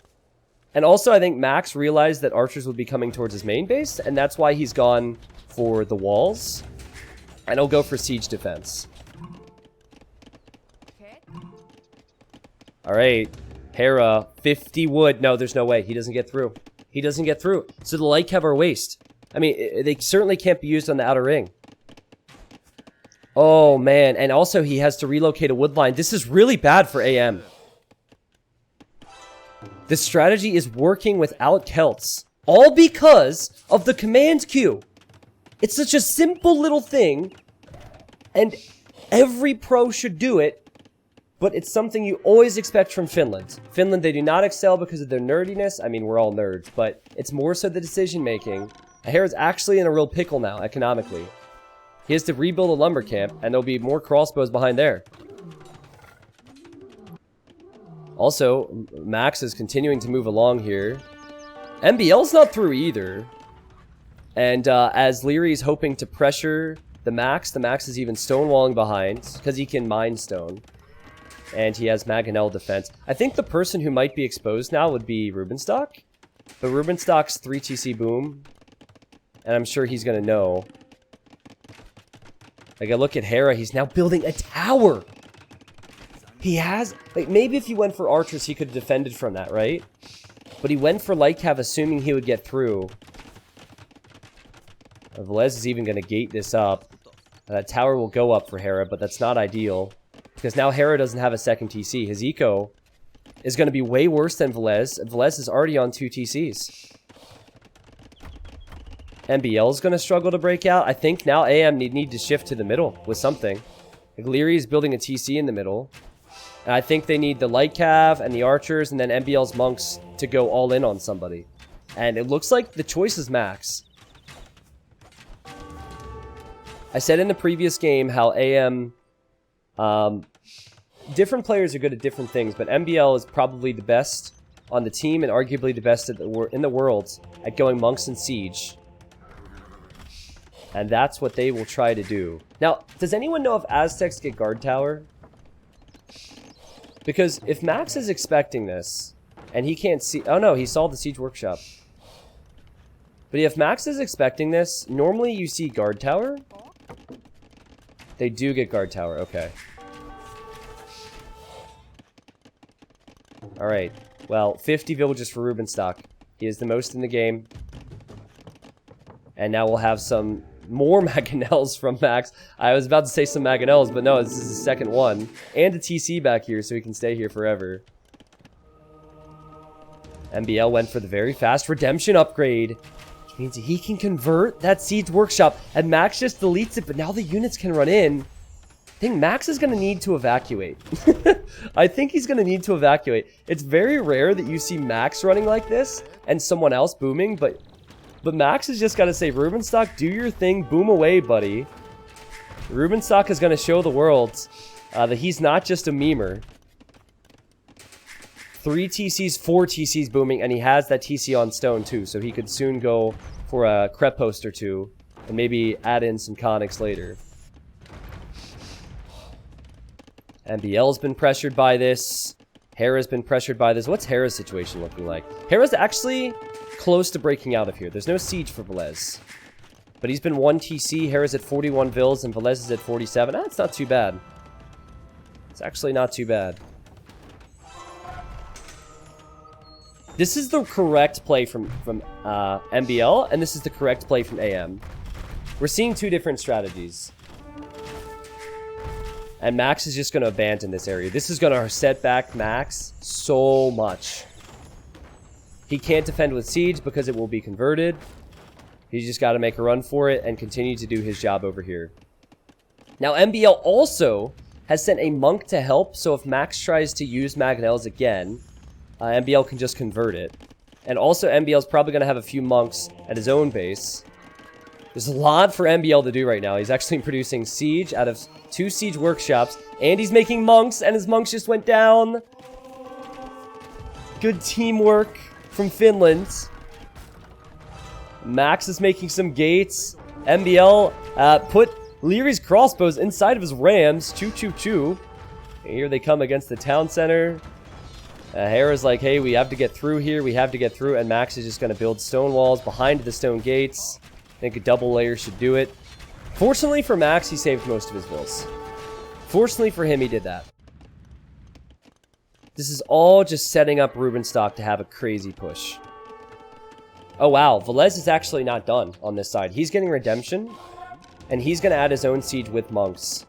And also, I think Max realized that archers would be coming towards his main base, and that's why he's gone for the walls. And he'll go for siege defense. Alright, Hera, 50 wood. No, there's no way. He doesn't get through. He doesn't get through. So the light cav are a waste. I mean, they certainly can't be used on the outer ring. Oh, man. And also, he has to relocate a wood line. This is really bad for AM. This strategy is working without Celts. All because of the command queue. It's such a simple little thing. And every pro should do it. But it's something you always expect from Finland. Finland, they do not excel because of their nerdiness. I mean, we're all nerds, but it's more so the decision-making. Hera's actually in a real pickle now, economically. He has to rebuild a lumber camp, and there'll be more crossbows behind there. Also, Max is continuing to move along here. MBL's not through either. And as Leary's hoping to pressure the Max is even stonewalling behind, because he can mine stone. And he has Mangonel defense. I think the person who might be exposed now would be Rubenstock. But Rubenstock's 3 TC boom. And I'm sure he's going to know. Like, I look at Hera, he's now building a tower. He has... Like, maybe if he went for archers, he could have defended from that, right? But he went for light cav, assuming he would get through. Velez is even going to gate this up. That tower will go up for Hera, but that's not ideal. Because now Hera doesn't have a second TC. His eco is going to be way worse than Velez. Velez is already on 2 TCs. MBL is going to struggle to break out. I think now AM need to shift to the middle with something. Like Leary is building a TC in the middle. And I think they need the light cav and the archers and then MBL's monks to go all in on somebody. And it looks like the choice is Max. I said in the previous game how AM... different players are good at different things, but MBL is probably the best on the team and arguably the best in the world at going monks and siege. And that's what they will try to do. Now, does anyone know if Aztecs get guard tower? Because if Max is expecting this, and he can't see... Oh no, he saw the siege workshop. But if Max is expecting this, normally you see guard tower. They do get guard tower, okay. Alright, well, 50 villages for Rubenstock. He is the most in the game. And now we'll have some more Mangonels from Max. I was about to say some Mangonels, but no, this is the second one. And a TC back here, so he can stay here forever. MBL went for the very fast redemption upgrade, which means he can convert that siege workshop. And Max just deletes it, but now the units can run in. I think Max is going to need to evacuate. I think he's going to need to evacuate. It's very rare that you see Max running like this and someone else booming, but Max has just got to say, Rubenstock, do your thing, boom away, buddy. Rubenstock is going to show the world that he's not just a memer. 3 TCs, 4 TCs booming, and he has that TC on stone too, so he could soon go for a crepe post or two and maybe add in some conics later. MBL's been pressured by this. Hera's been pressured by this. What's Hera's situation looking like? Hera's actually close to breaking out of here. There's no siege for Velez. But he's been 1 TC. Hera's at 41 vills and Velez is at 47. That's not too bad. It's actually not too bad. This is the correct play from MBL, and this is the correct play from AM. We're seeing 2 different strategies. And Max is just going to abandon this area. This is going to set back Max so much. He can't defend with siege because it will be converted. He's just got to make a run for it and continue to do his job over here. Now, MBL also has sent a monk to help, so if Max tries to use Mangonels again, MBL can just convert it. And also, MBL is probably going to have a few monks at his own base. There's a lot for MBL to do right now. He's actually producing siege out of 2 siege workshops. And he's making monks, and his monks just went down. Good teamwork from Finland. Max is making some gates. MBL put Leary's crossbows inside of his rams. Choo choo choo. And here they come against the town center. Hera's like, hey, we have to get through here. We have to get through. And Max is just going to build stone walls behind the stone gates. I think a double layer should do it. Fortunately for Max, he saved most of his vills. Fortunately for him, he did that. This is all just setting up Rubenstock to have a crazy push. Oh, wow. Velez is actually not done on this side. He's getting redemption. And he's going to add his own siege with monks.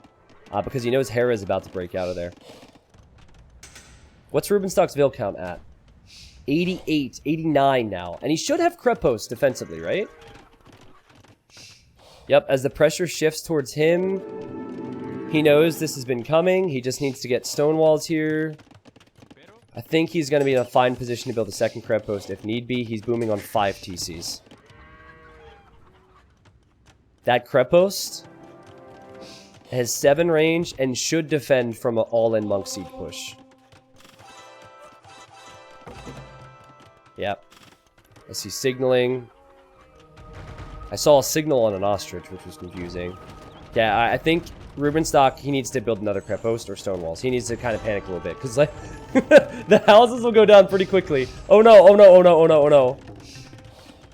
Because he knows Hera is about to break out of there. What's Rubenstock's Vill count at? 88, 89 now. And he should have Krepos defensively, right? Yep, as the pressure shifts towards him, he knows this has been coming. He just needs to get stone walls here. I think he's going to be in a fine position to build a second Krepos if need be. He's booming on 5 TCs. That Krepos has 7 range and should defend from an all-in monk siege push. Yep. I see signaling. I saw a signal on an ostrich, which was confusing. Yeah, I think Rubenstock, he needs to build another Krepos or stone walls. He needs to kind of panic a little bit, because like the houses will go down pretty quickly. Oh no, oh no, oh no, oh no, oh no.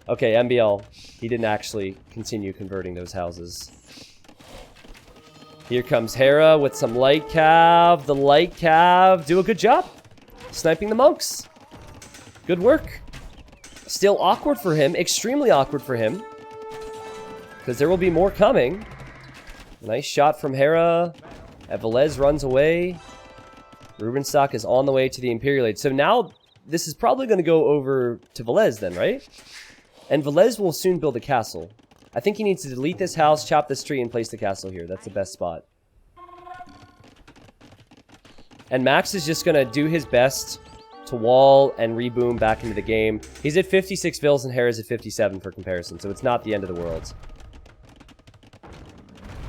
Okay, MBL. He didn't actually continue converting those houses. Here comes Hera with some light cav. The light cav do a good job sniping the monks. Good work. Still awkward for him. Extremely awkward for him. Because there will be more coming. Nice shot from Hera. Velez runs away. Rubenstock is on the way to the Imperial Age. So now, this is probably going to go over to Velez then, right? And Velez will soon build a castle. I think he needs to delete this house, chop this tree, and place the castle here. That's the best spot. And Max is just going to do his best to wall and reboom back into the game. He's at 56 vills and Hera's at 57 for comparison, so it's not the end of the world.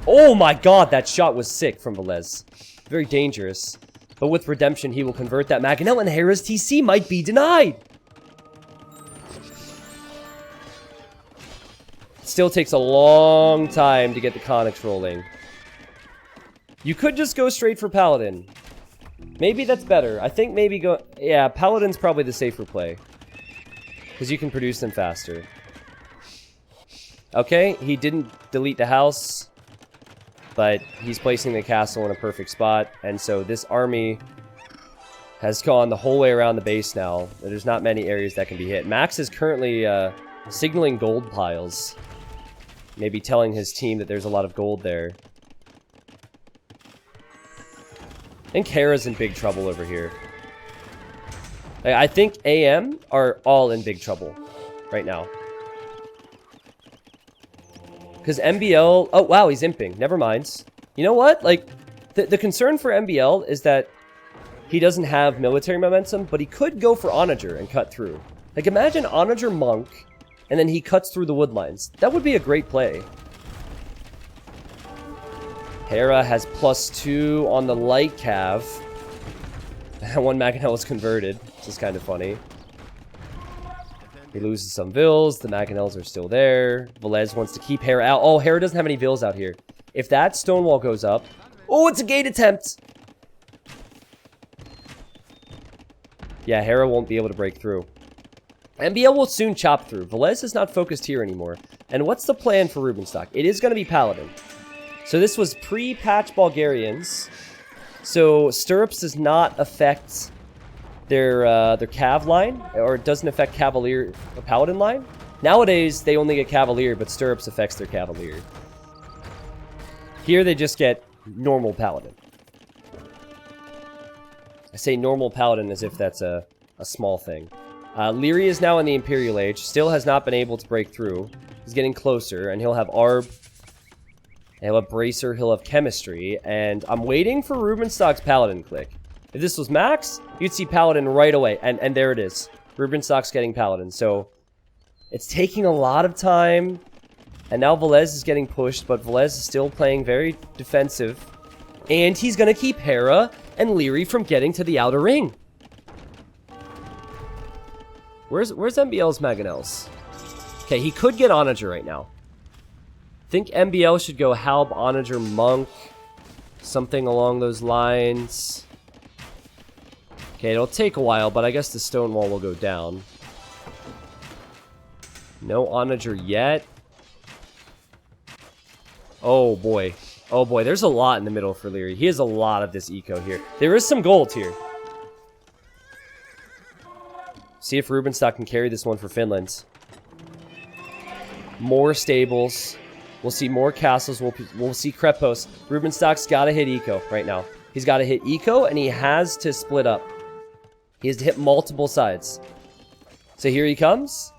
Oh my god, that shot was sick from Velez. Very dangerous. But with redemption, he will convert that Maganel, and Hera's TC might be denied. Still takes a long time to get the Conics rolling. You could just go straight for Paladin. Maybe that's better. I think maybe go... Yeah, Paladin's probably the safer play. Because you can produce them faster. Okay, he didn't delete the house. But he's placing the castle in a perfect spot. And so this army has gone the whole way around the base now. There's not many areas that can be hit. Max is currently signaling gold piles. Maybe telling his team that there's a lot of gold there. I think Hera's in big trouble over here. I think AM are all in big trouble right now. Because MBL... Oh, wow, he's imping. Never mind. You know what? Like, the concern for MBL is that he doesn't have military momentum, but he could go for Onager and cut through. Like, imagine Onager Monk, and then he cuts through the wood lines. That would be a great play. Hera has +2 on the light cav. One Maganel is converted, which is kind of funny. He loses some vills. The Maganels are still there. Velez wants to keep Hera out. Oh, Hera doesn't have any vills out here. If that stone wall goes up... Oh, it's a gate attempt! Yeah, Hera won't be able to break through. MBL will soon chop through. Velez is not focused here anymore. And what's the plan for Rubenstock? It is going to be Paladin. So this was pre-patch Bulgarians. So Stirrups does not affect their Cav line, or it doesn't affect Cavalier or Paladin line. Nowadays, they only get Cavalier, but Stirrups affects their Cavalier. Here, they just get normal Paladin. I say normal Paladin as if that's a small thing. Leary is now in the Imperial Age, still has not been able to break through. He's getting closer, and he'll have Arb, he'll have Bracer, he'll have Chemistry, and I'm waiting for Rubenstock's Paladin click. If this was Max, you'd see Paladin right away, and there it is. Rubenstock's getting Paladin, so it's taking a lot of time, and now Velez is getting pushed, but Velez is still playing very defensive. And he's going to keep Hera and Leary from getting to the outer ring. Where's MBL's Mangonels? Okay, he could get Onager right now. I think MBL should go Halb, Onager, Monk. Something along those lines. Okay, it'll take a while, but I guess the stone wall will go down. No Onager yet. Oh boy. Oh boy, there's a lot in the middle for Leary. He has a lot of this eco here. There is some gold here. See if Rubenstock can carry this one for Finland. More stables. We'll see more castles. We'll see Krepos. Rubenstock's got to hit eco right now. He's got to hit eco, and he has to split up. He has to hit multiple sides. So here he comes,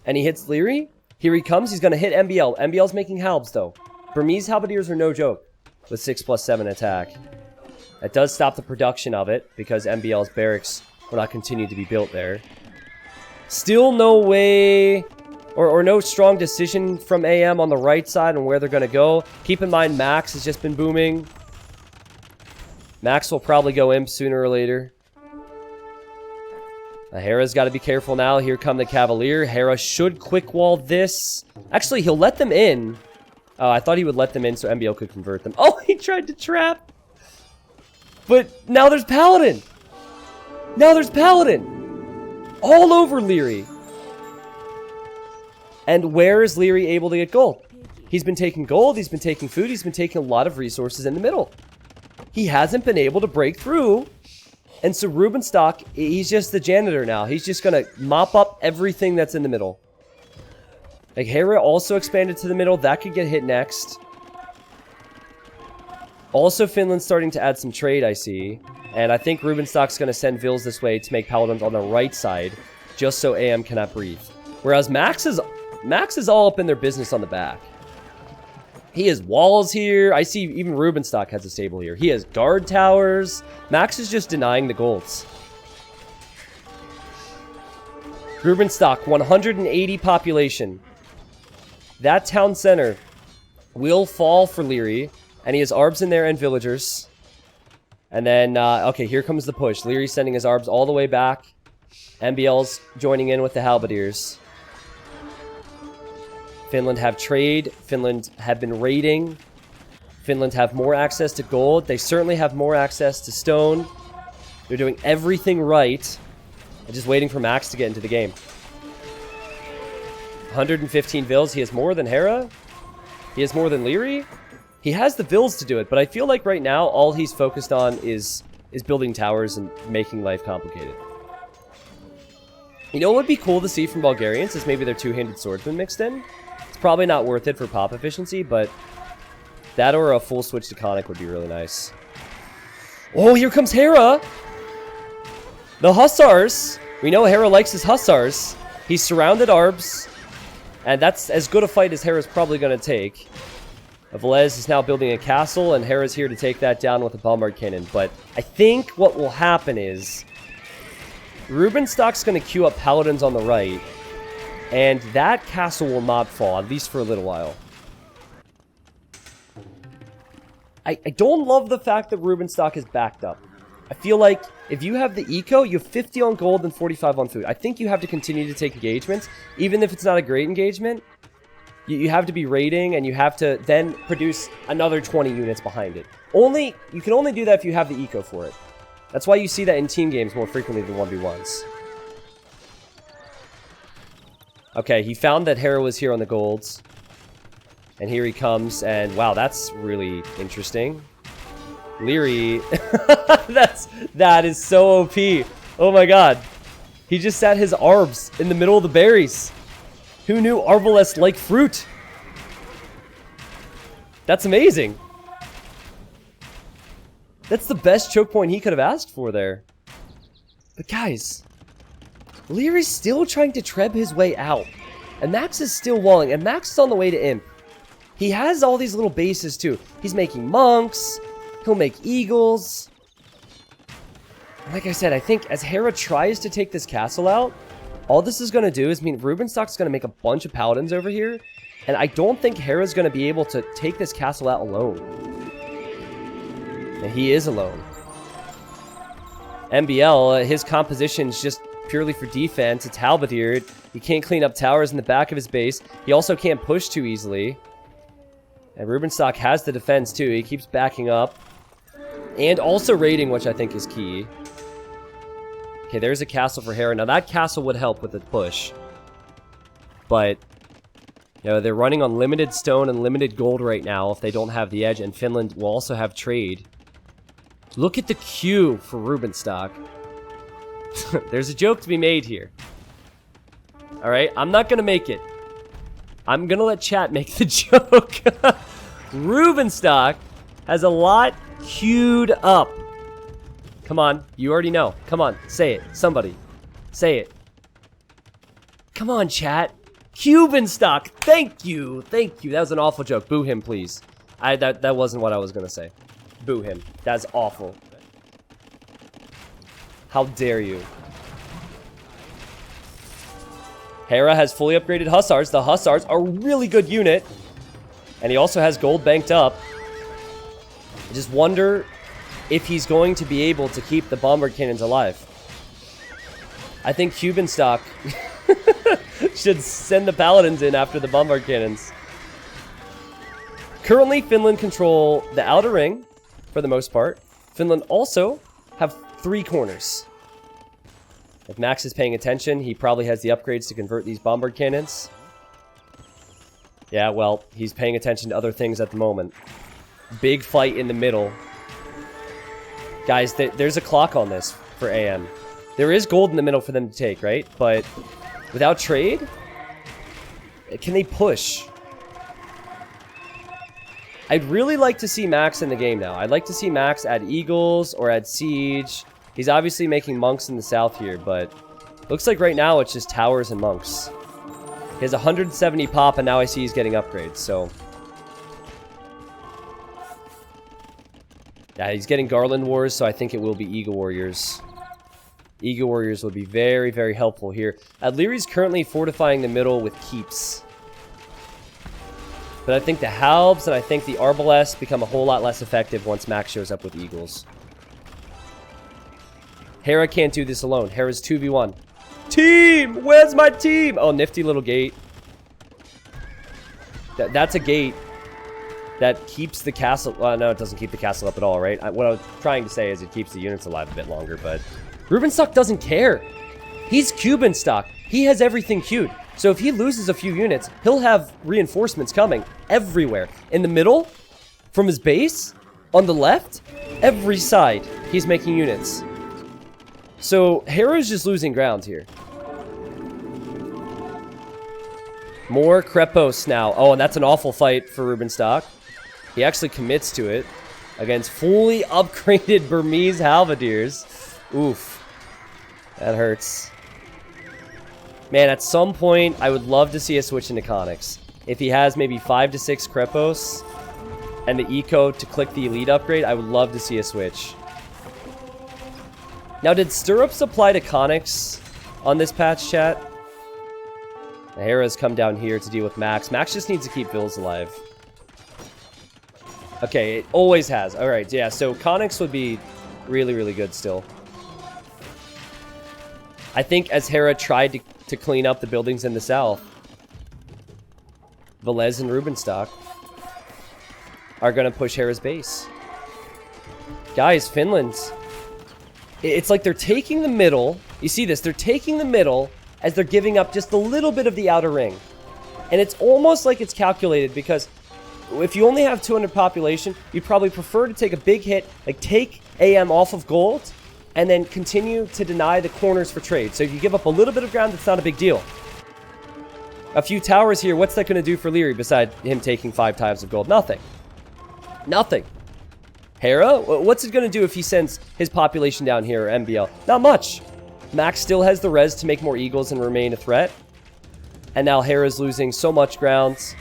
and he hits Leary. Here he comes. He's going to hit MBL. MBL's making halbs, though. Burmese halberdiers are no joke with 6+7 attack. That does stop the production of it, because MBL's barracks will not continue to be built there. Still no way... Or no strong decision from AM on the right side on where they're going to go. Keep in mind, Max has just been booming. Max will probably go imp sooner or later. Hera's got to be careful now. Here come the Cavalier. Hera should quick wall this. Actually, he'll let them in. Oh, I thought he would let them in so MBL could convert them. Oh, he tried to trap. But now there's Paladin. Now there's Paladin. All over Leary. And where is Leary able to get gold? He's been taking gold, he's been taking food, he's been taking a lot of resources in the middle. He hasn't been able to break through. And so Rubenstock, he's just the janitor now. He's just going to mop up everything that's in the middle. Like, Hera also expanded to the middle. That could get hit next. Also, Finland's starting to add some trade, I see. And I think Rubenstock's going to send Vils this way to make Paladins on the right side, just so AM cannot breathe. Whereas Max is all up in their business on the back. He has walls here. I see even Rubenstock has a stable here. He has guard towers. Max is just denying the golds. Rubenstock, 180 population. That town center will fall for Leary. And he has arbs in there and villagers. And then, okay, here comes the push. Leary's sending his arbs all the way back. MBL's joining in with the halberdiers. Finland have trade. Finland have been raiding. Finland have more access to gold. They certainly have more access to stone. They're doing everything right. I'm just waiting for Max to get into the game. 115 Vils. He has more than Hera. He has more than Leary. He has the Vils to do it, but I feel like right now all he's focused on is building towers and making life complicated. You know what would be cool to see from Bulgarians is maybe their two-handed swordsman mixed in. It's probably not worth it for pop efficiency, but that or a full switch to Conic would be really nice. Oh, here comes Hera! The Hussars! We know Hera likes his Hussars. He's surrounded Arbs, and that's as good a fight as Hera's probably going to take. Velez is now building a castle, and Hera's here to take that down with a bombard cannon. But I think what will happen is Rubenstock's going to queue up paladins on the right, and that castle will not fall, at least for a little while. I don't love the fact that Rubenstock is backed up. I feel like if you have the eco, you have 50 on gold and 45 on food. I think you have to continue to take engagements, even if it's not a great engagement. You have to be raiding, and you have to then produce another 20 units behind it. You can only do that if you have the eco for it. That's why you see that in team games more frequently than 1v1s. Okay, he found that Hera was here on the golds. And here he comes, and wow, that's really interesting. Leary, that is so OP. Oh my god. He just sat his arbs in the middle of the berries. Who knew Arbalest like fruit? That's amazing. That's the best choke point he could have asked for there. But guys, Leary's still trying to treb his way out. And Max is still walling, and Max is on the way to imp. He has all these little bases too. He's making monks. He'll make eagles. Like I said, I think as Hera tries to take this castle out, all this is going to do is mean Rubenstock's going to make a bunch of paladins over here. And I don't think Hera's going to be able to take this castle out alone. And he is alone. MBL, his composition's just purely for defense. It's halberdier. He can't clean up towers in the back of his base. He also can't push too easily. And Rubenstock has the defense too. He keeps backing up. And also raiding, which I think is key. Okay, there's a castle for Hera. Now that castle would help with the push. But, you know, they're running on limited stone and limited gold right now if they don't have the edge. And Finland will also have trade. Look at the queue for Rubenstock. There's a joke to be made here. Alright, I'm not gonna make it. I'm gonna let chat make the joke. Rubenstock has a lot queued up. Come on, you already know. Come on, say it. Somebody. Say it. Come on, chat. Cubanstock. Thank you. Thank you. That was an awful joke. Boo him, please. That wasn't what I was gonna say. Boo him. That's awful. How dare you? Hera has fully upgraded Hussars. The Hussars are a really good unit. And he also has gold banked up. I just wonder if he's going to be able to keep the bombard cannons alive. I think Cubanstock should send the paladins in after the bombard cannons. Currently, Finland control the outer ring for the most part. Finland also have 3 corners. If Max is paying attention, he probably has the upgrades to convert these bombard cannons. Yeah, well, he's paying attention to other things at the moment. Big fight in the middle. Guys, there's a clock on this for AM. There is gold in the middle for them to take, right? But without trade, can they push? I'd really like to see Max in the game now. I'd like to see Max add Eagles or add Siege. He's obviously making monks in the south here, but looks like right now it's just towers and monks. He has 170 pop, and now I see he's getting upgrades, so... Yeah, he's getting Garland Wars, so I think it will be Eagle Warriors. Eagle Warriors would be very, very helpful here. Leary's currently fortifying the middle with keeps. But I think the Halbs and I think the Arbalest become a whole lot less effective once Max shows up with Eagles. Hera can't do this alone. Hera's 2v1. Team! Where's my team? Oh, nifty little gate. That's a gate that keeps the castle... Well, no, it doesn't keep the castle up at all, right? What I was trying to say is it keeps the units alive a bit longer, but... Rubenstock doesn't care. He's Cubanstock. He has everything queued. So if he loses a few units, he'll have reinforcements coming everywhere. In the middle, from his base, on the left, every side, he's making units. So Hera's just losing ground here. More Krepos now. Oh, and that's an awful fight for Rubenstock. He actually commits to it against fully upgraded Burmese Halberdiers. Oof. That hurts. Man, at some point, I would love to see a switch into Conics. If he has maybe 5 to 6 Krepos and the eco to click the elite upgrade, I would love to see a switch. Now, did Stirrups apply to Conics on this patch, chat? Hera's come down here to deal with Max. Max just needs to keep Vills alive. Okay, it always has. Alright, yeah, so Conics would be really, really good still. I think as Hera tried to clean up the buildings in the south, Velez and Rubenstock are going to push Hera's base. Guys, Finland's... It's like they're taking the middle. You see this? They're taking the middle as they're giving up just a little bit of the outer ring. And it's almost like it's calculated because if you only have 200 population, you'd probably prefer to take a big hit, like take AM off of gold, and then continue to deny the corners for trade. So if you give up a little bit of ground, it's not a big deal. A few towers here, what's that going to do for Leary besides him taking 5 times of gold? Nothing. Nothing. Hera? What's it going to do if he sends his population down here, or MBL? Not much. Max still has the res to make more Eagles and remain a threat. And now Hera's losing so much ground.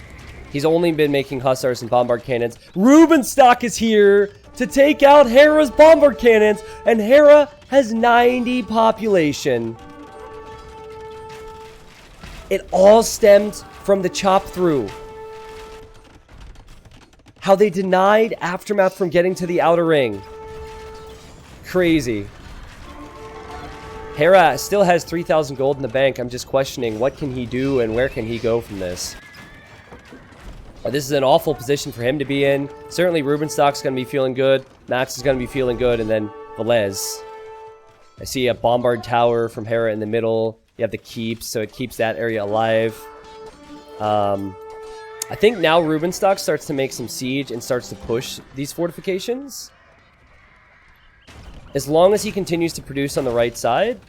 He's only been making Hussars and Bombard Cannons. Rubenstock is here to take out Hera's Bombard Cannons. And Hera has 90 population. It all stemmed from the chop through. How they denied Aftermath from getting to the outer ring. Crazy. Hera still has 3,000 gold in the bank. I'm just questioning what can he do and where can he go from this. This is an awful position for him to be in. Certainly Rubenstock's going to be feeling good. Max is going to be feeling good. And then Velez. I see a Bombard Tower from Hera in the middle. You have the keeps, so it keeps that area alive. I think now Rubenstock starts to make some siege and starts to push these fortifications. As long as he continues to produce on the right side,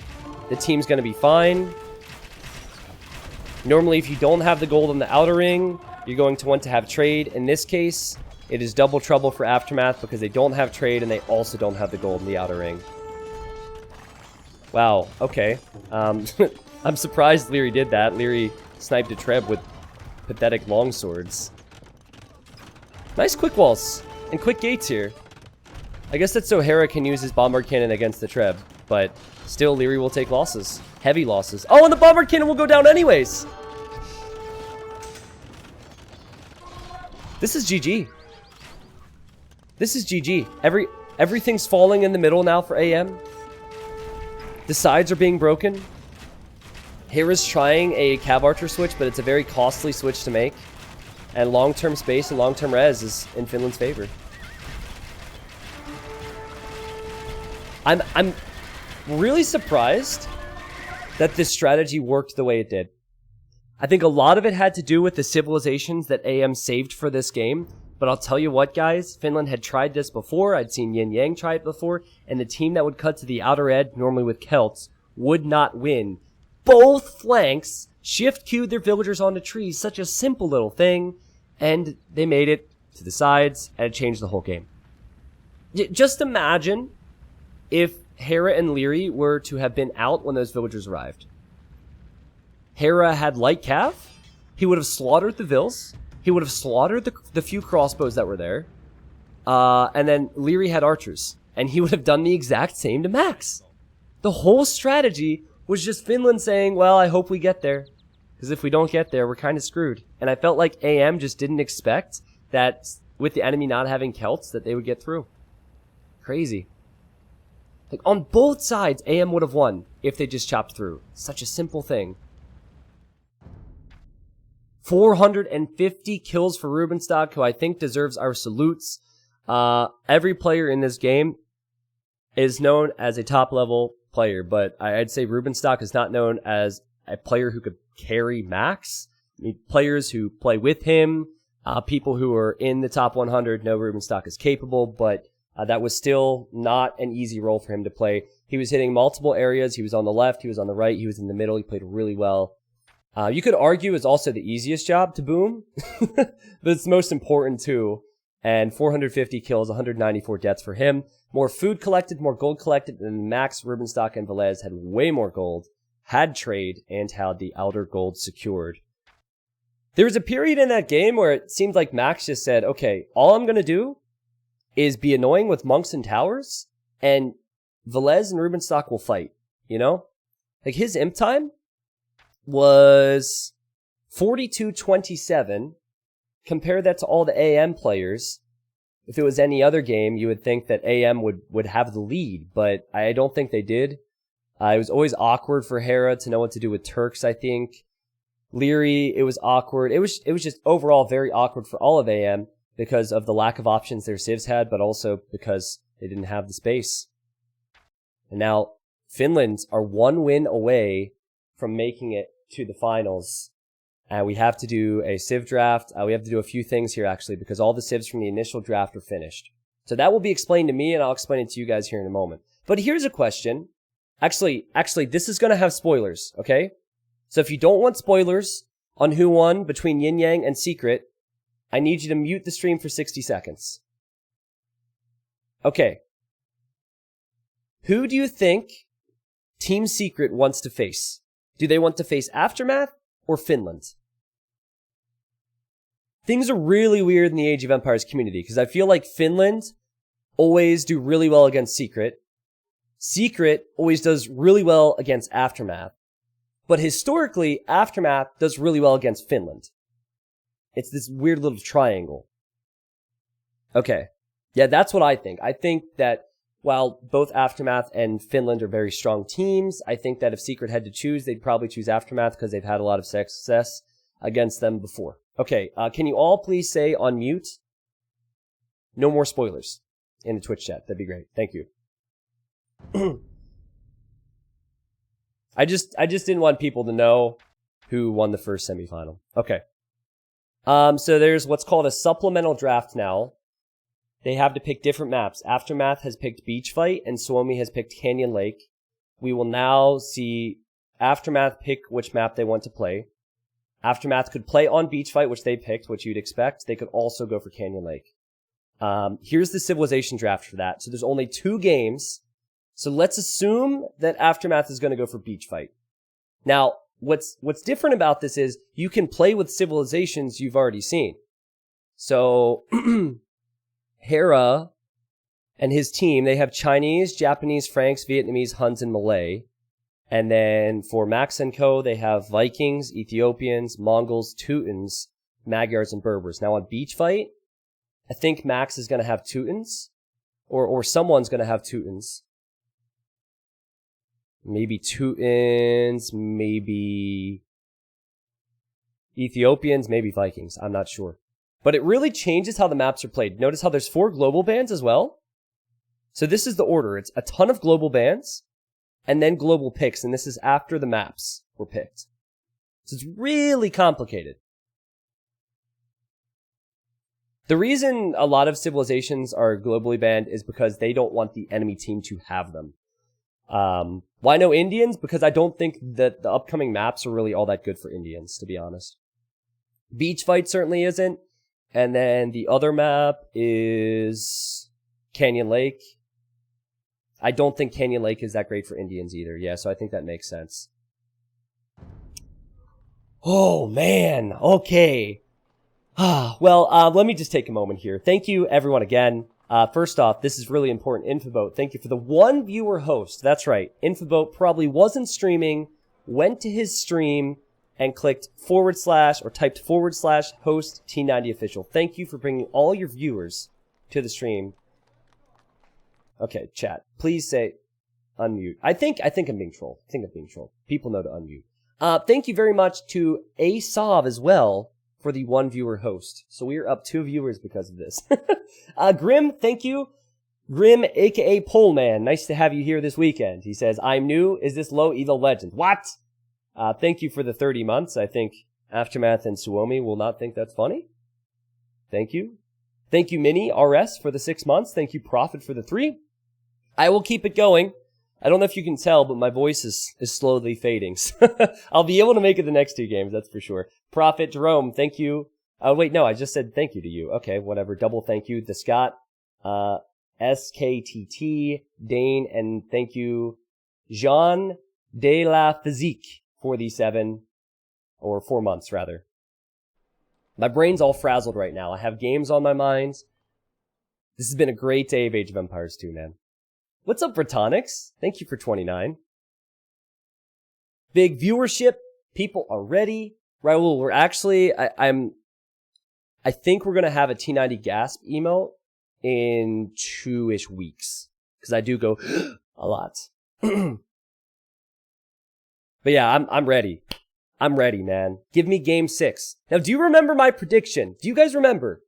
the team's going to be fine. Normally, if you don't have the gold on the outer ring, you're going to want to have trade. In this case, it is double trouble for Aftermath because they don't have trade and they also don't have the gold in the outer ring. Wow, okay. I'm surprised Leary did that. Leary sniped a Treb with pathetic longswords. Nice quick walls and quick gates here. I guess that's so Hera can use his Bombard Cannon against the Treb, but still Leary will take losses. Heavy losses. Oh, and the Bombard Cannon will go down anyways! This is GG. This is GG. Everything's falling in the middle now for AM. The sides are being broken. Hera's trying a Cav Archer switch, but it's a very costly switch to make. And long-term space and long-term res is in Finland's favor. I'm really surprised that this strategy worked the way it did. I think a lot of it had to do with the civilizations that AM saved for this game. But I'll tell you what, guys, Finland had tried this before. I'd seen Yin Yang try it before. And the team that would cut to the outer edge, normally with Celts, would not win. Both flanks shift queued their villagers onto trees. Such a simple little thing. And they made it to the sides, and it changed the whole game. Just imagine if Hera and Leary were to have been out when those villagers arrived. Hera had light cav. He would have slaughtered the vills. He would have slaughtered the few crossbows that were there. And then Leary had archers. And he would have done the exact same to Max. The whole strategy was just Finland saying, well, I hope we get there. Because if we don't get there, we're kind of screwed. And I felt like AM just didn't expect that with the enemy not having Celts, that they would get through. Crazy. Like, on both sides, AM would have won if they just chopped through. Such a simple thing. 450 kills for Rubenstock, who I think deserves our salutes. Every player in this game is known as a top-level player, but I'd say Rubenstock is not known as a player who could carry Max. I mean, players who play with him, people who are in the top 100 know Rubenstock is capable, but that was still not an easy role for him to play. He was hitting multiple areas. He was on the left. He was on the right. He was in the middle. He played really well. You could argue it's also the easiest job to boom, but it's most important too. And 450 kills, 194 deaths for him. More food collected, more gold collected, and Max, Rubenstock, and Velez had way more gold, had trade, and had the outer gold secured. There was a period in that game where it seemed like Max just said, okay, all I'm going to do is be annoying with monks and towers, and Velez and Rubenstock will fight, you know? Like, his imp time was 42-27. Compare that to all the AM players. If it was any other game, you would think that AM would have the lead, but I don't think they did. It was always awkward for Hera to know what to do with Turks, I think. Leary, it was awkward. It was just overall very awkward for all of AM because of the lack of options their civs had, but also because they didn't have the space. And now, Finland are one win away from making it to the finals. And we have to do a civ draft. We have to do a few things here, actually, because all the civs from the initial draft are finished. So that will be explained to me, and I'll explain it to you guys here in a moment. But here's a question. Actually, this is going to have spoilers, okay? So if you don't want spoilers on who won between Yin Yang and Secret, I need you to mute the stream for 60 seconds. Okay. Who do you think Team Secret wants to face? Do they want to face Aftermath or Finland? Things are really weird in the Age of Empires community because I feel like Finland always do really well against Secret. Secret always does really well against Aftermath. But historically, Aftermath does really well against Finland. It's this weird little triangle. Okay. Yeah, that's what I think. I think that while both Aftermath and Finland are very strong teams, I think that if Secret had to choose, they'd probably choose Aftermath because they've had a lot of success against them before. Okay, can you all please say on mute? No more spoilers in the Twitch chat. That'd be great. Thank you. I just didn't want people to know who won the first semifinal. Okay. So there's what's called a supplemental draft now. They have to pick different maps. Aftermath has picked Beach Fight, and Suomi has picked Canyon Lake. We will now see Aftermath pick which map they want to play. Aftermath could play on Beach Fight, which they picked, which you'd expect. They could also go for Canyon Lake. Here's the civilization draft for that. So there's only 2 games. So let's assume that Aftermath is going to go for Beach Fight. Now, what's different about this is you can play with civilizations you've already seen. So Hera and his team, they have Chinese, Japanese, Franks, Vietnamese, Huns, and Malay. And then for Max & Co., they have Vikings, Ethiopians, Mongols, Teutons, Magyars, and Berbers. Now on Beach Fight, I think Max is going to have Teutons, or someone's going to have Teutons. Maybe Teutons, maybe Ethiopians, maybe Vikings. I'm not sure. But it really changes how the maps are played. Notice how there's 4 global bands as well. So this is the order. It's a ton of global bands, and then global picks, and this is after the maps were picked. So it's really complicated. The reason a lot of civilizations are globally banned is because they don't want the enemy team to have them. Why no Indians? Because I don't think that the upcoming maps are really all that good for Indians, to be honest. Beach Fight certainly isn't. And then the other map is Canyon Lake. I don't think Canyon Lake is that great for Indians either. Yeah, so I think that makes sense. Oh, man. Okay. Well, let me just take a moment here. Thank you, everyone, again. First off, this is really important. Infoboat, thank you for the 1 viewer host. That's right. Infoboat probably wasn't streaming, went to his stream, and clicked / or typed / host T90 official. Thank you for bringing all your viewers to the stream. Okay, chat. Please say unmute. I think I'm being trolled. People know to unmute. Thank you very much to Asav as well for the 1 viewer host. So we are up 2 viewers because of this. Grim, thank you. Grim, aka Poleman, nice to have you here this weekend. He says, I'm new. Is this low evil legend? What? Thank you for the 30 months. I think Aftermath and Suomi will not think that's funny. Thank you. Thank you, Mini RS, for the 6 months. Thank you, Prophet, for the 3. I will keep it going. I don't know if you can tell, but my voice is slowly fading. I'll be able to make it the next 2 games, that's for sure. Prophet, Jerome, thank you. Oh, wait, no, I just said thank you to you. Okay, whatever. Double thank you. The Scott, SKTT, Dane, and thank you, Jean de la Physique, for the 7, or 4 months, rather. My brain's all frazzled right now. I have games on my mind. This has been a great day of Age of Empires 2, man. What's up, Britannics? Thank you for 29. Big viewership. People are ready. Raul, we're actually, I think we're going to have a T90 gasp emote in 2-ish weeks. Because I do go a lot. But yeah, I'm ready. I'm ready, man. Give me game 6. Now, do you remember my prediction? Do you guys remember?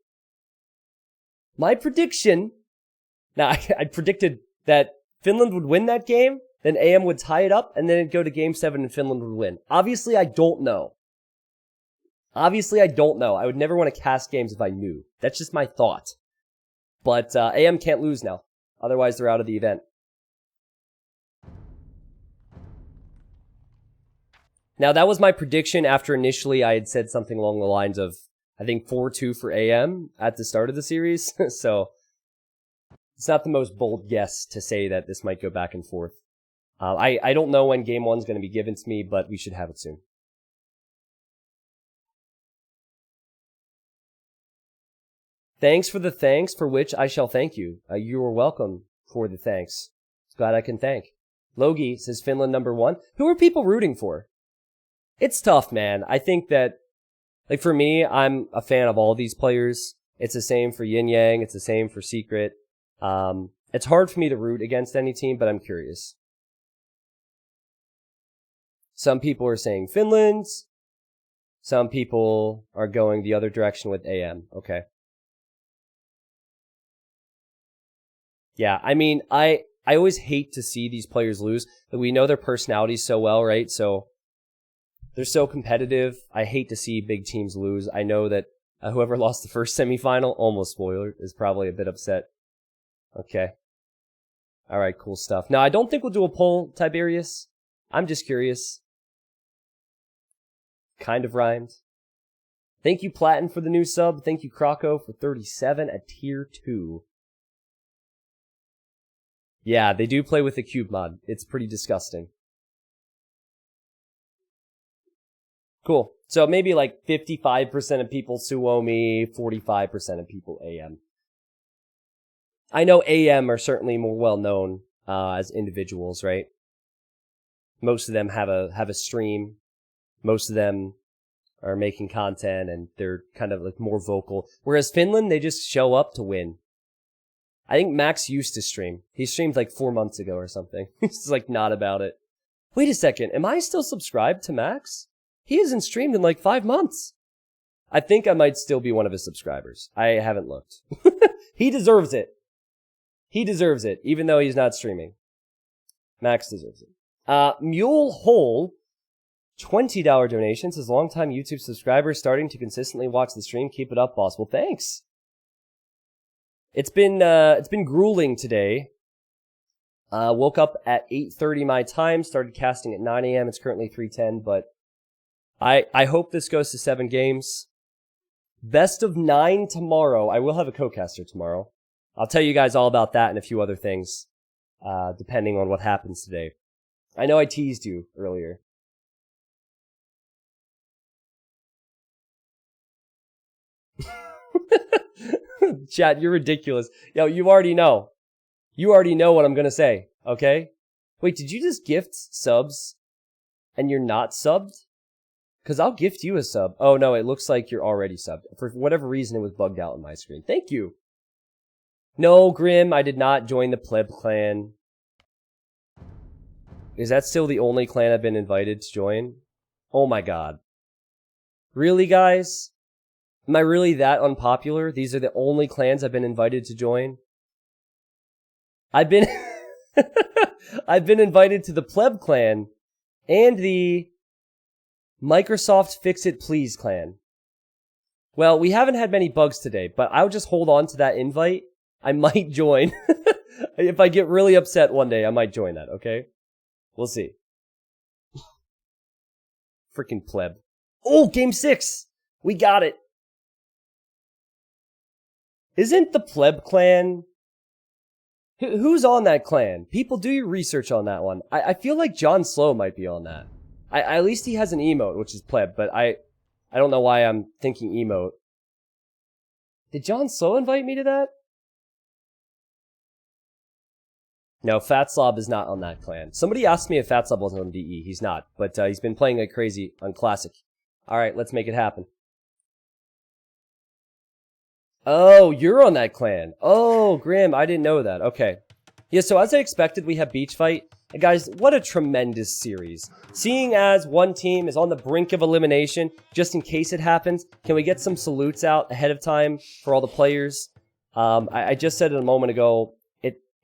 My prediction... Now, I predicted that Finland would win that game, then AM would tie it up, and then it'd go to game 7 and Finland would win. Obviously, I don't know. I would never want to cast games if I knew. That's just my thought. But AM can't lose now. Otherwise, they're out of the event. Now, that was my prediction after initially I had said something along the lines of, I think, 4-2 for AM at the start of the series. So, it's not the most bold guess to say that this might go back and forth. I don't know when game 1's going to be given to me, but we should have it soon. Thanks for the thanks for which I shall thank you. You are welcome for the thanks. It's glad I can thank. Logie says Finland #1. Who are people rooting for? It's tough, man. I think that, like, for me, I'm a fan of all these players. It's the same for Yin Yang. It's the same for Secret. It's hard for me to root against any team, but I'm curious. Some people are saying Finland's. Some people are going the other direction with AM. Okay. Yeah, I mean, I always hate to see these players lose. But we know their personalities so well, right? So they're so competitive. I hate to see big teams lose. I know that whoever lost the first semifinal, almost spoiler, is probably a bit upset. Okay. All right, cool stuff. Now, I don't think we'll do a poll, Tiberius. I'm just curious. Kind of rhymed. Thank you, Platin, for the new sub. Thank you, Croco, for 37 at tier 2. Yeah, they do play with the cube mod. It's pretty disgusting. Cool. So maybe like 55% of people Suomi, 45% of people AM. I know AM are certainly more well known as individuals, right? Most of them have a stream. Most of them are making content and they're kind of like more vocal. Whereas Finland, they just show up to win. I think Max used to stream. He streamed like 4 months ago or something. He's like not about it. Wait a second. Am I still subscribed to Max? He hasn't streamed in like 5 months. I think I might still be one of his subscribers. I haven't looked. He deserves it. He deserves it, even though he's not streaming. Max deserves it. Mule Hole, $20 donation, says longtime YouTube subscriber starting to consistently watch the stream. Keep it up, boss. Well, thanks. It's been grueling today. Woke up at 8:30 my time, started casting at 9 a.m. It's currently 3:10, but I hope this goes to 7 games. Best of 9 tomorrow. I will have a co-caster tomorrow. I'll tell you guys all about that and a few other things, depending on what happens today. I know I teased you earlier. Chat, you're ridiculous. Yo, you already know. You already know what I'm gonna say, okay? Wait, did you just gift subs and you're not subbed? Because I'll gift you a sub. Oh, no, it looks like you're already subbed. For whatever reason, it was bugged out on my screen. Thank you. No, Grim, I did not join the pleb clan. Is that still the only clan I've been invited to join? Oh my god. Really, guys? Am I really that unpopular? These are the only clans I've been invited to join? I've been I've been invited to the pleb clan and the Microsoft Fix-It Please clan. Well, we haven't had many bugs today, but I'll just hold on to that invite. I might join. If I get really upset one day, I might join that, okay? We'll see. Freaking pleb. Oh, game 6! We got it! Isn't the pleb clan... Who's on that clan? People, do your research on that one. I feel like John Slow might be on that. At least he has an emote, which is pleb, but I don't know why I'm thinking emote. Did John Slow invite me to that? No, Fatslob is not on that clan. Somebody asked me if Fatslob wasn't on DE. He's not, but he's been playing like crazy on Classic. Alright, let's make it happen. Oh, you're on that clan. Oh, Grim, I didn't know that. Okay. Yeah, so as I expected, we have Beach Fight. And guys, what a tremendous series. Seeing as one team is on the brink of elimination, just in case it happens, can we get some salutes out ahead of time for all the players? I just said it a moment ago,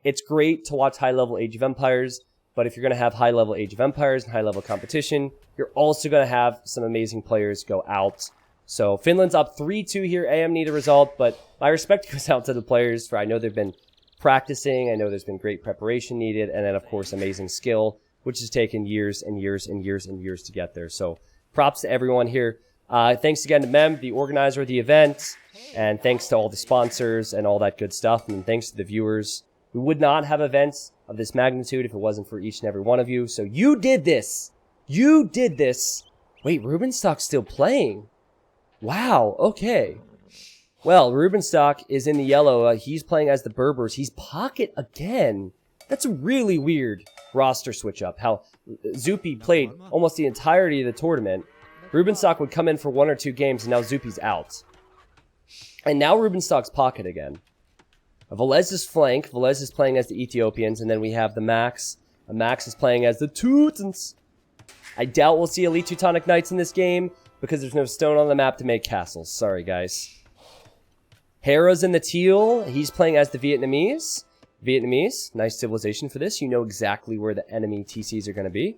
it's great to watch high-level Age of Empires, but if you're going to have high-level Age of Empires and high-level competition, you're also going to have some amazing players go out. So Finland's up 3-2 here. AM need a result, but my respect goes out to the players for I know they've been practicing. I know there's been great preparation needed, and then, of course, amazing skill, which has taken years and years and years and years to get there. So props to everyone here. Thanks again to Mem, the organizer of the event, and thanks to all the sponsors and all that good stuff, and thanks to the viewers. We would not have events of this magnitude if it wasn't for each and every one of you. So you did this. You did this. Wait, Rubenstock's still playing. Wow, okay. Well, Rubenstock is in the yellow. He's playing as the Berbers. He's pocket again. That's a really weird roster switch up. How Zupi played almost the entirety of the tournament. Rubenstock would come in for 1 or 2 games, and now Zupi's out. And now Rubenstock's pocket again. Velez's flank. Velez is playing as the Ethiopians, and then we have the Max. Max is playing as the Teutons. I doubt we'll see Elite Teutonic Knights in this game because there's no stone on the map to make castles. Sorry, guys. Hera's in the teal. He's playing as the Vietnamese. Vietnamese, nice civilization for this. You know exactly where the enemy TCs are going to be.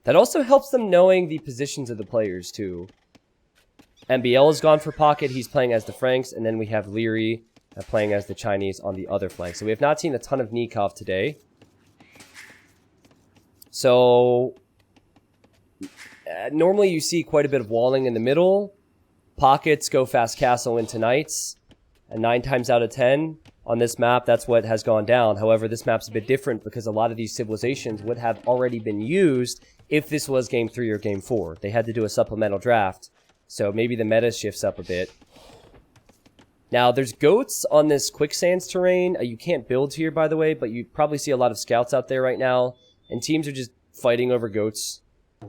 That also helps them knowing the positions of the players, too. MBL has gone for pocket. He's playing as the Franks. And then we have Leary playing as the Chinese on the other flank. So we have not seen a ton of Nikov today. So normally you see quite a bit of walling in the middle. Pockets go fast castle into knights. And 9 times out of 10 on this map, that's what has gone down. However, this map's a bit different because a lot of these civilizations would have already been used if this was game 3 or game 4. They had to do a supplemental draft. So maybe the meta shifts up a bit. Now, there's goats on this quicksands terrain. You can't build here, by the way, but you probably see a lot of scouts out there right now. And teams are just fighting over goats.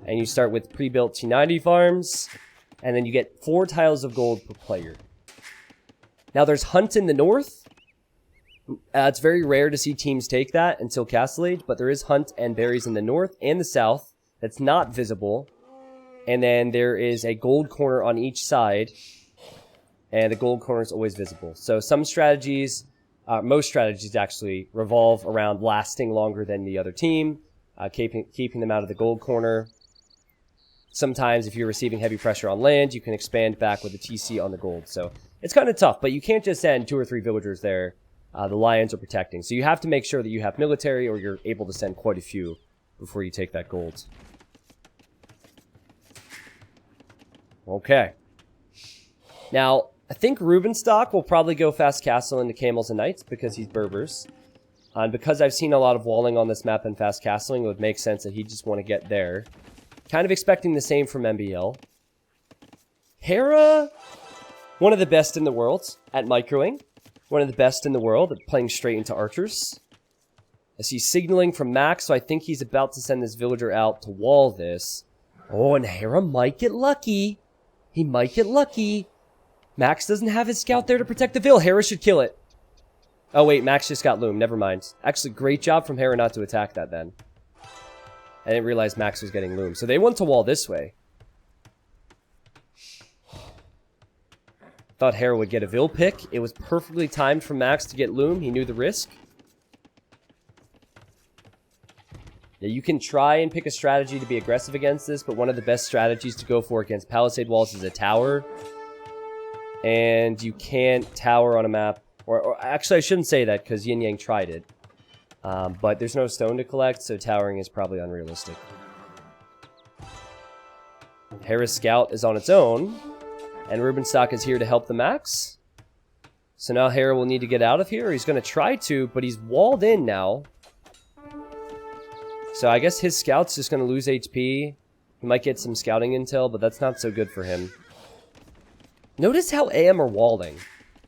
And you start with pre-built T90 farms. And then you get 4 tiles of gold per player. Now, there's Hunt in the north. It's very rare to see teams take that until Castle Age. But there is Hunt and Berries in the north and the south. That's not visible. And then there is a gold corner on each side. And the gold corner is always visible. So some strategies, most strategies actually, revolve around lasting longer than the other team. Keeping them out of the gold corner. Sometimes if you're receiving heavy pressure on land, you can expand back with a TC on the gold. So it's kind of tough, but you can't just send 2 or 3 villagers there. The lions are protecting. So you have to make sure that you have military or you're able to send quite a few before you take that gold. Okay. Now, I think Rubenstock will probably go fast castle into camels and knights because he's Berbers. And because I've seen a lot of walling on this map and fast castling, it would make sense that he'd just want to get there. Kind of expecting the same from MBL. Hera, one of the best in the world at microing. One of the best in the world at playing straight into archers. I see signaling from Max, so I think he's about to send this villager out to wall this. Oh, and Hera might get lucky. He might get lucky. Max doesn't have his scout there to protect the Ville. Hera should kill it. Oh, wait. Max just got loom. Never mind. Actually, great job from Hera not to attack that then. I didn't realize Max was getting loom. So they went to wall this way. Thought Hera would get a Ville pick. It was perfectly timed for Max to get loom. He knew the risk. Now, you can try and pick a strategy to be aggressive against this, but one of the best strategies to go for against palisade walls is a tower. And you can't tower on a map. Or actually, I shouldn't say that because Yin Yang tried it. But there's no stone to collect, so towering is probably unrealistic. Hera's scout is on its own. And Rubenstock is here to help the Max. So now Hera will need to get out of here. He's going to try to, but he's walled in now. So I guess his scout's just going to lose HP. He might get some scouting intel, but that's not so good for him. Notice how AM are walling.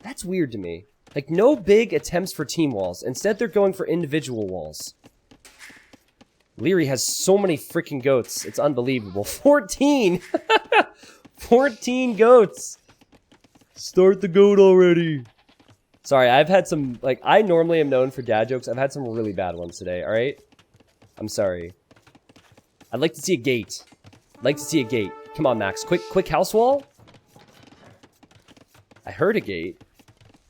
That's weird to me. Like, no big attempts for team walls. Instead, they're going for individual walls. Leary has so many freaking goats. It's unbelievable. 14! 14 goats! Start the goat already. Sorry, I've had some, like, I normally am known for dad jokes. I've had some really bad ones today, alright? I'm sorry. I'd like to see a gate. I'd like to see a gate. Come on, Max. Quick house wall? I heard a gate,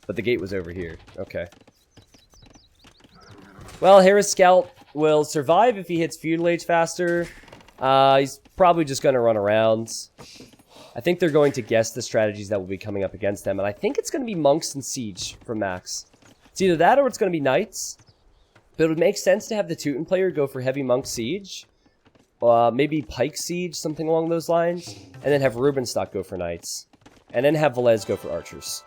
but the gate was over here. Okay. Well, Hera's scout will survive if he hits feudal age faster. He's probably just going to run around. I think they're going to guess the strategies that will be coming up against them, and I think it's going to be monks and siege from Max. It's either that or it's going to be knights. But it would make sense to have the Teuton player go for heavy monk siege. Maybe pike siege, something along those lines. And then have Rubenstock go for knights. And then have Velez go for archers.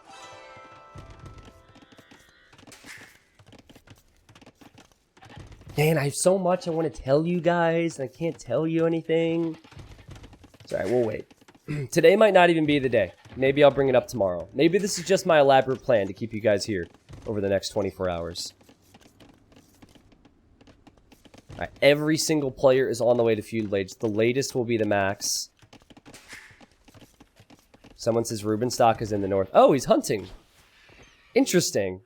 Man, I have so much I want to tell you guys. And I can't tell you anything. Sorry, we'll wait. Today might not even be the day. Maybe I'll bring it up tomorrow. Maybe this is just my elaborate plan to keep you guys here over the next 24 hours. Alright, every single player is on the way to feudal age. The latest will be the Max. Someone says Rubenstock is in the north. Oh, he's hunting. Interesting.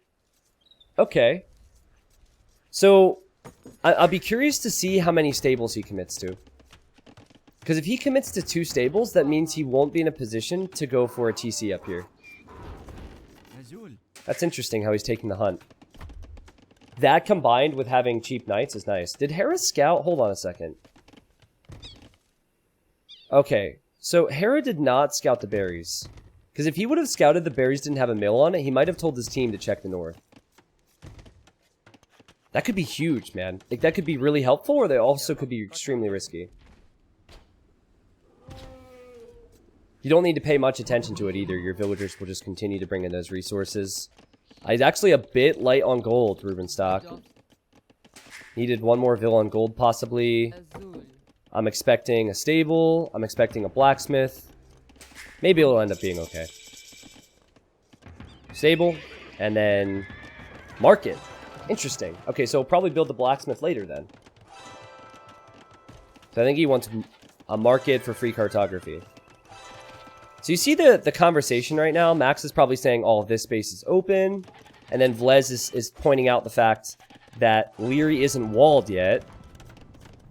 Okay. So, I'll be curious to see how many stables he commits to. Because if he commits to 2 stables, that means he won't be in a position to go for a TC up here. That's interesting how he's taking the hunt. That combined with having cheap knights is nice. Did Hera scout? Hold on a second. Okay, so Hera did not scout the berries. Because if he would have scouted the berries didn't have a mill on it, he might have told his team to check the north. That could be huge, man. Like, that could be really helpful, or they also could be extremely risky. You don't need to pay much attention to it either. Your villagers will just continue to bring in those resources. He's actually a bit light on gold, Rubenstock. Needed 1 more vill on gold, possibly. I'm expecting a stable. I'm expecting a blacksmith. Maybe it'll end up being okay. Stable. And then market. Interesting. Okay, so we'll probably build the blacksmith later then. So I think he wants a market for free cartography. So you see the conversation right now? Max is probably saying, oh, this space is open. And then Vlez is pointing out the fact that Leary isn't walled yet.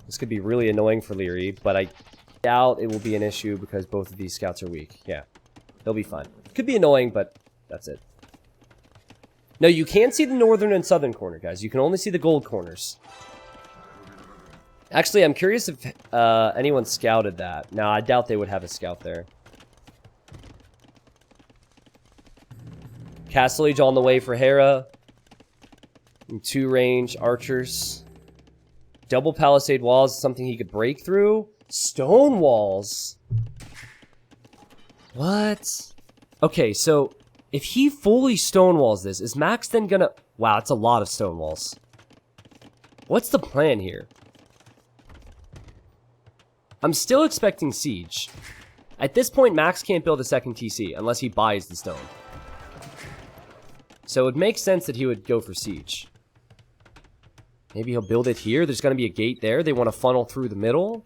This could be really annoying for Leary, but I doubt it will be an issue because both of these scouts are weak. Yeah, they'll be fine. Could be annoying, but that's it. No, you can't see the northern and southern corner, guys. You can only see the gold corners. Actually, I'm curious if anyone scouted that. No, I doubt they would have a scout there. Castle Age on the way for Hera. And 2 range archers. Double palisade walls is something he could break through. Stone walls. What? Okay, so if he fully stone walls this, is Max then gonna... Wow, it's a lot of stone walls. What's the plan here? I'm still expecting siege. At this point, Max can't build a second TC unless he buys the stone. So it makes sense that he would go for siege. Maybe he'll build it here. There's going to be a gate there. They want to funnel through the middle.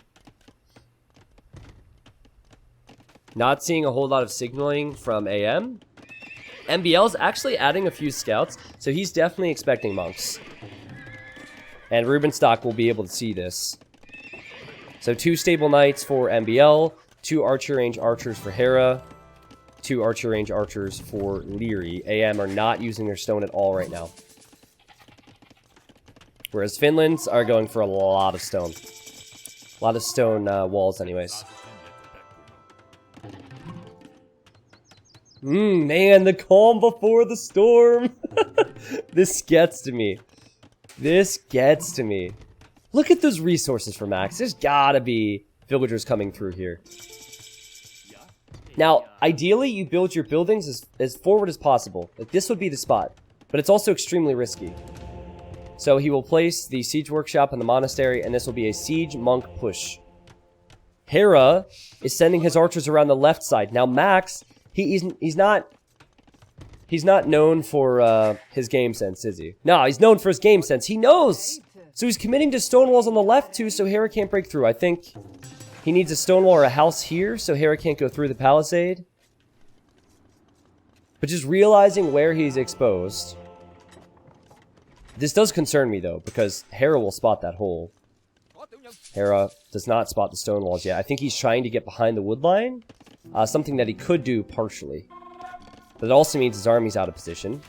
Not seeing a whole lot of signaling from AM. MBL's actually adding a few scouts, so he's definitely expecting monks. And Rubenstock will be able to see this. So 2 stable knights for MBL, 2 archer range archers for Hera, 2 archer range archers for Leary. AM are not using their stone at all right now. Whereas Finland's are going for a lot of stone. A lot of stone walls anyways. Man, the calm before the storm. This gets to me. This gets to me. Look at those resources for Max. There's gotta be villagers coming through here. Now, ideally, you build your buildings as forward as possible. Like, this would be the spot. But it's also extremely risky. So he will place the siege workshop in the monastery, and this will be a siege monk push. Hera is sending his archers around the left side. Now, Max, he's not known for his game sense, is he? No, he's known for his game sense. He knows! So he's committing to stone walls on the left, too, so Hera can't break through. I think he needs a stone wall or a house here, so Hera can't go through the palisade. But just realizing where he's exposed. This does concern me, though, because Hera will spot that hole. Hera does not spot the stone walls yet. I think he's trying to get behind the wood line. Something that he could do partially. But it also means his army's out of position.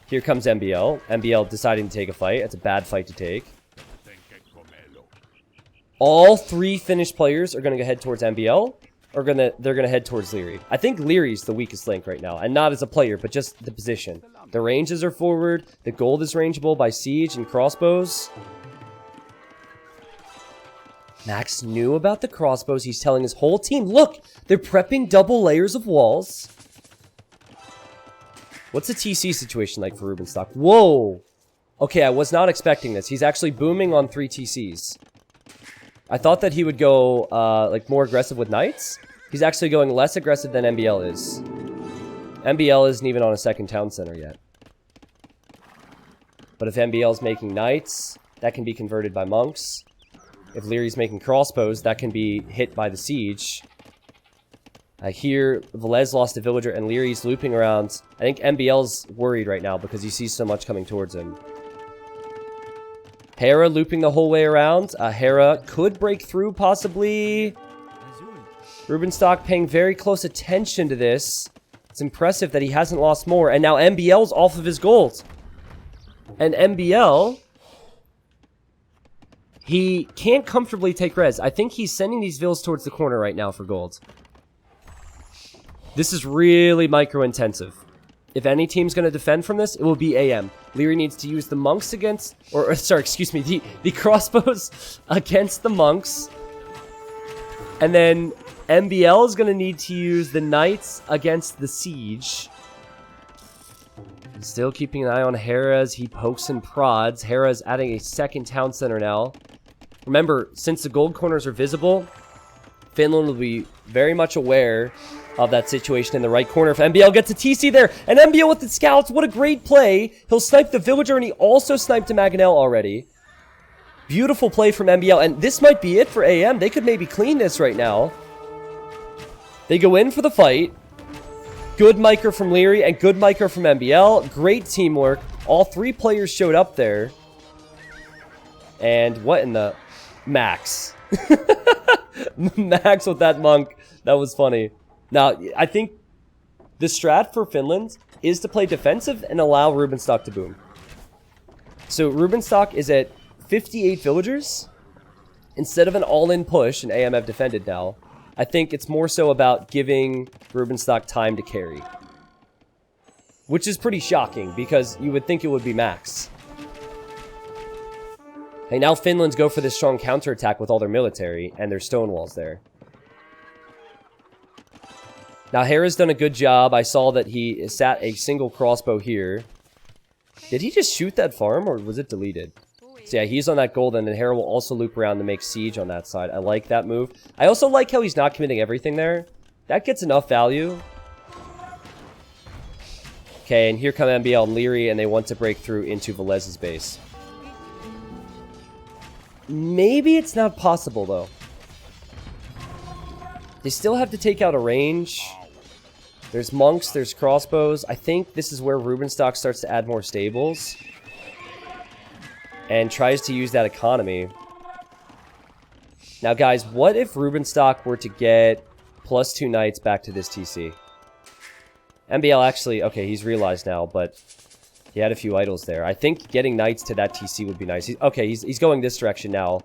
Here comes MBL. MBL deciding to take a fight. It's a bad fight to take. All 3 Finnish players are going to head towards MBL. Or they're going to head towards Leary. I think Leary's the weakest link right now. And not as a player, but just the position. The ranges are forward. The gold is rangeable by siege and crossbows. Max knew about the crossbows. He's telling his whole team, look, they're prepping double layers of walls. What's the TC situation like for Rubenstock? Whoa. Okay, I was not expecting this. He's actually booming on 3 TCs. I thought that he would go like more aggressive with knights. He's actually going less aggressive than MBL is. MBL isn't even on a second town center yet. But if MBL's making knights, that can be converted by monks. If Leary's making crossbows, that can be hit by the siege. I hear Velez lost a villager and Leary's looping around. I think MBL's worried right now because he sees so much coming towards him. Hera looping the whole way around. Hera could break through, possibly. Rubenstock paying very close attention to this. It's impressive that he hasn't lost more. And now MBL's off of his gold. And MBL, he can't comfortably take res. I think he's sending these vills towards the corner right now for gold. This is really micro-intensive. If any team's going to defend from this, it will be AM. Leary needs to use the monks against... sorry, excuse me. The crossbows against the monks. And then MBL is going to need to use the knights against the siege. Still keeping an eye on Hera as he pokes and prods. Hera's adding a second town center now. Remember, since the gold corners are visible, Finland will be very much aware of that situation in the right corner. If MBL gets a TC there, and MBL with the scouts, what a great play. He'll snipe the villager, and he also sniped a Maganel already. Beautiful play from MBL, and this might be it for AM. They could maybe clean this right now. They go in for the fight. Good micro from Leary and good micro from MBL. Great teamwork. All three players showed up there. And what in the... Max. Max with that monk. That was funny. Now, I think the strat for Finland is to play defensive and allow Rubenstock to boom. So Rubenstock is at 58 villagers. Instead of an all-in push, and AM have defended now, I think it's more so about giving Rubenstock time to carry. Which is pretty shocking, because you would think it would be Max. Hey, now Finland's go for this strong counterattack with all their military, and their stone walls there. Now, Hera's done a good job. I saw that he sat a single crossbow here. Did he just shoot that farm, or was it deleted? So yeah, he's on that golden, and Hera will also loop around to make siege on that side. I like that move. I also like how he's not committing everything there. That gets enough value. Okay, and here come MBL and Leary, and they want to break through into Velez's base. Maybe it's not possible, though. They still have to take out a range. There's monks, there's crossbows. I think this is where Rubenstock starts to add more stables. And tries to use that economy. Now, guys, what if Rubenstock were to get +2 knights back to this TC? MBL actually... Okay, he's realized now, but... He had a few idols there. I think getting knights to that TC would be nice. He's going this direction now.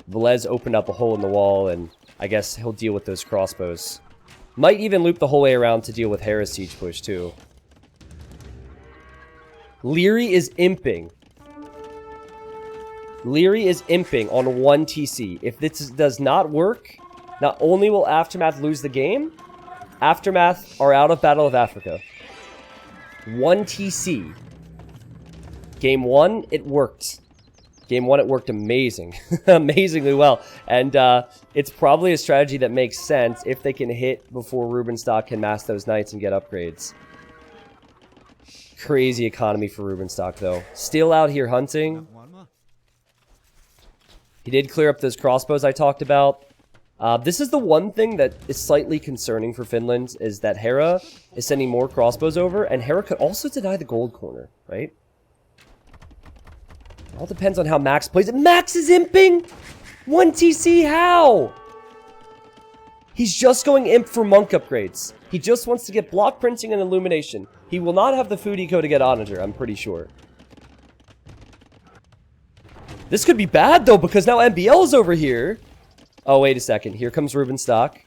Velez opened up a hole in the wall, and I guess he'll deal with those crossbows. Might even loop the whole way around to deal with Hera's siege push, too. Leary is imping. Leary is imping on 1 TC. If this does not work, not only will Aftermath lose the game, Aftermath are out of Battle of Africa. 1 TC. Game 1, it worked. Game 1, it worked amazing. Amazingly well. And it's probably a strategy that makes sense if they can hit before Rubenstock can mass those knights and get upgrades. Crazy economy for Rubenstock, though. Still out here hunting. He did clear up those crossbows I talked about. This is the one thing that is slightly concerning for Finland, is that Hera is sending more crossbows over, and Hera could also deny the gold corner, right? It all depends on how Max plays it. Max is imping! 1 TC, how? He's just going imp for monk upgrades. He just wants to get block printing and illumination. He will not have the food eco to get Onager, I'm pretty sure. This could be bad, though, because now MBL is over here. Oh, wait a second. Here comes Rubenstock.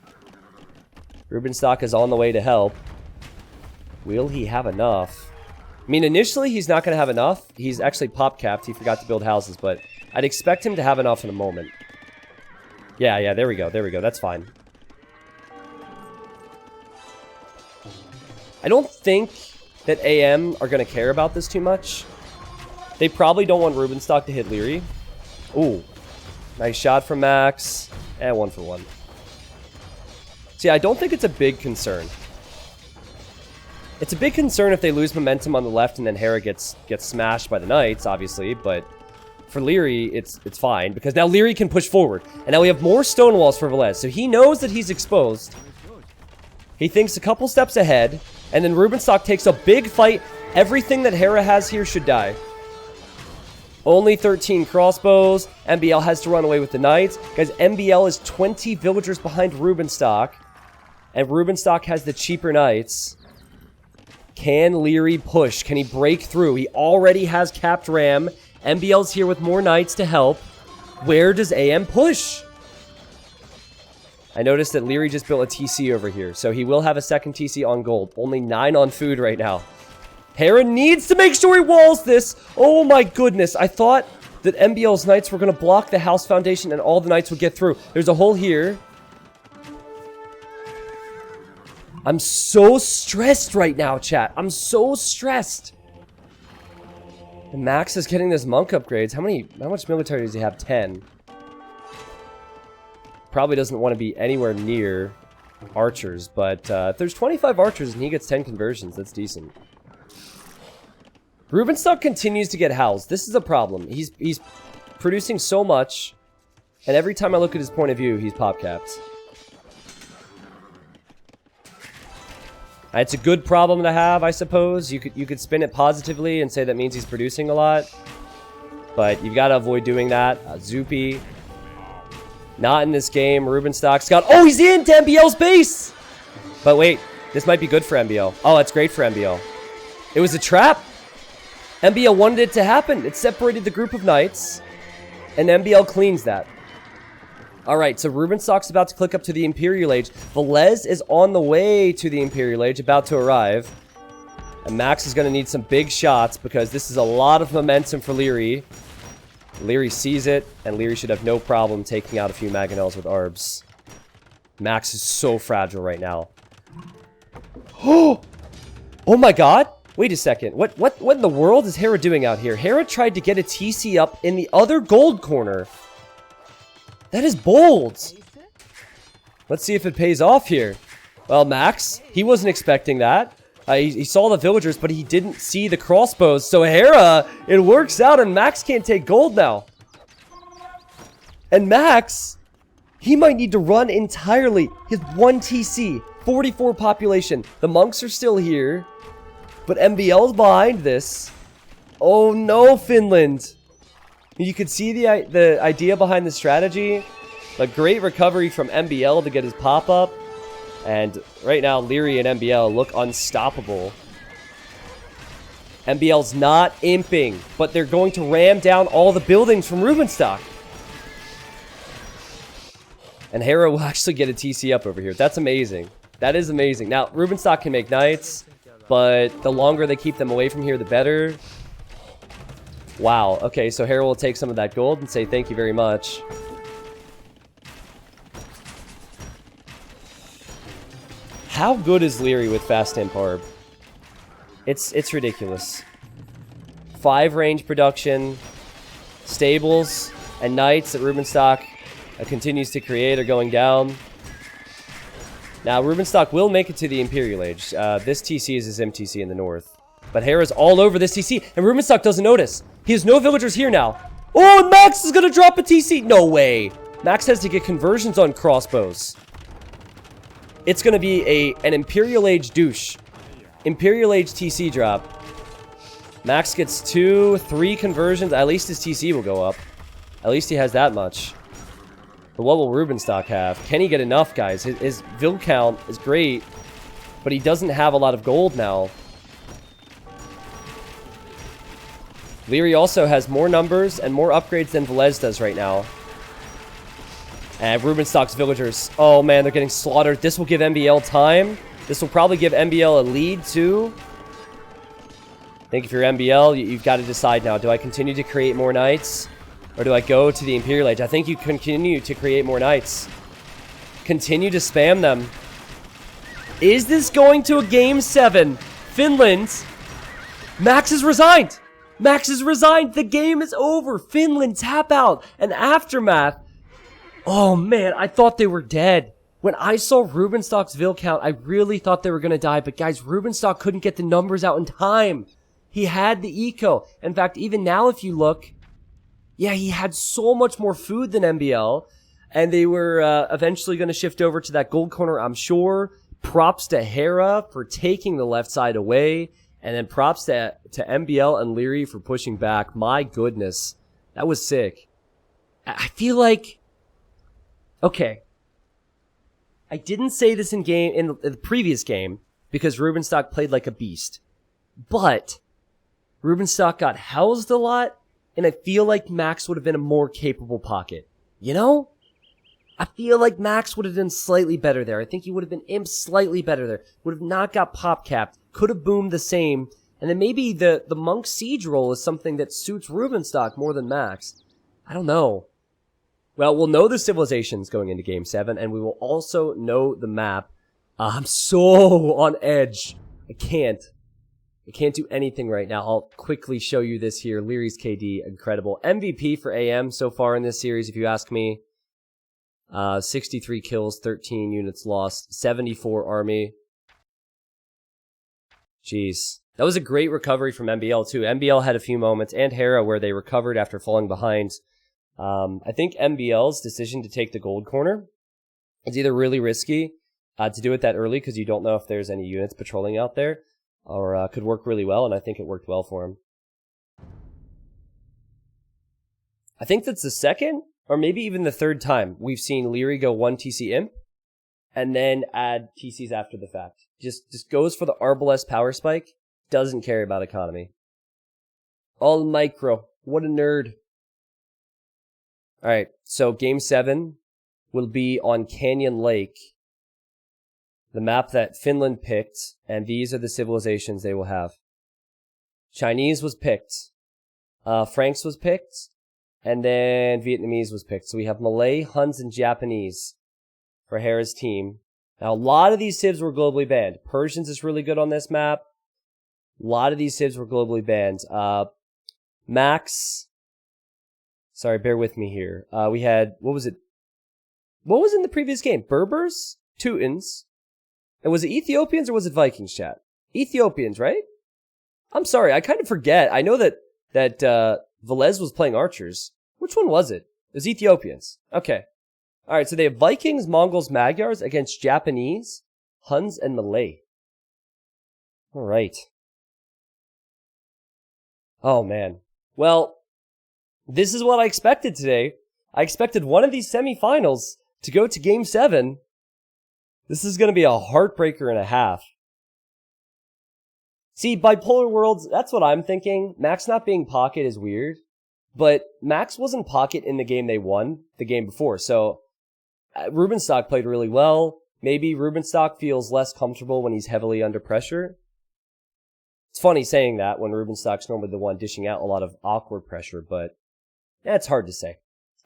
Rubenstock is on the way to help. Will he have enough? I mean, initially, he's not going to have enough. He's actually pop-capped. He forgot to build houses, but I'd expect him to have enough in a moment. Yeah, there we go. There we go. That's fine. I don't think that AM are going to care about this too much. They probably don't want Rubenstock to hit Leary. Ooh. Nice shot from Max. And 1 for 1. See, I don't think it's a big concern. It's a big concern if they lose momentum on the left and then Hera gets smashed by the knights, obviously, but For Leary, it's fine, because now Leary can push forward. And now we have more stone walls for Velez, so he knows that he's exposed. He thinks a couple steps ahead, and then Rubenstock takes a big fight. Everything that Hera has here should die. Only 13 crossbows. MBL has to run away with the knights. Guys, MBL is 20 villagers behind Rubenstock. And Rubenstock has the cheaper knights. Can Leary push? Can he break through? He already has capped ram. MBL's here with more knights to help. Where does AM push? I noticed that Leary just built a TC over here. So he will have a second TC on gold. Only 9 on food right now. Hera needs to make sure he walls this. Oh my goodness. I thought that MBL's knights were going to block the house foundation and all the knights would get through. There's a hole here. I'm so stressed right now, chat. I'm so stressed. And Max is getting this monk upgrades. How much military does he have? 10. Probably doesn't want to be anywhere near archers, but if there's 25 archers and he gets 10 conversions, that's decent. Rubenstock continues to get housed. This is a problem. He's producing so much, and every time I look at his point of view, he's pop capped. It's a good problem to have, I suppose. You could spin it positively and say that means he's producing a lot. But you've got to avoid doing that. Zupi. Not in this game. Rubenstock's got... Oh, he's in to MBL's base! But wait, this might be good for MBL. Oh, it's great for MBL. It was a trap. MBL wanted it to happen. It separated the group of knights. And MBL cleans that. Alright, so Rubenstock's about to click up to the Imperial Age. Velez is on the way to the Imperial Age, about to arrive. And Max is going to need some big shots because this is a lot of momentum for Leary. Leary sees it, and Leary should have no problem taking out a few Mangonels with Arbs. Max is so fragile right now. Oh my god! Wait a second. What in the world is Hera doing out here? Hera tried to get a TC up in the other gold corner. That is bold. Let's see if it pays off here. Well, Max, he wasn't expecting that. He saw the villagers, but he didn't see the crossbows. So Hera, it works out, and Max can't take gold now. And Max, he might need to run entirely. He has 1 TC, 44 population. The monks are still here, but MBL's behind this. Oh no, Finland. You could see the idea behind the strategy. A great recovery from MBL to get his pop-up. And right now, Leary and MBL look unstoppable. MBL's not imping, but they're going to ram down all the buildings from Rubenstock. And Hera will actually get a TC up over here. That's amazing. That is amazing. Now, Rubenstock can make knights, but the longer they keep them away from here, the better. Wow. Okay, so Hera will take some of that gold and say thank you very much. How good is Leary with fast imp Arb? It's ridiculous. 5 range production, stables, and knights that Rubenstock continues to create are going down. Now, Rubenstock will make it to the Imperial Age. This TC is his MTC in the north. But Hera's all over this TC, and Rubenstock doesn't notice. He has no villagers here now. Oh, and Max is going to drop a TC. No way. Max has to get conversions on crossbows. It's going to be an Imperial Age douche. Imperial Age TC drop. Max gets 2, 3 conversions. At least his TC will go up. At least he has that much. But what will Rubenstock have? Can he get enough, guys? His Vil count is great, but he doesn't have a lot of gold now. Leary also has more numbers and more upgrades than Velez does right now. And Rubenstock's villagers, oh man, they're getting slaughtered. This will give MBL time. This will probably give MBL a lead too. I think if you're MBL, you've got to decide now. Do I continue to create more knights? Or do I go to the Imperial Age? I think you continue to create more knights. Continue to spam them. Is this going to a Game 7? Finland. Max is resigned. Max is resigned. The game is over. Finland tap out. And Aftermath. Oh man, I thought they were dead. When I saw Rubenstock's Vil count, I really thought they were going to die. But guys, Rubenstock couldn't get the numbers out in time. He had the eco. In fact, even now if you look, Yeah, he had so much more food than MBL, and they were eventually going to shift over to that gold corner, I'm sure. Props to Hera for taking the left side away, and then props to MBL and Leary for pushing back. My goodness, that was sick. I feel like, okay, I didn't say this in the previous game because Rubenstock played like a beast, but Rubenstock got housed a lot, and I feel like Max would have been a more capable pocket. You know? I feel like Max would have done slightly better there. I think he would have been imp slightly better there. Would have not got pop capped. Could have boomed the same. And then maybe the Monk Siege role is something that suits Rubenstock more than Max. I don't know. Well, we'll know the civilizations going into Game 7, and we will also know the map. I'm so on edge. I can't do anything right now. I'll quickly show you this here. Leary's KD, incredible. MVP for AM so far in this series, if you ask me. 63 kills, 13 units lost, 74 army. Jeez. That was a great recovery from MBL too. MBL had a few moments, and Hera, where they recovered after falling behind. I think MBL's decision to take the gold corner is either really risky to do it that early because you don't know if there's any units patrolling out there, or could work really well, and I think it worked well for him. I think that's the second, or maybe even the third time we've seen Leary go 1 TC imp, and then add TCs after the fact. Just goes for the Arbalest power spike, doesn't care about economy. All micro, what a nerd. Alright, so Game 7 will be on Canyon Lake, the map that Finland picked, and these are the civilizations they will have. Chinese was picked, Franks was picked, and then Vietnamese was picked. So we have Malay, Huns, and Japanese for Hera's team. Now, a lot of these civs were globally banned. Persians is really good on this map. A lot of these civs were globally banned. Max... Sorry, bear with me here. We had, what was it? What was in the previous game? Berbers? Teutons? And was it Ethiopians or was it Vikings, chat? Ethiopians, right? I'm sorry, I kind of forget. I know that Velez was playing archers. Which one was it? It was Ethiopians. Okay. Alright, so they have Vikings, Mongols, Magyars against Japanese, Huns, and Malay. Alright. Oh, man. Well... this is what I expected today. I expected one of these semifinals to go to Game 7. This is going to be a heartbreaker and a half. See, bipolar worlds, that's what I'm thinking. Max not being pocket is weird. But Max wasn't pocket in the game they won, the game before. So, Rubenstock played really well. Maybe Rubenstock feels less comfortable when he's heavily under pressure. It's funny saying that when Rubenstock's normally the one dishing out a lot of awkward pressure, but... it's hard to say.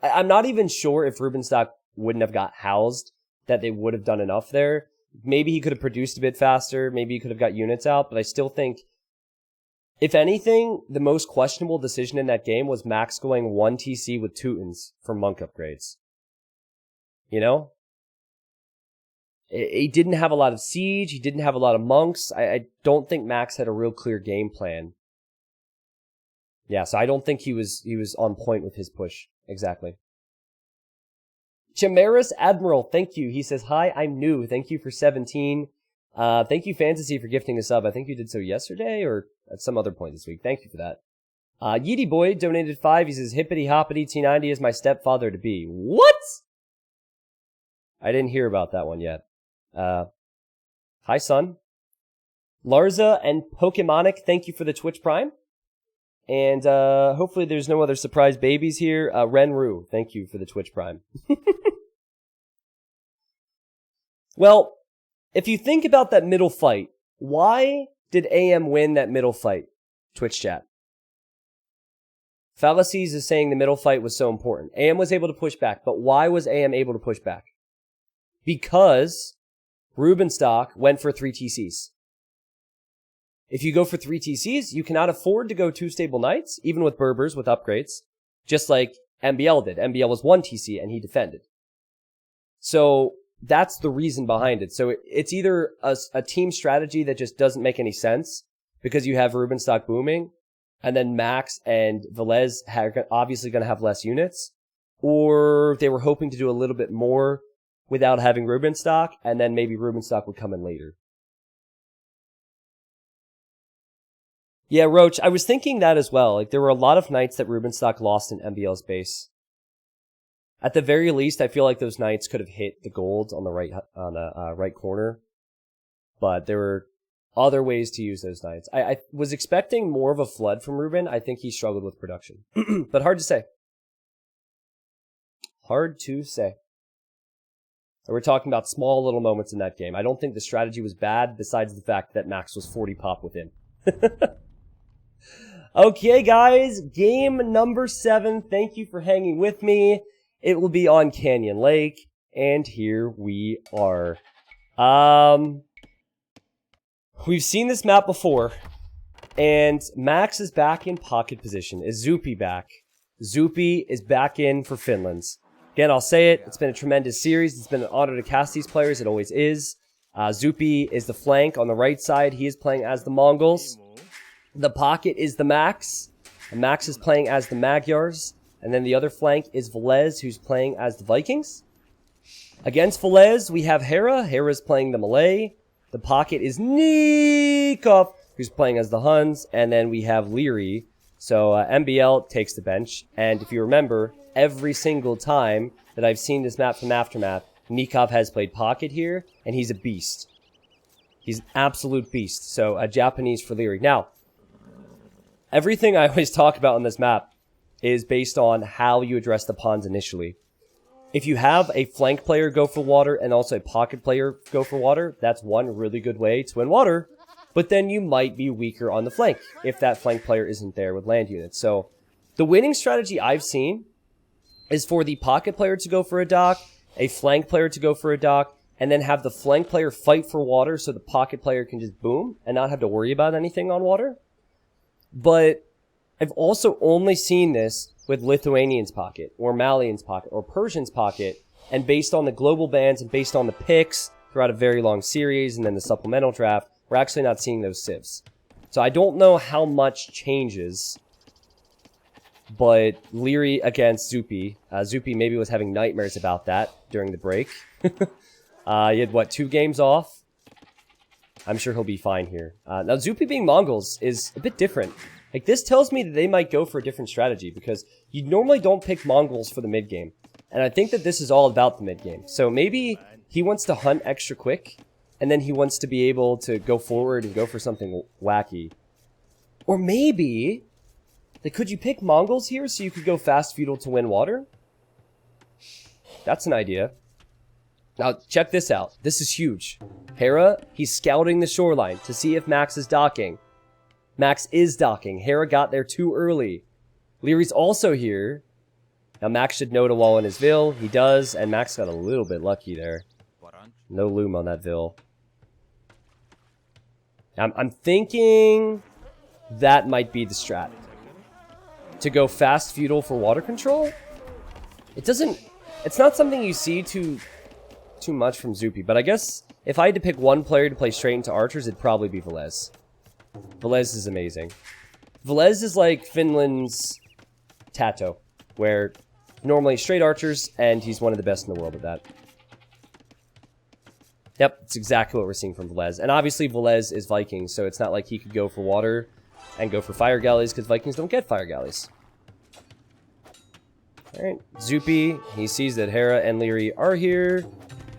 I'm not even sure if Rubenstock wouldn't have got housed, that they would have done enough there. Maybe he could have produced a bit faster. Maybe he could have got units out. But I still think, if anything, the most questionable decision in that game was Max going 1 TC with Teutons for monk upgrades. You know? He didn't have a lot of siege. He didn't have a lot of monks. I don't think Max had a real clear game plan. Yeah, so I don't think he was on point with his push. Exactly. Chimeras Admiral, thank you. He says, hi, I'm new. Thank you for 17. Thank you, Fantasy, for gifting a sub. I think you did so yesterday or at some other point this week. Thank you for that. Yeety Boy donated 5. He says, hippity hoppity, T90 is my stepfather to be. What? I didn't hear about that one yet. Hi, son. Larza and Pokemonic, thank you for the Twitch Prime. And hopefully there's no other surprise babies here. Renru, thank you for the Twitch Prime. Well, if you think about that middle fight, why did AM win that middle fight? Twitch chat. Fallacies is saying the middle fight was so important. AM was able to push back, but why was AM able to push back? Because Rubenstock went for 3 TCs. If you go for 3 TCs, you cannot afford to go 2 stable knights, even with Berbers with upgrades, just like MBL did. MBL was 1 TC and he defended. So that's the reason behind it. So it's either a team strategy that just doesn't make any sense because you have Rubenstock booming, and then Max and Velez are obviously going to have less units, or they were hoping to do a little bit more without having Rubenstock, and then maybe Rubenstock would come in later. Yeah, Roach, I was thinking that as well. Like, there were a lot of knights that Rubenstock lost in MBL's base. At the very least, I feel like those knights could have hit the gold on the right corner, but there were other ways to use those knights. I was expecting more of a flood from Ruben. I think he struggled with production, but hard to say. Hard to say. We're talking about small little moments in that game. I don't think the strategy was bad, besides the fact that Max was 40 pop with him. Okay, guys, game number 7. Thank you for hanging with me. It will be on Canyon Lake, and here we are. We've seen this map before, and Max is back in pocket position. Is Zupi back? Zupi is back in for Finland's. Again, I'll say it. It's been a tremendous series. It's been an honor to cast these players. It always is. Zupi is the flank on the right side. He is playing as the Mongols. The pocket is the Max. And Max is playing as the Magyars. And then the other flank is Velez, who's playing as the Vikings. Against Velez, we have Hera. Hera's playing the Malay. The pocket is Nikov, who's playing as the Huns. And then we have Leary. So MBL takes the bench. And if you remember, every single time that I've seen this map from Aftermath, Nikov has played pocket here, and he's a beast. He's an absolute beast. So a Japanese for Leary. Now, everything I always talk about on this map is based on how you address the pawns initially. If you have a flank player go for water and also a pocket player go for water, that's one really good way to win water. But then you might be weaker on the flank if that flank player isn't there with land units. So the winning strategy I've seen is for the pocket player to go for a dock, a flank player to go for a dock, and then have the flank player fight for water so the pocket player can just boom and not have to worry about anything on water. But I've also only seen this with Lithuanian's pocket, or Malian's pocket, or Persian's pocket, and based on the global bans and based on the picks throughout a very long series and then the supplemental draft, we're actually not seeing those civs. So I don't know how much changes, but Leary against Zupi. Zupi maybe was having nightmares about that during the break. He had, what, 2 games off? I'm sure he'll be fine here. Now, Zupi being Mongols is a bit different. Like, this tells me that they might go for a different strategy, because you normally don't pick Mongols for the mid-game. And I think that this is all about the mid-game. So maybe he wants to hunt extra quick, and then he wants to be able to go forward and go for something wacky. Or maybe, like, could you pick Mongols here so you could go fast feudal to win water? That's an idea. Now, check this out. This is huge. Hera, he's scouting the shoreline to see if Max is docking. Max is docking. Hera got there too early. Leary's also here. Now, Max should know to wall in his Vil. He does, and Max got a little bit lucky there. No loom on that Vil. I'm thinking that might be the strat. To go fast feudal for water control? It's not something you see too much from Zupi, but I guess if I had to pick one player to play straight into archers, it'd probably be Velez. Velez is amazing. Velez is like Finland's Tato, where normally straight archers, and he's one of the best in the world at that. Yep, it's exactly what we're seeing from Velez. And obviously Velez is Vikings, so it's not like he could go for water and go for fire galleys, because Vikings don't get fire galleys. Alright, Zupi, he sees that Hera and Leary are here.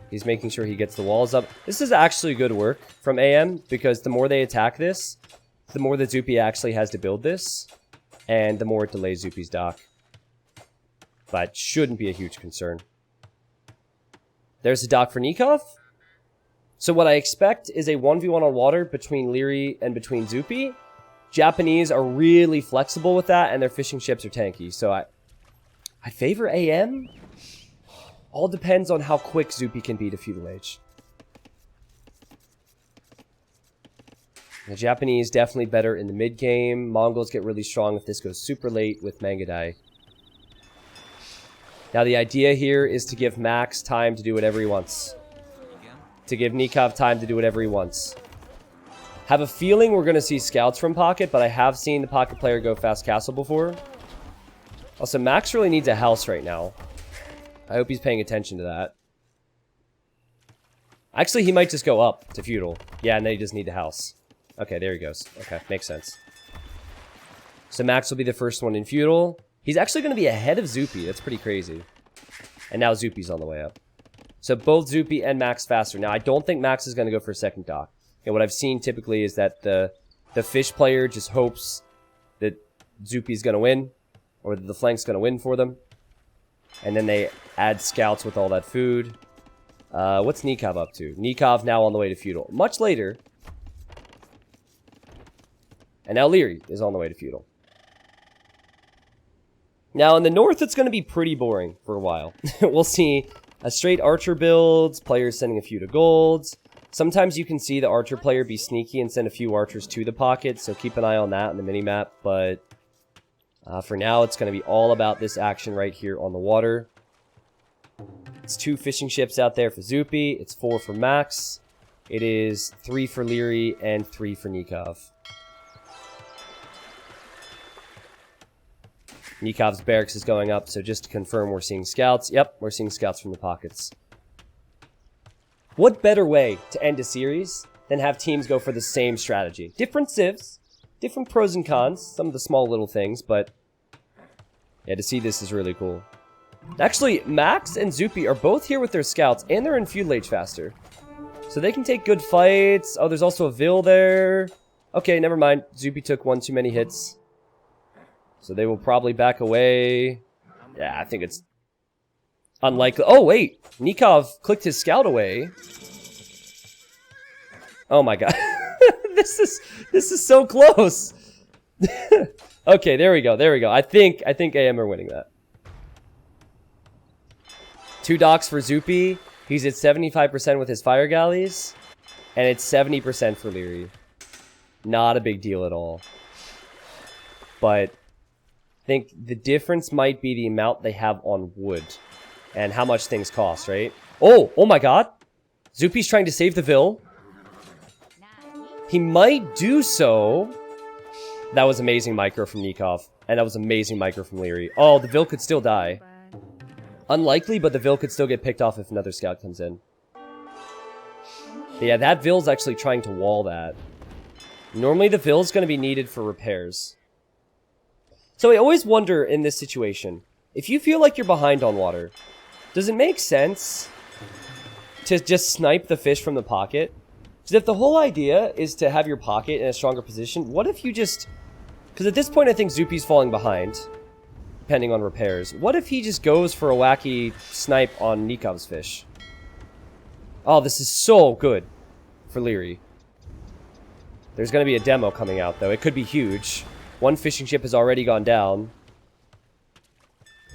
He's making sure he gets the walls up. This is actually good work from AM, because the more they attack this, the more that Zupi actually has to build this, and the more it delays Zupi's dock. But shouldn't be a huge concern. There's a dock for Nikov. So what I expect is a 1v1 on water between Leary and between Zupi. Japanese are really flexible with that, and their fishing ships are tanky. So I favor AM. All depends on how quick Zupi can be to feudal age. The Japanese definitely better in the mid game. Mongols get really strong if this goes super late with Mangadai. Now the idea here is to give Max time to do whatever he wants. To give Nikov time to do whatever he wants. Have a feeling we're going to see scouts from pocket, but I have seen the pocket player go fast castle before. Also, Max really needs a house right now. I hope he's paying attention to that. Actually, he might just go up to feudal. Yeah, and then he just need a house. Okay, there he goes. Okay, makes sense. So Max will be the first one in feudal. He's actually going to be ahead of Zupi. That's pretty crazy. And now Zupi's on the way up. So both Zupi and Max faster. Now, I don't think Max is going to go for a second dock. And what I've seen typically is that the fish player just hopes that Zupi's going to win. Or that the flank's going to win for them. And then they add scouts with all that food. What's Nikov up to? Nikov now on the way to feudal. Much later. And now Leary is on the way to feudal. Now in the north, it's going to be pretty boring for a while. We'll see a straight archer build, players sending a few to golds. Sometimes you can see the archer player be sneaky and send a few archers to the pocket, so keep an eye on that in the minimap. But for now, it's going to be all about this action right here on the water. It's 2 fishing ships out there for Zupi. It's 4 for Max. It is 3 for Leary and 3 for Nikov. Nikov's barracks is going up, so just to confirm we're seeing scouts. Yep, we're seeing scouts from the pockets. What better way to end a series than have teams go for the same strategy? Different civs, different pros and cons, some of the small little things, but yeah, to see this is really cool. Actually, Max and Zupi are both here with their scouts, and they're in feudal age faster. So they can take good fights. Oh, there's also a Vil there. Okay, never mind. Zupi took 1 too many hits. So they will probably back away. Yeah, I think it's unlikely. Oh, wait. Nikov clicked his scout away. Oh my god. This is so close. Okay, there we go. There we go. I think AM are winning that. 2 docks for Zupi. He's at 75% with his fire galleys. And it's 70% for Leary. Not a big deal at all. But I think the difference might be the amount they have on wood. And how much things cost, right? Oh my god. Zupi's trying to save the Vil. He might do so. That was amazing micro from Nikov. And that was amazing micro from Leary. Oh, the Vil could still die. Unlikely, but the Vil could still get picked off if another scout comes in. But yeah, that Vil's actually trying to wall that. Normally the Vil's going to be needed for repairs. So I always wonder in this situation, if you feel like you're behind on water, does it make sense to just snipe the fish from the pocket? Because if the whole idea is to have your pocket in a stronger position, what if you just... Because at this point I think Zupi's falling behind, depending on repairs. What if he just goes for a wacky snipe on Nikov's fish? Oh, this is so good for Leary. There's going to be a demo coming out, though. It could be huge. 1 fishing ship has already gone down.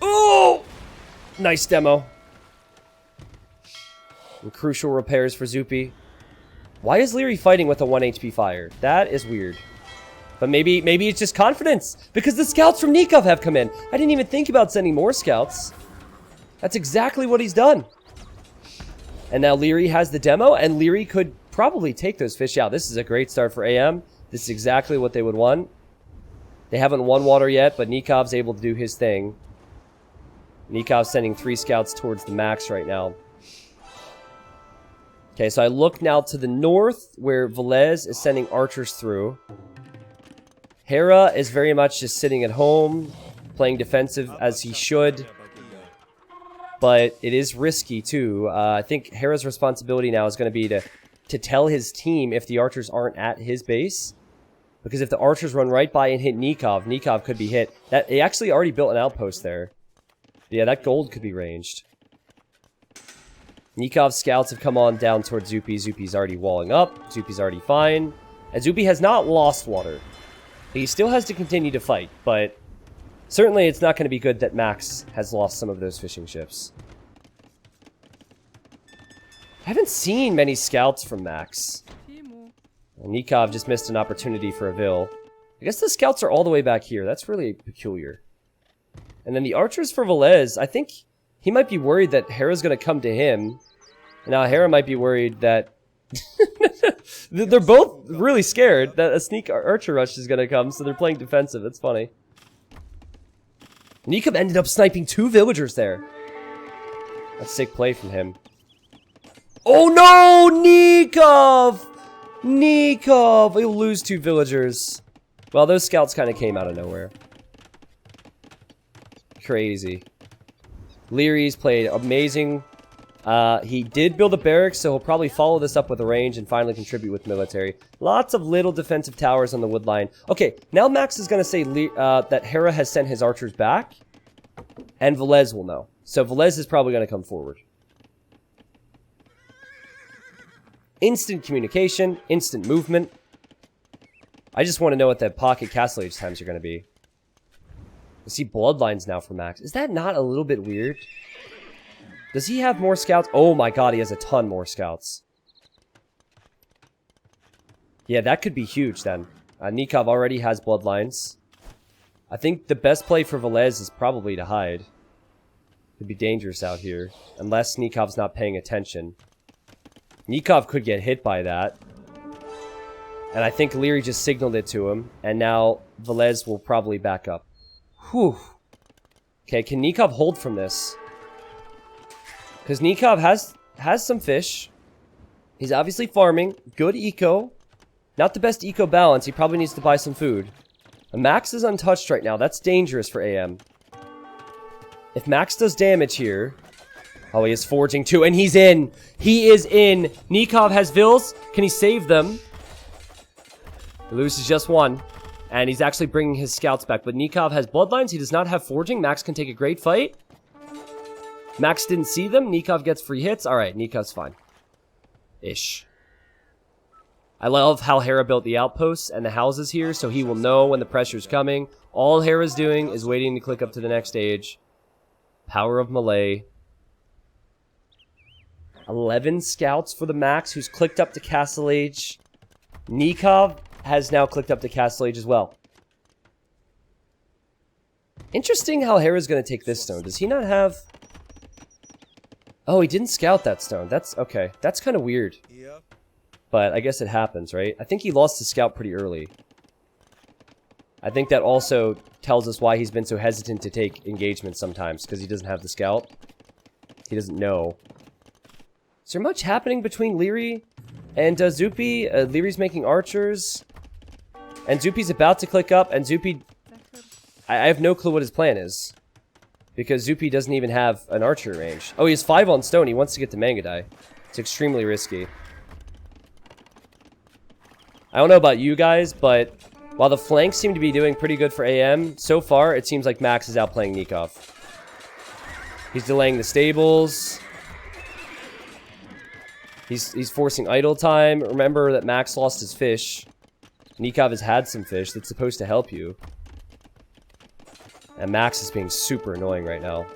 Oh! Nice demo. And crucial repairs for Zupi. Why is Leary fighting with a 1 HP fire? That is weird. But maybe it's just confidence. Because the scouts from Nikov have come in. I didn't even think about sending more scouts. That's exactly what he's done. And now Leary has the demo. And Leary could probably take those fish out. This is a great start for AM. This is exactly what they would want. They haven't won water yet, but Nikov's able to do his thing. Nikov's sending 3 scouts towards the max right now. Okay, so I look now to the north, where Velez is sending archers through. Hera is very much just sitting at home, playing defensive as he should. But it is risky, too. I think Hera's responsibility now is going to be to tell his team if the archers aren't at his base. Because if the archers run right by and hit Nikov, Nikov could be hit. He actually already built an outpost there. Yeah, that gold could be ranged. Nikov's scouts have come on down towards Zupi. Zupi's already walling up. Zupi's already fine. And Zupi has not lost water. He still has to continue to fight, but certainly it's not going to be good that Max has lost some of those fishing ships. I haven't seen many scouts from Max. Nikov just missed an opportunity for a Vil. I guess the scouts are all the way back here. That's really peculiar. And then the archers for Velez, I think he might be worried that Hera's going to come to him. Now Hera might be worried that They're both really scared that a sneak archer rush is gonna come, so they're playing defensive. It's funny. Nikov ended up sniping 2 villagers there. That's sick play from him. Oh no! Nikov! Nikov! He'll lose 2 villagers. Well, those scouts kind of came out of nowhere. Crazy. Leary's played amazing. He did build a barracks, so he'll probably follow this up with a range and finally contribute with military. Lots of little defensive towers on the wood line. Okay, now Max is going to say that Hera has sent his archers back, and Velez will know. So Velez is probably going to come forward. Instant communication, instant movement. I just want to know what the pocket castle age times are going to be. I see bloodlines now for Max. Is that not a little bit weird? Does he have more scouts? Oh my god, he has a ton more scouts. Yeah, that could be huge then. Nikov already has bloodlines. I think the best play for Velez is probably to hide. Could be dangerous out here. Unless Nikov's not paying attention. Nikov could get hit by that. And I think Leary just signaled it to him. And now Velez will probably back up. Whew. Okay, can Nikov hold from this? Because Nikov has some fish. He's obviously farming. Good eco. Not the best eco balance. He probably needs to buy some food. And Max is untouched right now. That's dangerous for AM. If Max does damage here... Oh, he is forging too. And he's in. He is in. Nikov has vills. Can he save them? He loses just 1. And he's actually bringing his scouts back. But Nikov has bloodlines. He does not have forging. Max can take a great fight. Max didn't see them. Nikov gets free hits. Alright, Nikov's fine. Ish. I love how Hera built the outposts and the houses here, so he will know when the pressure's coming. All Hera's doing is waiting to click up to the next stage. Power of melee. 11 scouts for the Max, who's clicked up to Castle Age. Nikov has now clicked up to Castle Age as well. Interesting how Hera's going to take this stone. Does he not have... Oh, he didn't scout that stone. That's okay. That's kind of weird. But I guess it happens, right? I think he lost the scout pretty early. I think that also tells us why he's been so hesitant to take engagement sometimes, because he doesn't have the scout. He doesn't know. Is there much happening between Leary and Zupi? Leary's making archers. And Zupi's about to click up, and Zupi... I have no clue what his plan is. Because Zupi doesn't even have an archer range. Oh, he has 5 on stone. He wants to get to Mangadai. It's extremely risky. I don't know about you guys, but while the flanks seem to be doing pretty good for AM, so far it seems like Max is outplaying Nikov. He's delaying the stables. He's forcing idle time. Remember that Max lost his fish. Nikov has had some fish that's supposed to help you. And Max is being super annoying right now.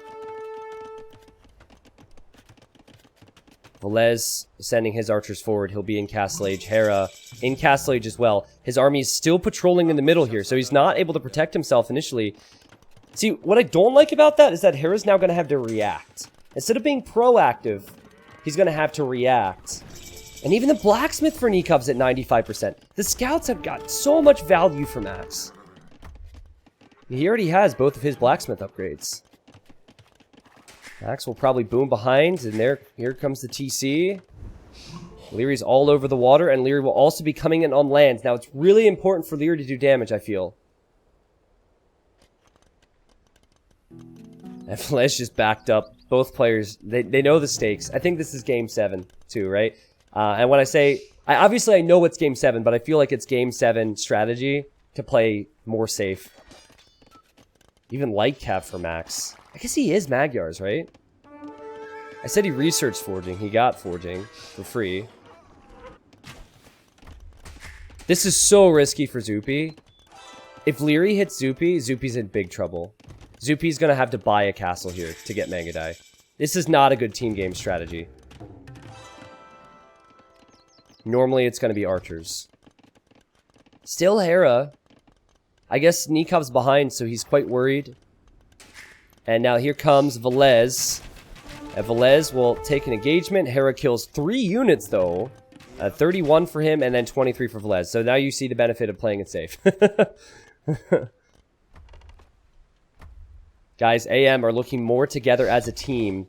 Velez sending his archers forward. He'll be in Castle Age. Hera in Castle Age as well. His army is still patrolling in the middle here, so he's not able to protect himself initially. See, what I don't like about that is that Hera's now going to have to react. Instead of being proactive, he's going to have to react. And even the blacksmith for Nikov's at 95%. The scouts have got so much value for Max. He already has both of his blacksmith upgrades. Max will probably boom behind, and here comes the TC. Leary's all over the water, and Leary will also be coming in on land. Now, it's really important for Leary to do damage, I feel. And Flesh just backed up. Both players, they know the stakes. I think this is Game 7, too, right? And when I say... obviously, I know it's Game 7, but I feel like it's Game 7 strategy to play more safe. Even light cap for Max. I guess he is Magyar's, right? I said he researched forging. He got forging for free. This is so risky for Zupi. If Leary hits Zupi, Zupi's in big trouble. Zupi's gonna have to buy a castle here to get Mangadai. This is not a good team game strategy. Normally it's gonna be archers. Still Hera. I guess Nikov's behind, so he's quite worried. And now here comes Velez. And Velez will take an engagement. Hera kills 3 units, though. 31 for him, and then 23 for Velez. So now you see the benefit of playing it safe. Guys, AM are looking more together as a team.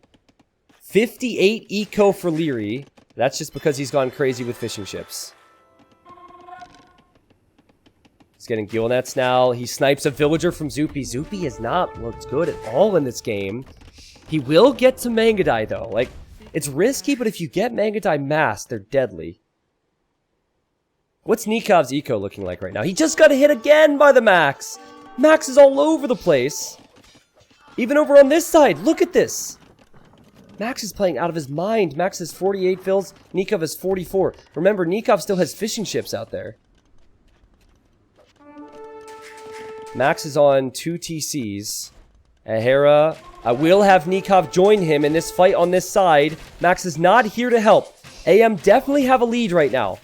58 eco for Leary. That's just because he's gone crazy with fishing ships. He's getting gill nets now. He snipes a villager from Zupi. Zupi has not looked good at all in this game. He will get to Mangadai, though. Like, it's risky, but if you get Mangadai masked, they're deadly. What's Nikov's eco looking like right now? He just got hit again by the Max. Max is all over the place. Even over on this side. Look at this. Max is playing out of his mind. Max has 48 fills. Nikov has 44. Remember, Nikov still has fishing ships out there. Max is on 2 TCs. Hera, I will have Nikov join him in this fight on this side. Max is not here to help. AM definitely have a lead right now.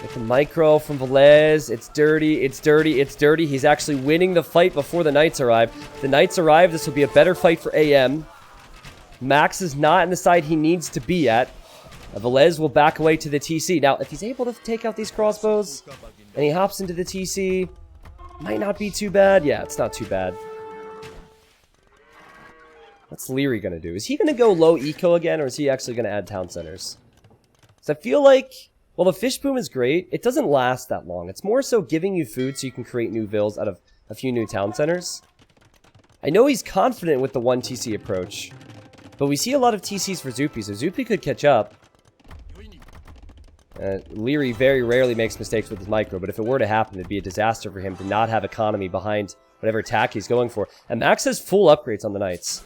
With the micro from Velez. It's dirty, it's dirty, it's dirty. He's actually winning the fight before the Knights arrive. The Knights arrive. This will be a better fight for AM. Max is not in the side he needs to be at. Velez will back away to the TC. Now, if he's able to take out these crossbows and he hops into the TC, might not be too bad. Yeah, it's not too bad. What's Leary going to do? Is he going to go low eco again, or is he actually going to add town centers? So I feel like, well, the fish boom is great. It doesn't last that long. It's more so giving you food so you can create new vills out of a few new town centers. I know he's confident with the 1 TC approach, but we see a lot of TCs for Zupi, so Zupi could catch up. Leary very rarely makes mistakes with his micro, but if it were to happen, it'd be a disaster for him to not have economy behind whatever attack he's going for. And Max has full upgrades on the Knights.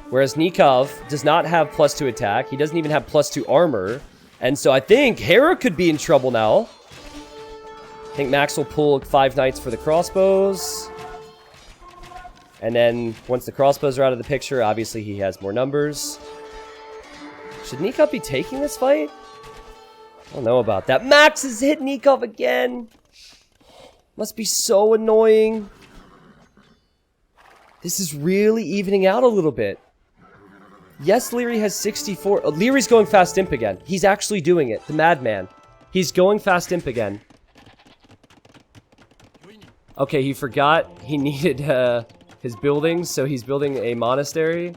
Whereas Nikov does not have +2 attack. He doesn't even have +2 armor. And so I think Hera could be in trouble now. I think Max will pull 5 Knights for the crossbows. And then once the crossbows are out of the picture, obviously he has more numbers. Should Nikov be taking this fight? I don't know about that. Max has hit Nikov again. Must be so annoying. This is really evening out a little bit. Yes, Leary has 64. Leary's going fast imp again. He's actually doing it. The madman. He's going fast imp again. Okay, he forgot he needed his buildings, so he's building a monastery.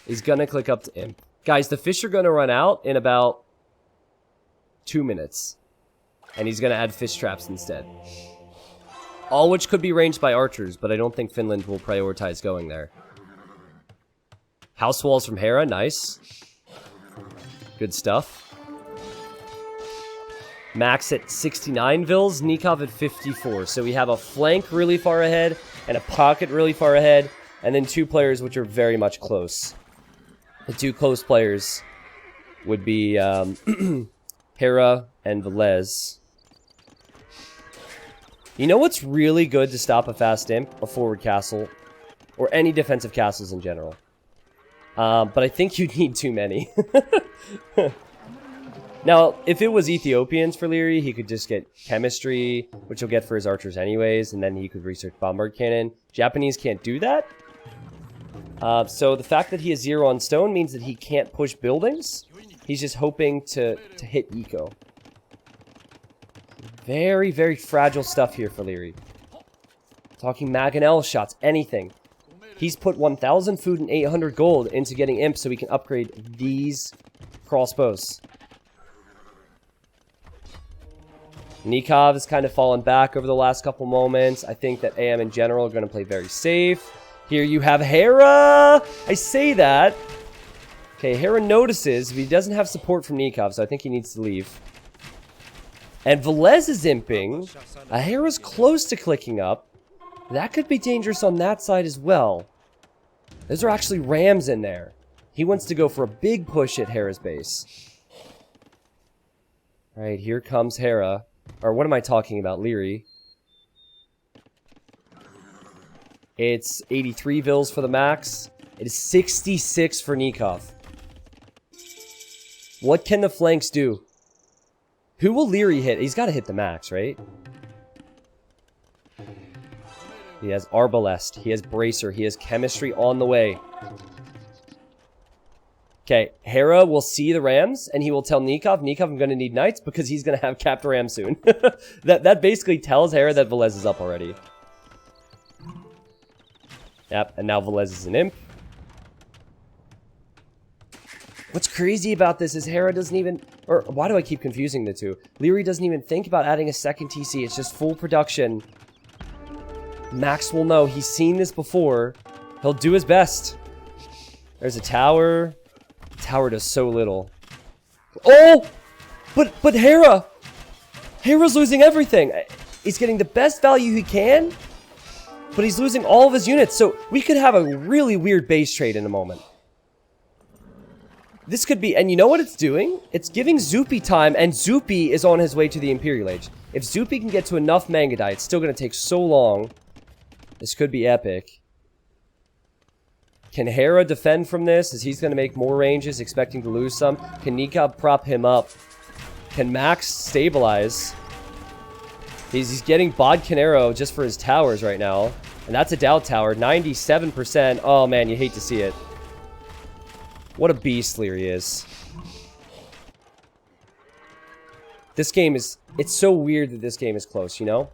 He's gonna click up to imp. Guys, the fish are gonna run out in about 2 minutes. And he's gonna add fish traps instead. All which could be ranged by archers, but I don't think Finland will prioritize going there. House walls from Hera, nice. Good stuff. Max at 69 vills, Nikov at 54. So we have a flank really far ahead, and a pocket really far ahead, and then 2 players which are very much close. The 2 close players would be Hera and Velez. You know what's really good to stop a fast imp? A forward castle. Or any defensive castles in general. But I think you'd need too many. Now, if it was Ethiopians for Leary, he could just get chemistry, which he'll get for his archers anyways, and then he could research bombard cannon. Japanese can't do that. So the fact that he has 0 on stone means that he can't push buildings. He's just hoping to hit eco. Very, very fragile stuff here for Leary. Talking Mangonel shots, anything. He's put 1,000 food and 800 gold into getting imp so he can upgrade these crossbows. Nikov has kind of fallen back over the last couple moments. I think that AM in general are going to play very safe. Here you have Hera! I say that. Okay, Hera notices, but he doesn't have support from Nikov, so I think he needs to leave. And Velez is imping. Hera's close to clicking up. That could be dangerous on that side as well. Those are actually rams in there. He wants to go for a big push at Hera's base. Alright, here comes Hera. Or what am I talking about? Leary. It's 83 vills for the max. It is 66 for Nikov. What can the flanks do? Who will Leary hit? He's got to hit the max, right? He has Arbalest. He has Bracer. He has Chemistry on the way. Okay, Hera will see the Rams, and he will tell Nikov, I'm going to need knights because he's going to have capped Ram soon. that basically tells Hera that Velez is up already. Yep, and now Velez is an imp. What's crazy about this is Hera doesn't even... Or, why do I keep confusing the two? Leary doesn't even think about adding a second TC. It's just full production. Max will know. He's seen this before. He'll do his best. There's a tower. The tower does so little. Oh! But Hera! Hera's losing everything. He's getting the best value he can, but he's losing all of his units. So we could have a really weird base trade in a moment. This could be, and you know what it's doing? It's giving Zupi time, and Zupi is on his way to the Imperial Age. If Zupi can get to enough Mangudai, it's still going to take so long. This could be epic. Can Hera defend from this? Is he's going to make more ranges, expecting to lose some? Can Nikov prop him up? Can Max stabilize? He's getting Bodcanero just for his towers right now. And that's a doubt tower. 97%. Oh, man, you hate to see it. What a beast Leary is. This game is... It's so weird that this game is close, you know?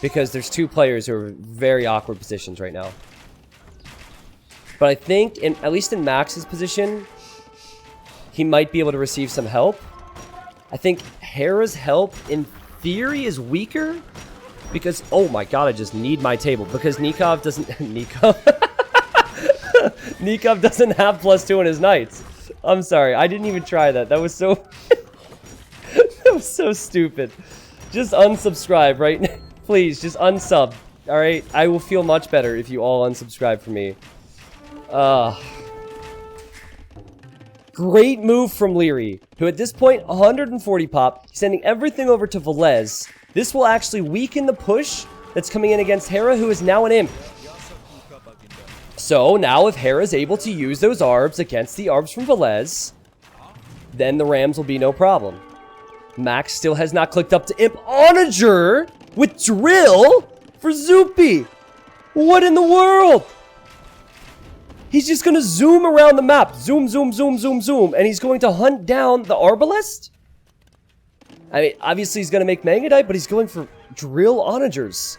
Because there's two players who are in very awkward positions right now. But I think, at least in Max's position, he might be able to receive some help. I think Hera's help, in theory, is weaker. Because, oh my god, I just need my table. Because Nikov doesn't... Nikov doesn't have +2 on his knights. I'm sorry, I didn't even try that. That was so... that was so stupid. Just unsubscribe, right? Please, just unsub. Alright? I will feel much better if you all unsubscribe for me. Great move from Leary, who at this point, 140 pop, sending everything over to Velez. This will actually weaken the push that's coming in against Hera, who is now an imp. So now if Hera is able to use those arbs against the arbs from Velez, then the Rams will be no problem. Max still has not clicked up to imp Onager with drill for Zupi. What in the world? He's just going to zoom around the map. Zoom, zoom, zoom, zoom, zoom. And he's going to hunt down the Arbalest? I mean, obviously he's going to make Mangudai, but he's going for drill Onagers.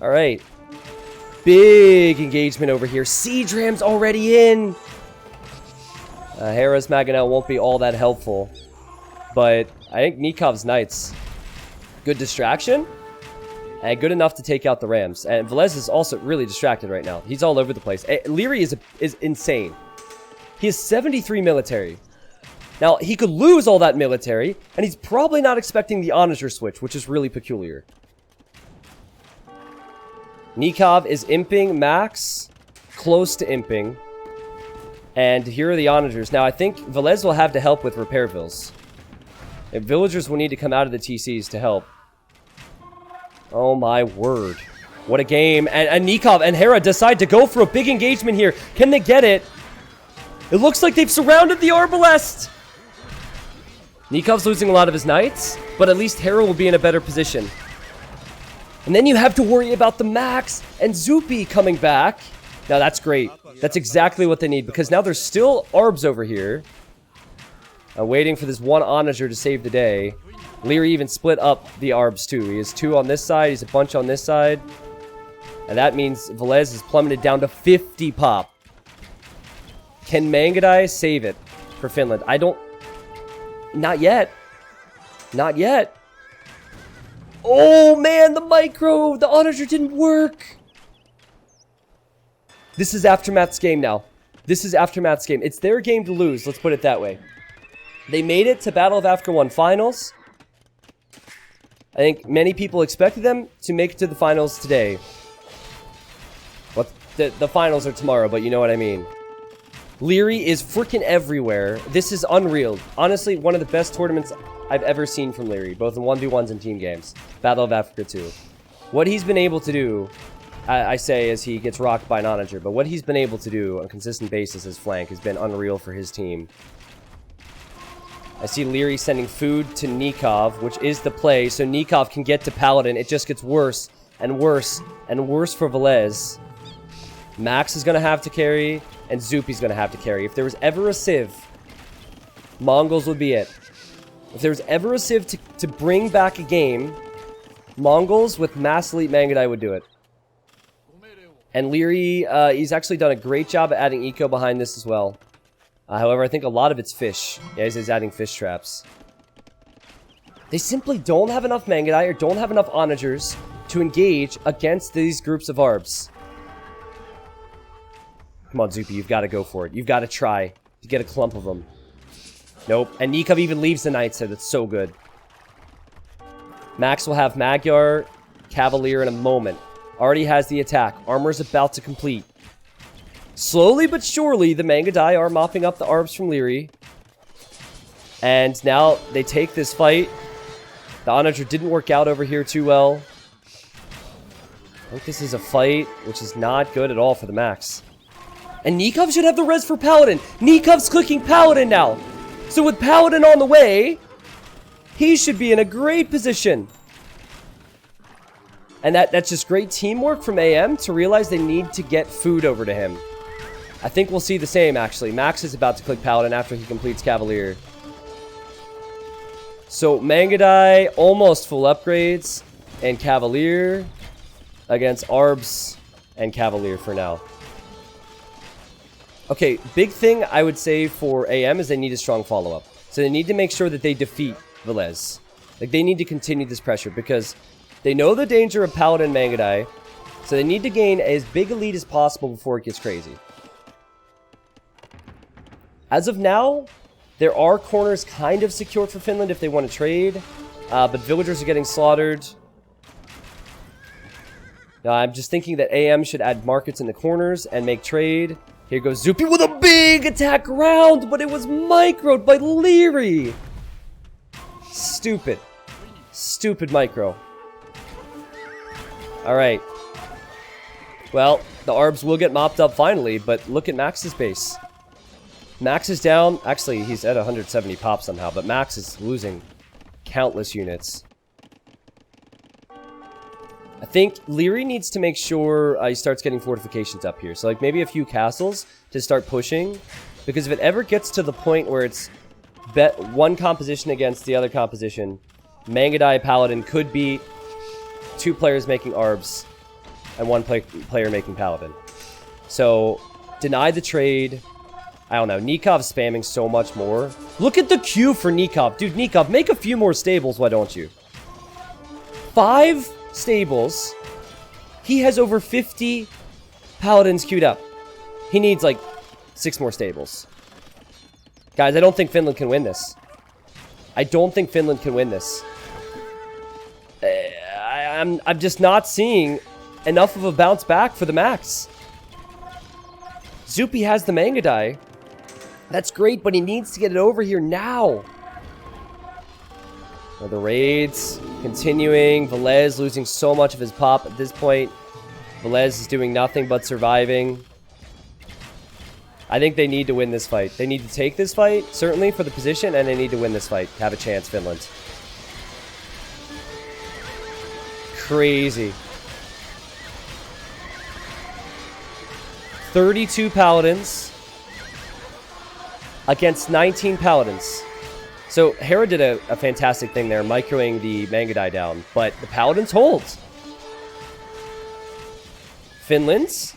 Alright. Big engagement over here. Siege Ram's already in. Hera's Maganel won't be all that helpful. But I think Nikov's Knights. Good distraction. And good enough to take out the Rams. And Velez is also really distracted right now. He's all over the place. Leary is insane. He has 73 military. Now, he could lose all that military. And he's probably not expecting the Onager switch, which is really peculiar. Nikov is imping Max, close to imping. And here are the Onagers. Now, I think Velez will have to help with repair vills. And villagers will need to come out of the TCs to help. Oh my word. What a game. And Nikov and Hera decide to go for a big engagement here. Can they get it? It looks like they've surrounded the Arbalest. Nikov's losing a lot of his knights, but at least Hera will be in a better position. And then you have to worry about the Max and Zupi coming back. Now that's great. That's exactly what they need, because now there's still Arbs over here. Waiting for this one Onager to save the day. Leary even split up the Arbs too. He has 2 on this side, he's a bunch on this side. And that means Velez is plummeted down to 50 pop. Can Mangudai save it for Finland? I don't... Not yet. Not yet. Oh man, the micro! The Onager didn't work! This is Aftermath's game now. This is Aftermath's game. It's their game to lose, let's put it that way. They made it to Battle of Africa 1 finals. I think many people expected them to make it to the finals today. Well, the finals are tomorrow, but you know what I mean. Leary is freaking everywhere. This is unreal. Honestly, one of the best tournaments I've ever seen from Leary, both in 1v1s and team games. Battle of Africa 2. What he's been able to do, I say as he gets rocked by an Onager, but what he's been able to do on a consistent basis as flank has been unreal for his team. I see Leary sending food to Nikov, which is the play, so Nikov can get to Paladin. It just gets worse and worse and worse for Velez. Max is going to have to carry, and Zoopy's going to have to carry. If there was ever a Civ, Mongols would be it. If there was ever a Civ to bring back a game, Mongols with Mass Elite Mangudai would do it. And Leary, he's actually done a great job at adding eco behind this as well. However, I think a lot of it's fish. Yeah, he's adding fish traps. They simply don't have enough Mangudai or don't have enough onagers to engage against these groups of Arbs. Come on, Zoopy, you've got to go for it. You've got to try to get a clump of them. Nope. And Nikov even leaves the Knights there. That's so good. Max will have Magyar, Cavalier in a moment. Already has the attack. Armor's about to complete. Slowly but surely, the Mangudai are mopping up the Arbs from Leary. And now they take this fight. The Onager didn't work out over here too well. I think this is a fight which is not good at all for the Max. And Nikov should have the res for Paladin. Nikov's clicking Paladin now. So with Paladin on the way, he should be in a great position. And that's just great teamwork from AM to realize they need to get food over to him. I think we'll see the same, actually. Max is about to click Paladin after he completes Cavalier. So Mangudai, almost full upgrades. And Cavalier against Arbs and Cavalier for now. Okay, big thing I would say for AM is they need a strong follow-up. So they need to make sure that they defeat Velez. Like, they need to continue this pressure because they know the danger of Paladin Mangudai. So they need to gain as big a lead as possible before it gets crazy. As of now, there are corners kind of secured for Finland if they want to trade. But villagers are getting slaughtered. Now, I'm just thinking that AM should add markets in the corners and make trade. Here goes Zoopy with a big attack round, but it was microed by Leary. Stupid. Stupid micro. Alright. Well, the Arbs will get mopped up finally, but look at Max's base. Max is down. Actually, he's at 170 pop somehow, but Max is losing countless units. I think Leary needs to make sure he starts getting fortifications up here. So, like, maybe a few castles to start pushing. Because if it ever gets to the point where it's bet one composition against the other composition, Mangudai Paladin could be 2 players making Arbs and 1 player making Paladin. So, deny the trade. I don't know. Nikov's spamming so much more. Look at the queue for Nikov. Dude, Nikov, make a few more stables, why don't you? 5 stables. He has over 50 Paladins queued up. He needs, like, 6 more stables. Guys, I don't think Finland can win this. I don't think Finland can win this. I'm just not seeing enough of a bounce back for the Max. Zoopy has the Mangudai. That's great, but he needs to get it over here now. Well, the raids continuing. Velez losing so much of his pop at this point. Velez is doing nothing but surviving. I think they need to win this fight. They need to take this fight, certainly, for the position, and they need to win this fight. Have a chance, Finland. Crazy. 32 Paladins against 19 Paladins. So, Hera did a fantastic thing there, microing the Mangudai down, but the Paladins hold. Finland's,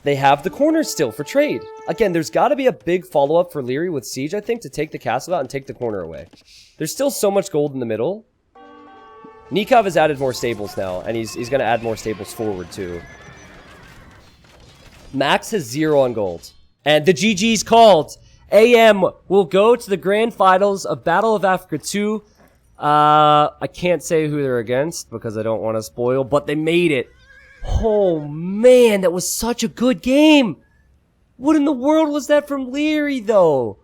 they have the corners still for trade. Again, there's got to be a big follow-up for Leary with Siege, I think, to take the castle out and take the corner away. There's still so much gold in the middle. Nikov has added more stables now, and he's going to add more stables forward, too. Max has 0 on gold. And the GG's called. AM will go to the grand finals of Battle of Africa 2. I can't say who they're against because I don't want to spoil, but they made it. Oh, man, that was such a good game. What in the world was that from Leary, though?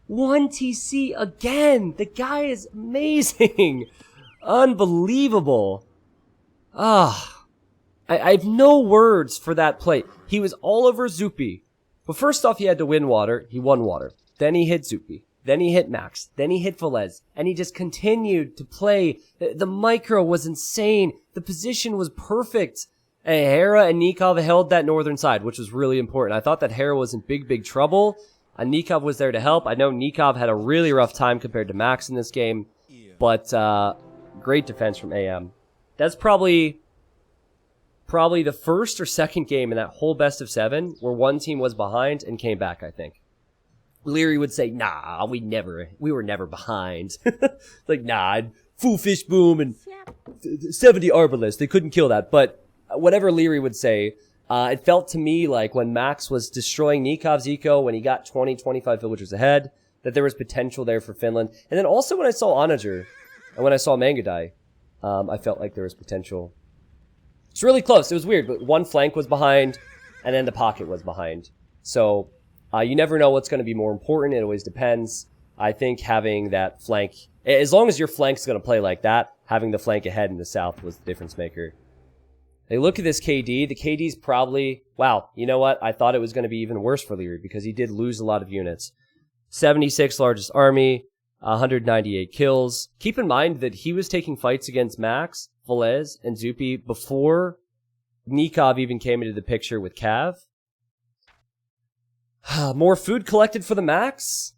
1 TC again. The guy is amazing. Unbelievable. I have no words for that play. He was all over Zoopy. But first off, he had to win water. He won water. Then he hit Zoopy. Then he hit Max. Then he hit Velez. And he just continued to play. The micro was insane. The position was perfect. Hey, Hera and Nikov held that northern side, which was really important. I thought that Hera was in big trouble. Nikov was there to help. I know Nikov had a really rough time compared to Max in this game, but great defense from AM. That's probably the first or second game in that whole best of 7 where one team was behind and came back, I think. Leary would say, nah, we were never behind. Like, nah, full fish boom and 70 arbalists. They couldn't kill that. But whatever Leary would say, it felt to me like when Max was destroying Nikov's eco, when he got 20, 25 villagers ahead, that there was potential there for Finland. And then also when I saw Onager and when I saw Mangadai, I felt like there was potential. It's really close. It was weird, but one flank was behind and then the pocket was behind. So you never know what's going to be more important. It always depends. I think having that flank, as long as your flank's going to play like that, having the flank ahead in the south was the difference maker. They look at this KD. The KD's probably, wow, you know what? I thought it was going to be even worse for Leary because he did lose a lot of units. 76 largest army, 198 kills. Keep in mind that he was taking fights against Max, Velez, and Zupi before Nikov even came into the picture with Cav. More food collected for the Max.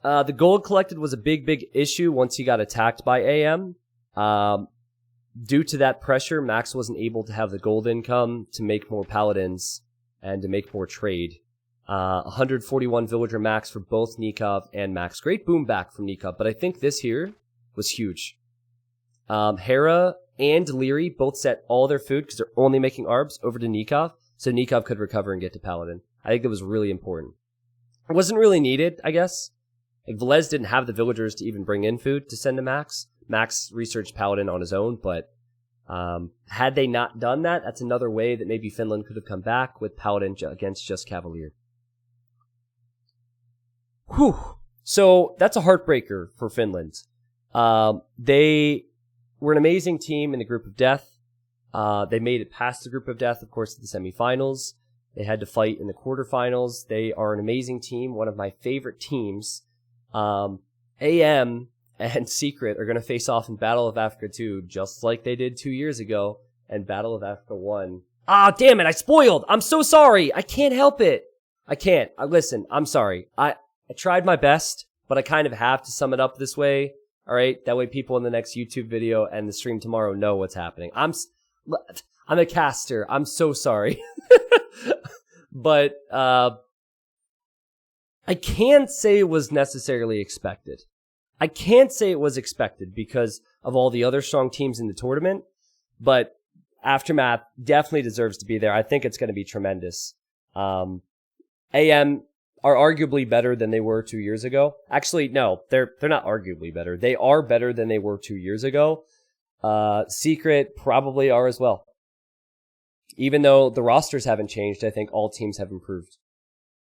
The gold collected was a big issue once he got attacked by AM. Due to that pressure, Max wasn't able to have the gold income to make more paladins and to make more trade. 141 villager max for both Nikov and Max. Great boom back from Nikov, but I think this here was huge. Hera and Leary both set all their food because they're only making arbs over to Nikov, so Nikov could recover and get to paladin. I think that was really important. It wasn't really needed, I guess. Like, Velez didn't have the villagers to even bring in food to send to Max. Max researched paladin on his own, but had they not done that, that's another way that maybe Finland could have come back with paladin against just Cavalier. Whew. So that's a heartbreaker for Finland. They were an amazing team in the group of death. They made it past the group of death, of course, to the semifinals. They had to fight in the quarterfinals. They are an amazing team, one of my favorite teams. AM and Secret are going to face off in Battle of Africa 2, just like they did 2 years ago, and Battle of Africa 1. Ah, damn it, I spoiled! I'm so sorry! I can't help it! I can't. Listen, I'm sorry. I tried my best, but I kind of have to sum it up this way, alright? That way people in the next YouTube video and the stream tomorrow know what's happening. I'm a caster. I'm so sorry. But, I can't say it was necessarily expected. I can't say it was expected because of all the other strong teams in the tournament, but Aftermath definitely deserves to be there. I think it's going to be tremendous. AM are arguably better than they were 2 years ago. Actually, no, they're not arguably better. They are better than they were 2 years ago. Secret probably are as well. Even though the rosters haven't changed, I think all teams have improved.